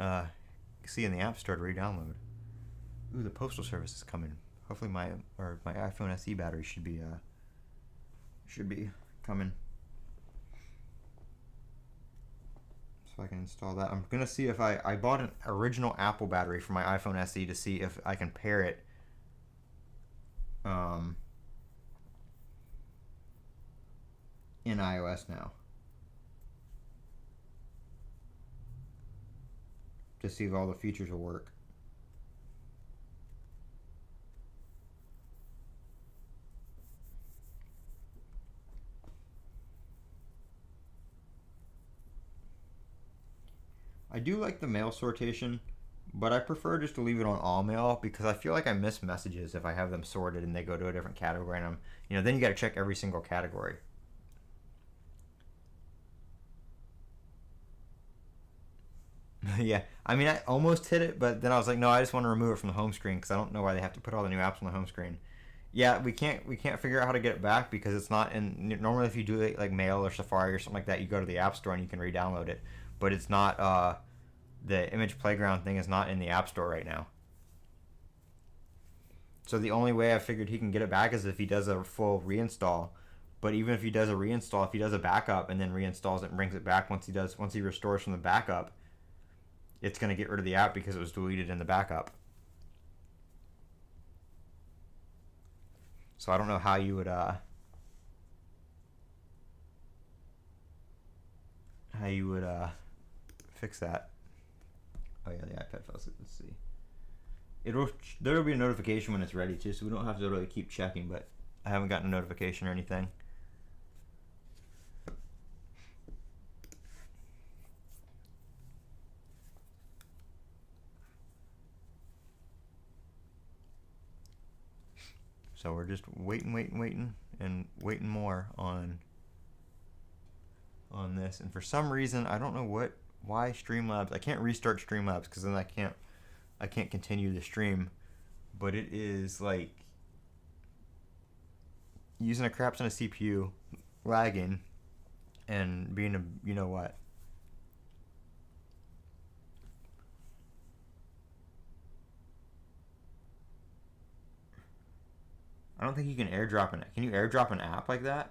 see in the App Store to re-download. Ooh, the Postal Service is coming. Hopefully my iPhone SE battery should be coming. So I can install that. I'm gonna see if I bought an original Apple battery for my iPhone SE to see if I can pair it in iOS now, to see if all the features will work. I do like the mail sortation, but I prefer just to leave it on all mail because I feel like I miss messages if I have them sorted and they go to a different category, and then you got to check every single category. Yeah, I mean, I almost hit it, but then I was like, no, I just want to remove it from the home screen because I don't know why they have to put all the new apps on the home screen. Yeah, we can't figure out how to get it back because it's not in. Normally, if you do it like Mail or Safari or something like that, you go to the App Store and you can re-download it. But it's not. The Image Playground thing is not in the App Store right now. So the only way I figured he can get it back is if he does a full reinstall. But even if he does a reinstall, if he does a backup and then reinstalls it and brings it back once he restores from the backup, it's going to get rid of the app because it was deleted in the backup. So I don't know how you would fix that. Oh yeah, the iPad fell asleep. Let's see. There'll be a notification when it's ready too, so we don't have to really keep checking. But I haven't gotten a notification or anything. So we're just waiting, and waiting more on this. And for some reason, I don't know why Streamlabs. I can't restart Streamlabs because then I can't continue the stream. But it is like using a crap ton of CPU, lagging, and being a you know what. I don't think you can airdrop an. Can you airdrop an app like that?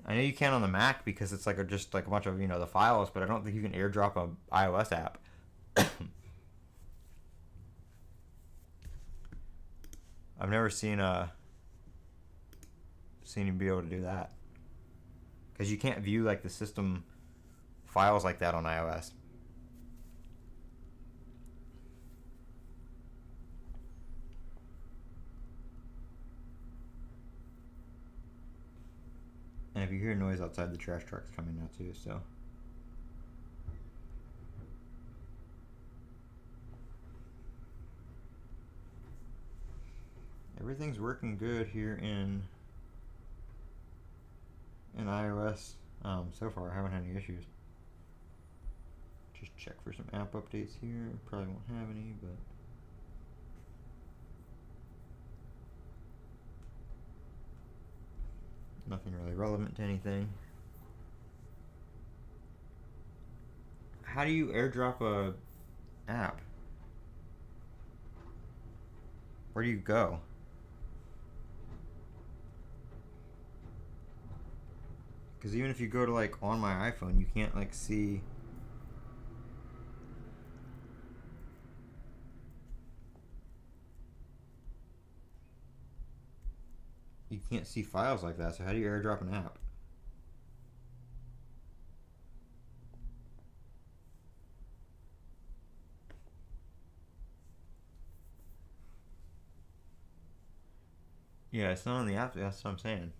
I know you can on the Mac because it's like just like a bunch of the files, but I don't think you can airdrop a iOS app. I've never seen you be able to do that because you can't view like the system files like that on iOS. And if you hear noise outside, the trash truck's coming now too, so. Everything's working good here in iOS so far. I haven't had any issues. Just check for some app updates here. Probably won't have any, but. Nothing really relevant to anything. How do you airdrop a app? Where do you go? Because even if you go to like on my iPhone, you can't like see. You can't see files like that. So how do you airdrop an app? Yeah, it's not on the app. That's what I'm saying.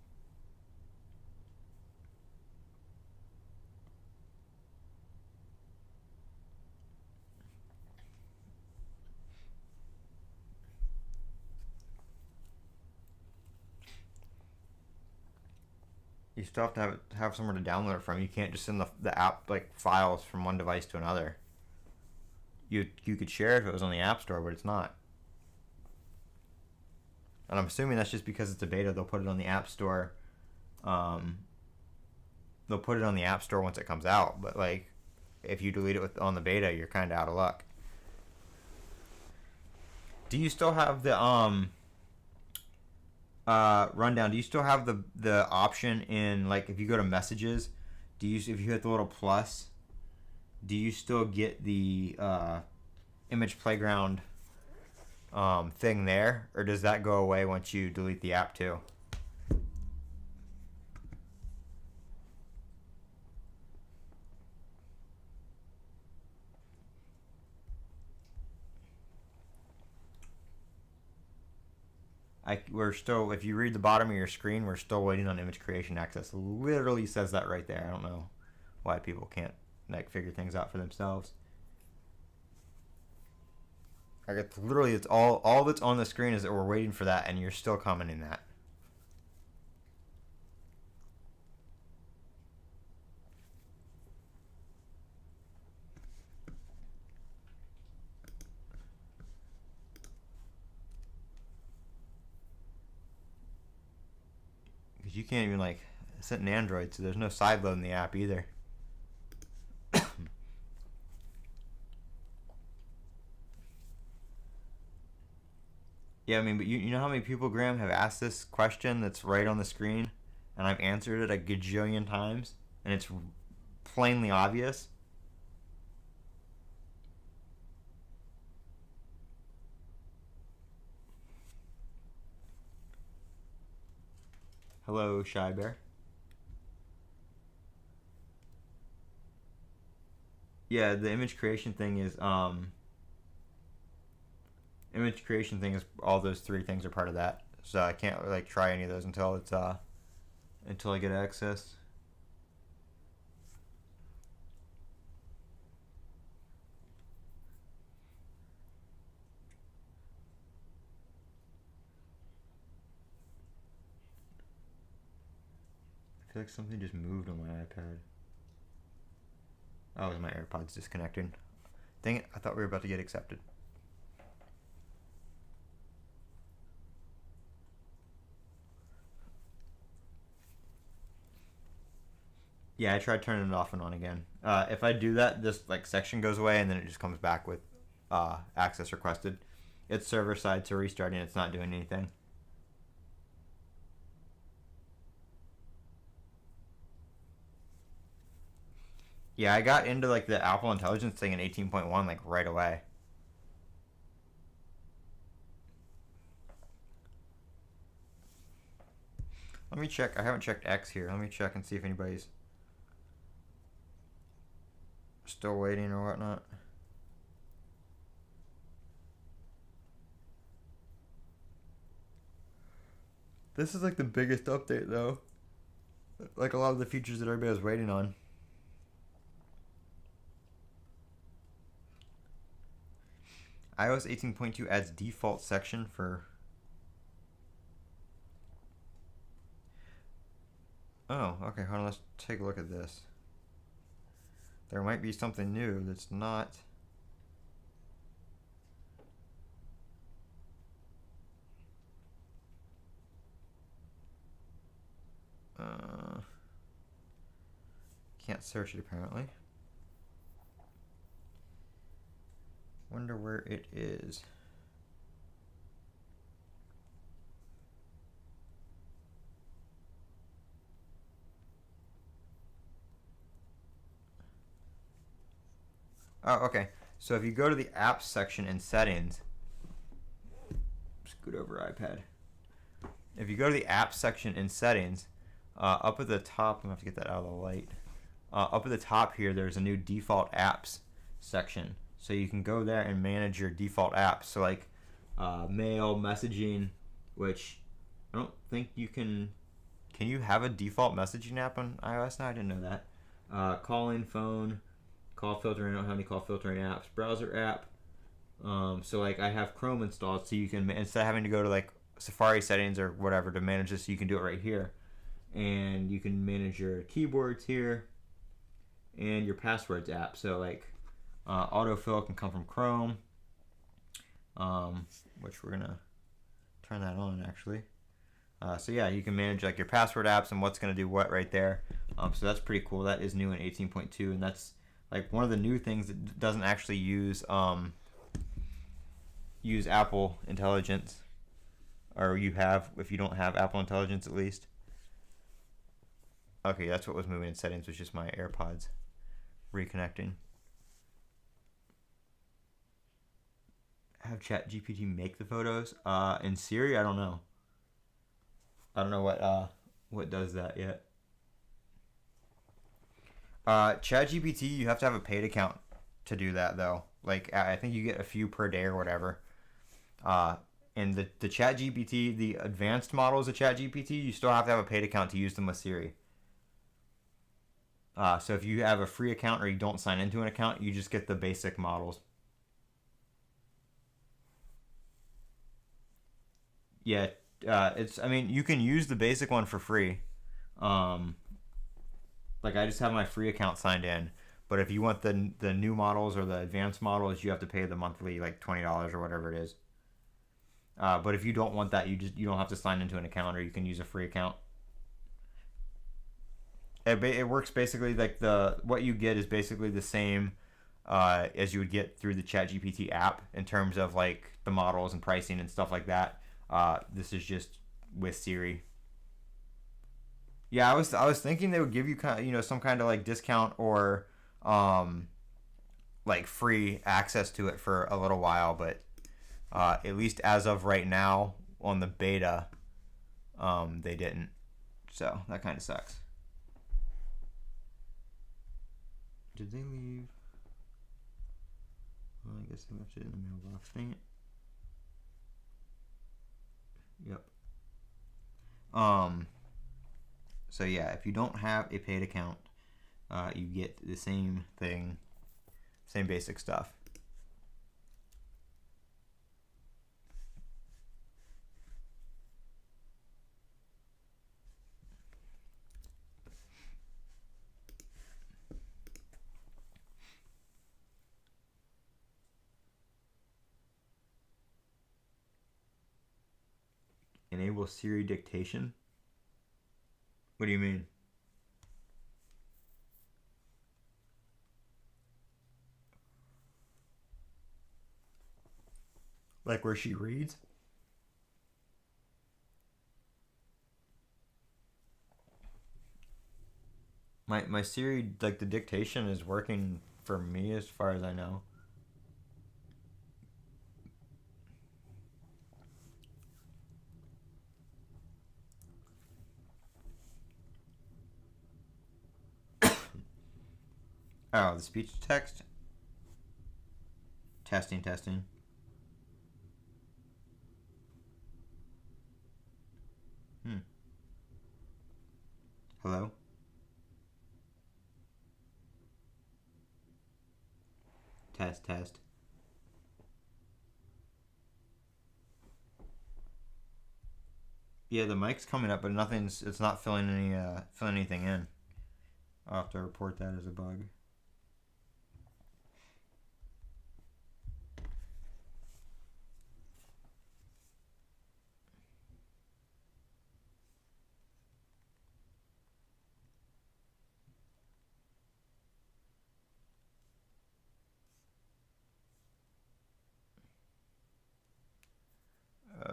You still have to have somewhere to download it from. You can't just send the app like files from one device to another. You could share it if it was on the App Store, but it's not. And I'm assuming that's just because it's a beta. They'll put it on the App Store. They'll put it on the App Store once it comes out. But like, if you delete it on the beta, you're kind of out of luck. Do you still have the rundown? Do you still have the option in like if you go to messages? If you hit the little plus? Do you still get the Image Playground thing there, or does that go away once you delete the app too? We're still, if you read the bottom of your screen, we're still waiting on image creation access. It literally says that right there. I don't know why people can't like figure things out for themselves. Like it's all that's on the screen is that we're waiting for that, and you're still commenting that. because you can't even like set an Android, so there's no sideload in the app either. Yeah, I mean, but you know how many people, Graham, have asked this question that's right on the screen, and I've answered it a gajillion times, and it's plainly obvious. Hello, Shy Bear. Yeah, the image creation thing is all those three things are part of that. So I can't like try any of those until it's until I get access. I feel like something just moved on my iPad. Oh, it was my AirPods disconnected. Dang it, I thought we were about to get accepted. Yeah, I tried turning it off and on again. If I do that, this like section goes away and then it just comes back with access requested. It's server side, so restarting it's not doing anything. Yeah, I got into like the Apple Intelligence thing in 18.1 like right away. Let me check. I haven't checked X here. Let me check and see if anybody's still waiting or whatnot. This is like the biggest update though. Like a lot of the features that everybody was waiting on. iOS 18.2 adds default section for... Oh, okay, hold on, let's take a look at this. There might be something new that's not... Can't search it apparently. Wonder where it is. Oh, okay. So if you go to the apps section in settings, scoot over iPad. If you go to the apps section in settings, up at the top, I'm gonna have to get that out of the light. Up at the top here, there's a new default apps section. So you can go there and manage your default apps. So like mail, messaging, which I don't think you can. Can you have a default messaging app on iOS now? I didn't know that. Calling, phone, call filtering. I don't have any call filtering apps. Browser app. So like I have Chrome installed, so you can, instead of having to go to like Safari settings or whatever to manage this, you can do it right here. And you can manage your keyboards here and your passwords app. So like autofill can come from Chrome, which we're gonna turn that on actually. So yeah, you can manage like your password apps and what's gonna do what right there. So that's pretty cool. That is new in 18.2, and that's like one of the new things that doesn't actually use Apple Intelligence, or you have, if you don't have Apple Intelligence at least. Okay, that's what was moving in settings, was just my AirPods reconnecting. Have ChatGPT make the photos. In Siri, I don't know. I don't know what does that yet. ChatGPT, you have to have a paid account to do that though. Like I think you get a few per day or whatever. And the ChatGPT, the advanced models of ChatGPT, you still have to have a paid account to use them with Siri. So if you have a free account or you don't sign into an account, you just get the basic models. Yeah, I mean, you can use the basic one for free. Like I just have my free account signed in, but if you want the new models or the advanced models, you have to pay the monthly like $20 or whatever it is. But if you don't want that, you don't have to sign into an account, or you can use a free account. It works basically like what you get is basically the same as you would get through the ChatGPT app in terms of like the models and pricing and stuff like that. This is just with Siri. Yeah, I was thinking they would give you some kind of like discount or um, like free access to it for a little while, but at least as of right now on the beta, they didn't. So that kind of sucks. Did they leave? Well, I guess they left it in the mailbox. Dang it. Yep. Um. So yeah, if you don't have a paid account, you get the same thing, same basic stuff. Enable Siri dictation. What do you mean? Like where she reads? My Siri, like the dictation is working for me as far as I know. Oh, the speech to text? Testing, testing. Hmm. Hello? Test, test. Yeah, the mic's coming up, but it's not filling anything in. I'll have to report that as a bug.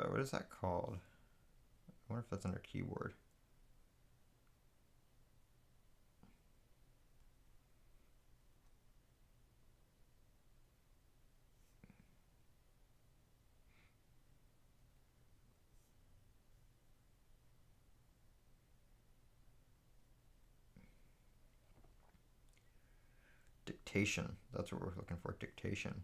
What is that called? I wonder if that's under keyboard. Dictation. That's what we're looking for. Dictation.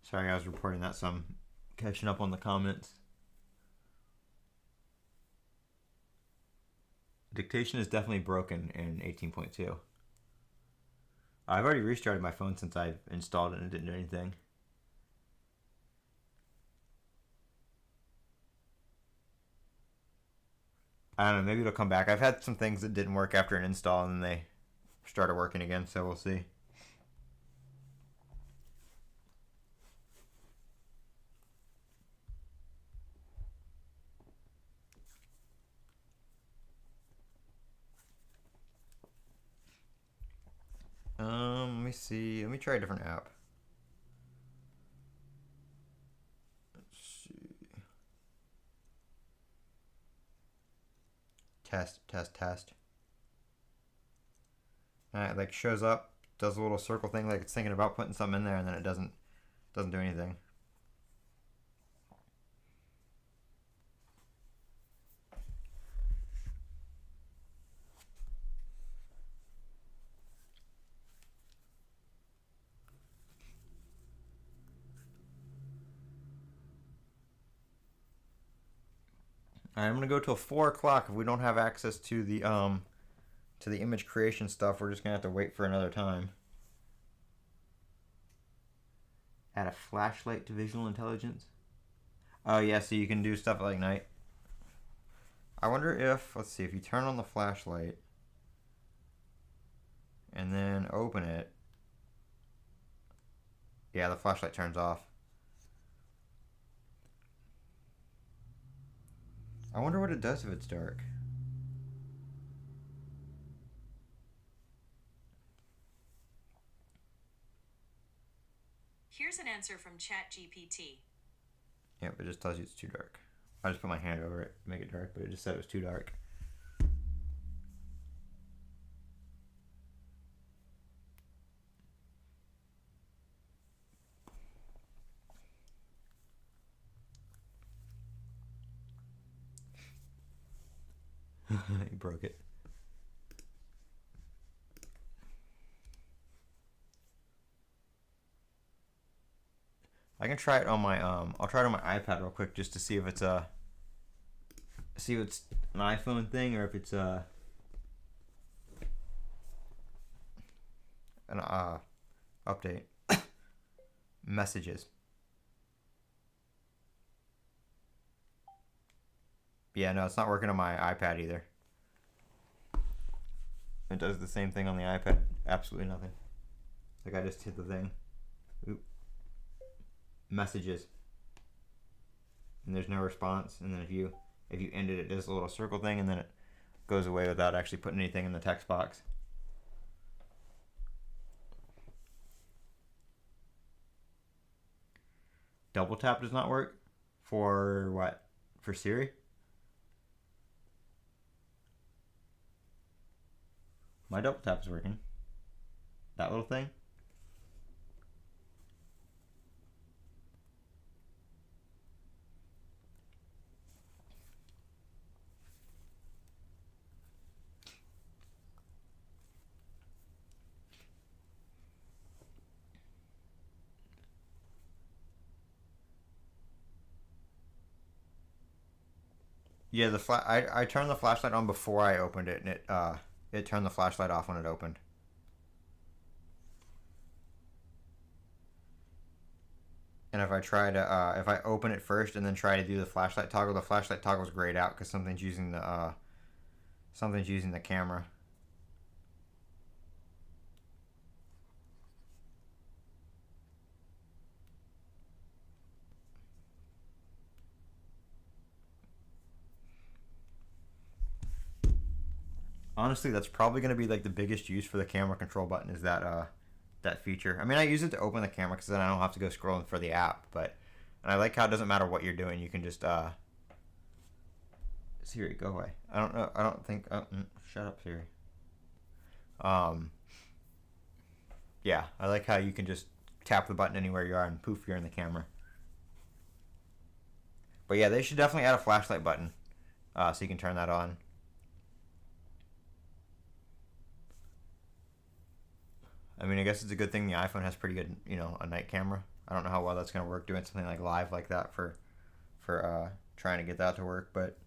Sorry, I was reporting that, so I'm catching up on the comments. Dictation is definitely broken in 18.2. I've already restarted my phone since I installed it and it didn't do anything. I don't know, maybe it'll come back. I've had some things that didn't work after an install and then they started working again, so we'll see. Let me see. Let me try a different app. Let's see. Test, test, test. It like shows up, does a little circle thing, like it's thinking about putting something in there, and then it doesn't do anything. All right, I'm gonna go till 4 o'clock. If we don't have access to the image creation stuff, we're just gonna have to wait for another time. Add a flashlight to visual intelligence. Oh yeah, so you can do stuff like night. I wonder if, let's see, if you turn on the flashlight and then open it, yeah, the flashlight turns off. I wonder what it does if it's dark. Here's an answer from ChatGPT. Yep, it just tells you it's too dark. I just put my hand over it to make it dark, but it just said it was too dark. You broke it. I can try it on my I'll try it on my iPad real quick just to see if it's an iPhone thing or if it's an update. Messages. Yeah, no, it's not working on my iPad either. It does the same thing on the iPad. Absolutely nothing. Like I just hit the thing. Oop. Messages. And there's no response. And then if you end it, it does a little circle thing, and then it goes away without actually putting anything in the text box. Double tap does not work for what? For Siri? My double tap is working. That little thing. Yeah, I turned the flashlight on before I opened it, and it turned the flashlight off when it opened. And if I open it first and then try to do the flashlight toggle's grayed out because something's using the camera. Honestly, that's probably going to be like the biggest use for the camera control button is that feature. I mean, I use it to open the camera because then I don't have to go scrolling for the app. And I like how it doesn't matter what you're doing. You can just Siri, go away. I don't know. I don't think. Shut up, Siri. Yeah, I like how you can just tap the button anywhere you are and poof, you're in the camera. But yeah, they should definitely add a flashlight button so you can turn that on. I mean, I guess it's a good thing the iPhone has pretty good, a night camera. I don't know how well that's going to work doing something like live like that for trying to get that to work, but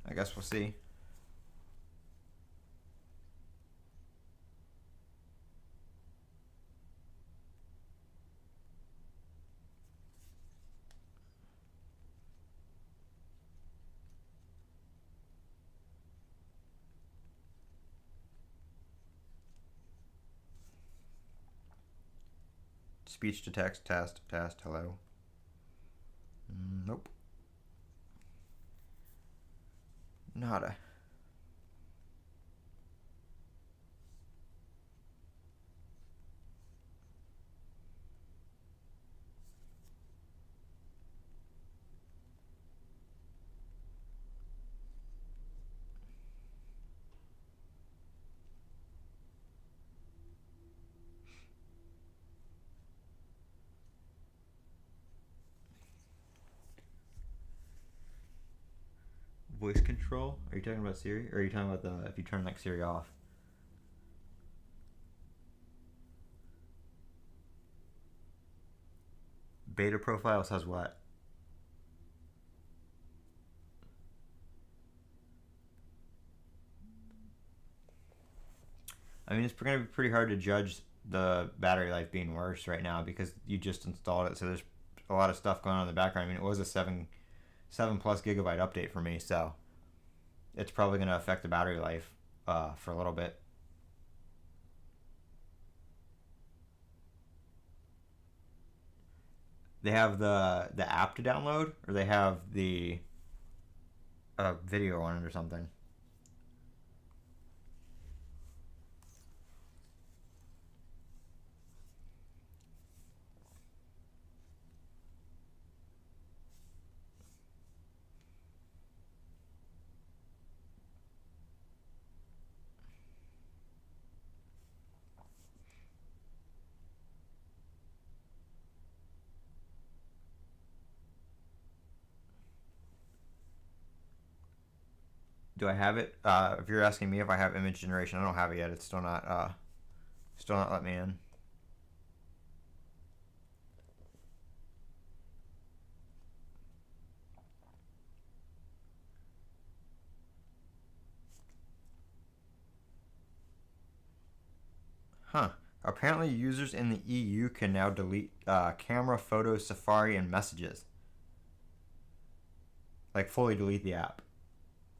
I guess we'll see. Speech to text, test, hello. Nope. Nada. Voice control? Are you talking about Siri? Or are you talking about if you turn like Siri off? Beta profiles has what? I mean, it's going to be pretty hard to judge the battery life being worse right now because you just installed it. So there's a lot of stuff going on in the background. I mean, it was a seven plus gigabyte update for me, so it's probably going to affect the battery life for a little bit. They have the app to download, or they have the video on it or something. Do I have it? If you're asking me if I have image generation, I don't have it yet. It's still not let me in. Huh. Apparently, users in the EU can now delete camera, photos, Safari, and messages. Like fully delete the app.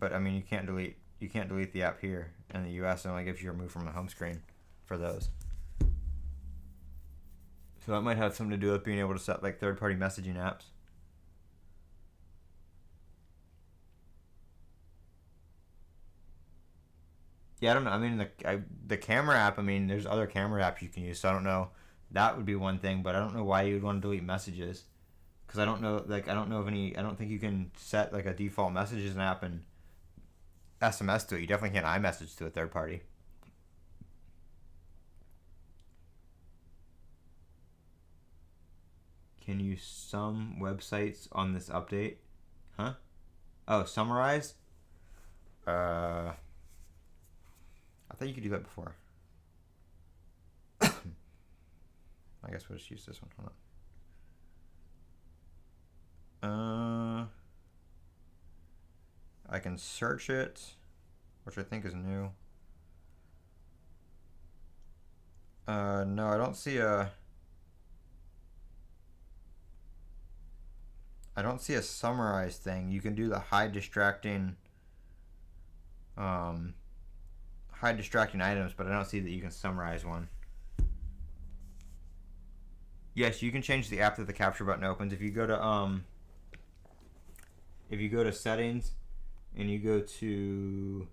But I mean, you can't delete the app here in the U.S. It only gives you a remove from the home screen for those. So that might have something to do with being able to set like third-party messaging apps. Yeah, I don't know. I mean, the camera app. I mean, there's other camera apps you can use. So I don't know. That would be one thing, but I don't know why you'd want to delete messages because I don't know. Like, I don't know of any. I don't think you can set like a default messages app and SMS to it. You definitely can't iMessage to a third party. Can you sum websites on this update? Huh? Oh, summarize? I thought you could do that before. I guess we'll just use this one. Hold on. I can search it, which I think is new. No, I don't see a. I don't see a summarize thing. You can do the hide distracting items, but I don't see that you can summarize one. Yes, you can change the app that the capture button opens. If you go to settings and you go to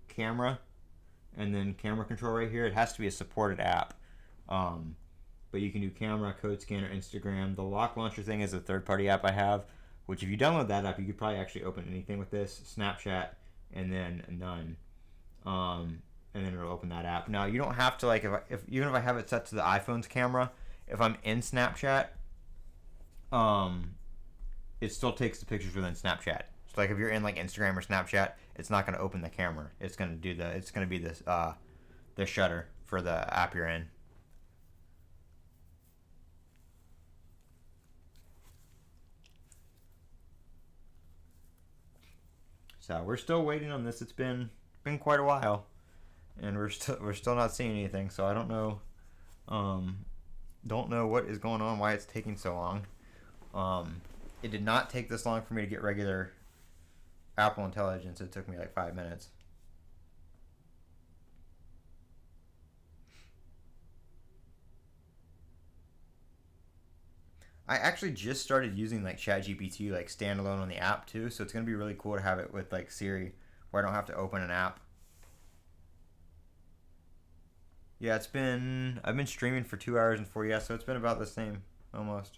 camera and then camera control right here, it has to be a supported app. But you can do camera, code scanner, Instagram. The lock launcher thing is a third-party app I have, which if you download that app, you could probably actually open anything with this. Snapchat and then none. And then it'll open that app. Now you don't have to like if even if I have it set to the iPhone's camera, if I'm in Snapchat, it still takes the pictures within Snapchat. So like if you're in like Instagram or Snapchat, it's not going to open the camera. It's going to be this the shutter for the app you're in. So we're still waiting on this. It's been quite a while, and we're still not seeing anything. So I don't know what is going on, why it's taking so long. It did not take this long for me to get regular Apple Intelligence. It took me like 5 minutes. I actually just started using like ChatGPT like standalone on the app too, so it's gonna be really cool to have it with like Siri, where I don't have to open an app. Yeah, I've been streaming for 2 hours and 40. Yeah, so it's been about the same almost.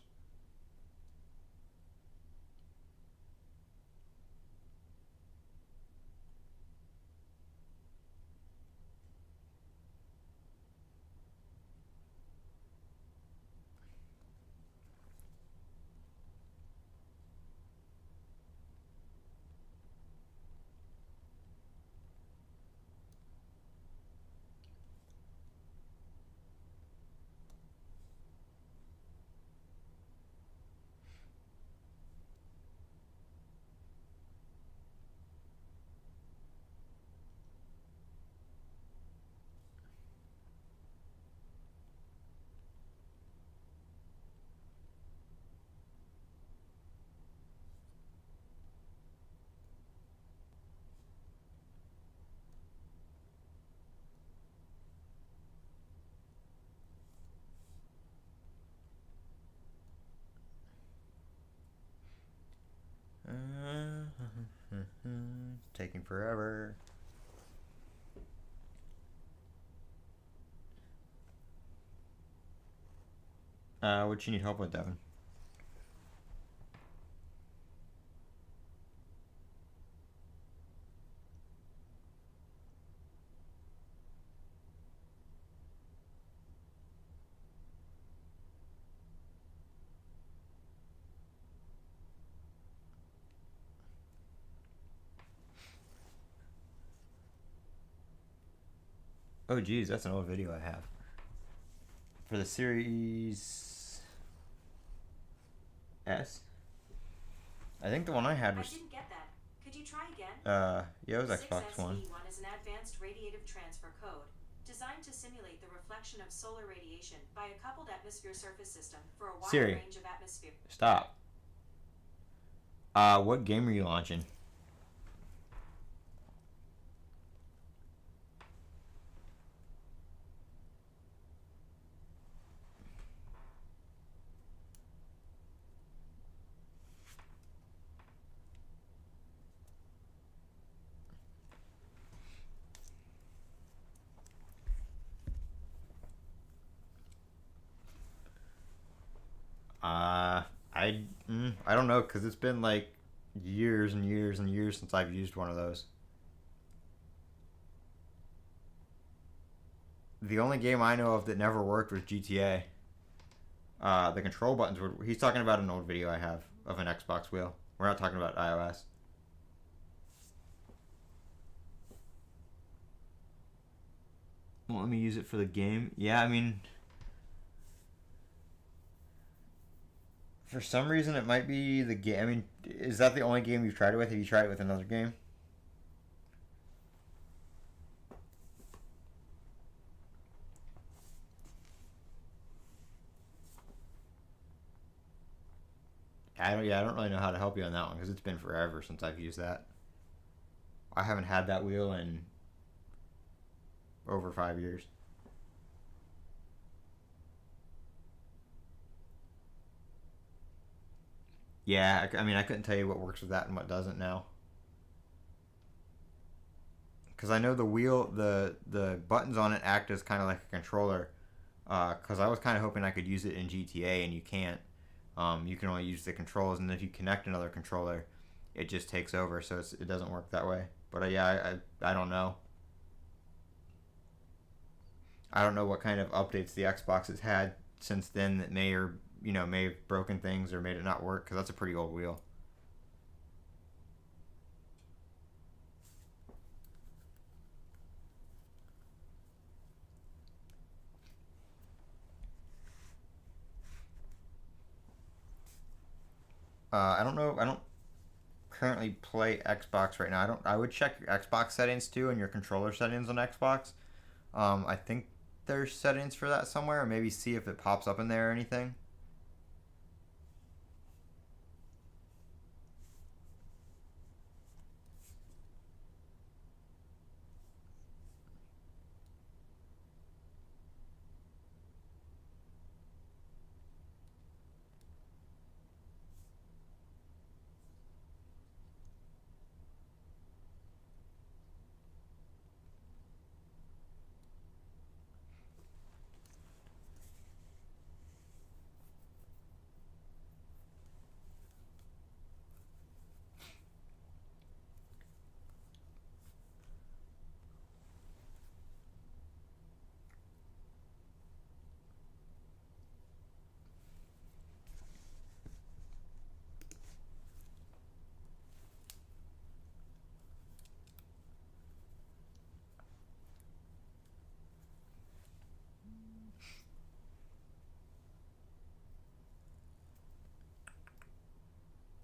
forever. What you need help with, Devin? Oh, geez, that's an old video I have. For the Series S? I think the one I had was... I didn't get that. Could you try again? Yeah, it was Xbox One. 6SV1 is an advanced radiative transfer code designed to simulate the reflection of solar radiation by a coupled atmosphere surface system for a wide Siri, range of atmosphere. stop. What game are you launching? I don't know, because it's been like years and years and years since I've used one of those. The only game I know of that never worked was GTA. The control buttons were... He's talking about an old video I have of an Xbox wheel. We're not talking about iOS. Well, let me use it for the game. Yeah, I mean... For some reason, it might be the game. I mean, is that the only game you've tried it with? Have you tried it with another game? I don't really know how to help you on that one because it's been forever since I've used that. I haven't had that wheel in over 5 years. Yeah, I mean, I couldn't tell you what works with that and what doesn't now. Because I know the wheel, the buttons on it act as kind of like a controller. Because I was kind of hoping I could use it in GTA, and you can't. You can only use the controls, and if you connect another controller, it just takes over. So it doesn't work that way. But yeah, I don't know. I don't know what kind of updates the Xbox has had since then that may have broken things or made it not work. Because that's a pretty old wheel. I don't know. I don't currently play Xbox right now. I would check your Xbox settings too and your controller settings on Xbox. I think there's settings for that somewhere. Or maybe see if it pops up in there or anything.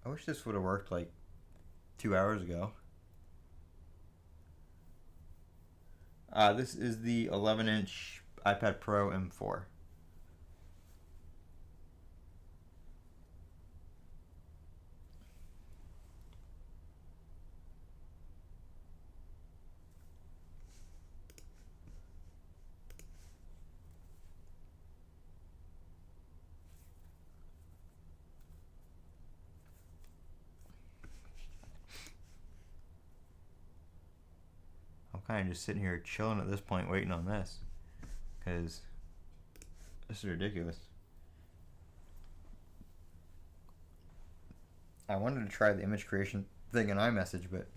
I wish this would have worked like 2 hours ago. This is the 11-inch iPad Pro M4. kind of just sitting here chilling at this point, waiting on this, because this is ridiculous. I wanted to try the image creation thing in iMessage, but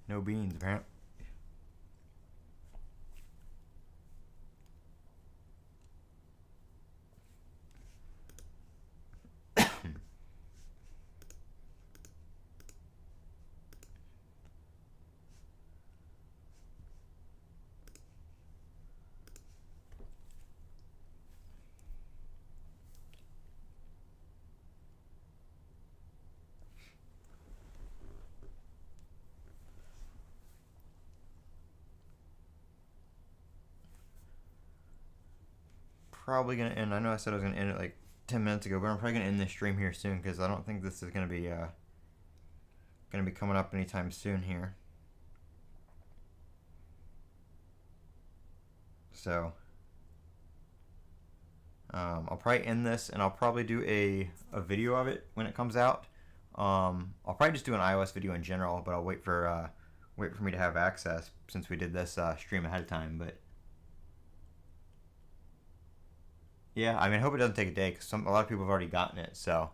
no beans, apparently. Probably gonna end. I know I said I was gonna end it like 10 minutes ago, but I'm probably gonna end this stream here soon because I don't think this is gonna be coming up anytime soon here. So I'll probably end this, and I'll probably do a video of it when it comes out. I'll probably just do an iOS video in general, but I'll wait for me to have access since we did this stream ahead of time. But yeah, I mean, I hope it doesn't take a day because a lot of people have already gotten it. So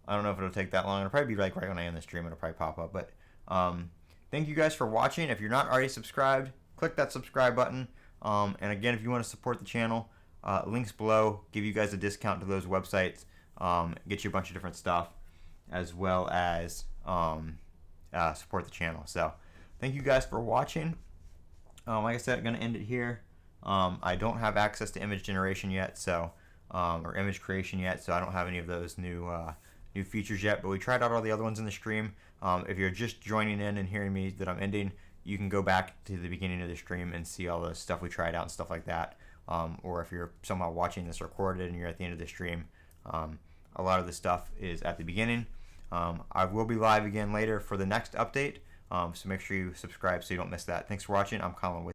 I don't know if it'll take that long. It'll probably be like right when I end the stream. It'll probably pop up. But thank you guys for watching. If you're not already subscribed, click that subscribe button. And again, if you want to support the channel, links below give you guys a discount to those websites. Get you a bunch of different stuff, as well as support the channel. So thank you guys for watching. Like I said, I'm going to end it here. I don't have access to image generation yet, so or image creation yet, so I don't have any of those new features yet. But we tried out all the other ones in the stream. If you're just joining in and hearing me that I'm ending, you can go back to the beginning of the stream and see all the stuff we tried out and stuff like that. Or if you're somehow watching this recorded and you're at the end of the stream, a lot of the stuff is at the beginning. I will be live again later for the next update, so make sure you subscribe so you don't miss that. Thanks for watching. I'm Colin with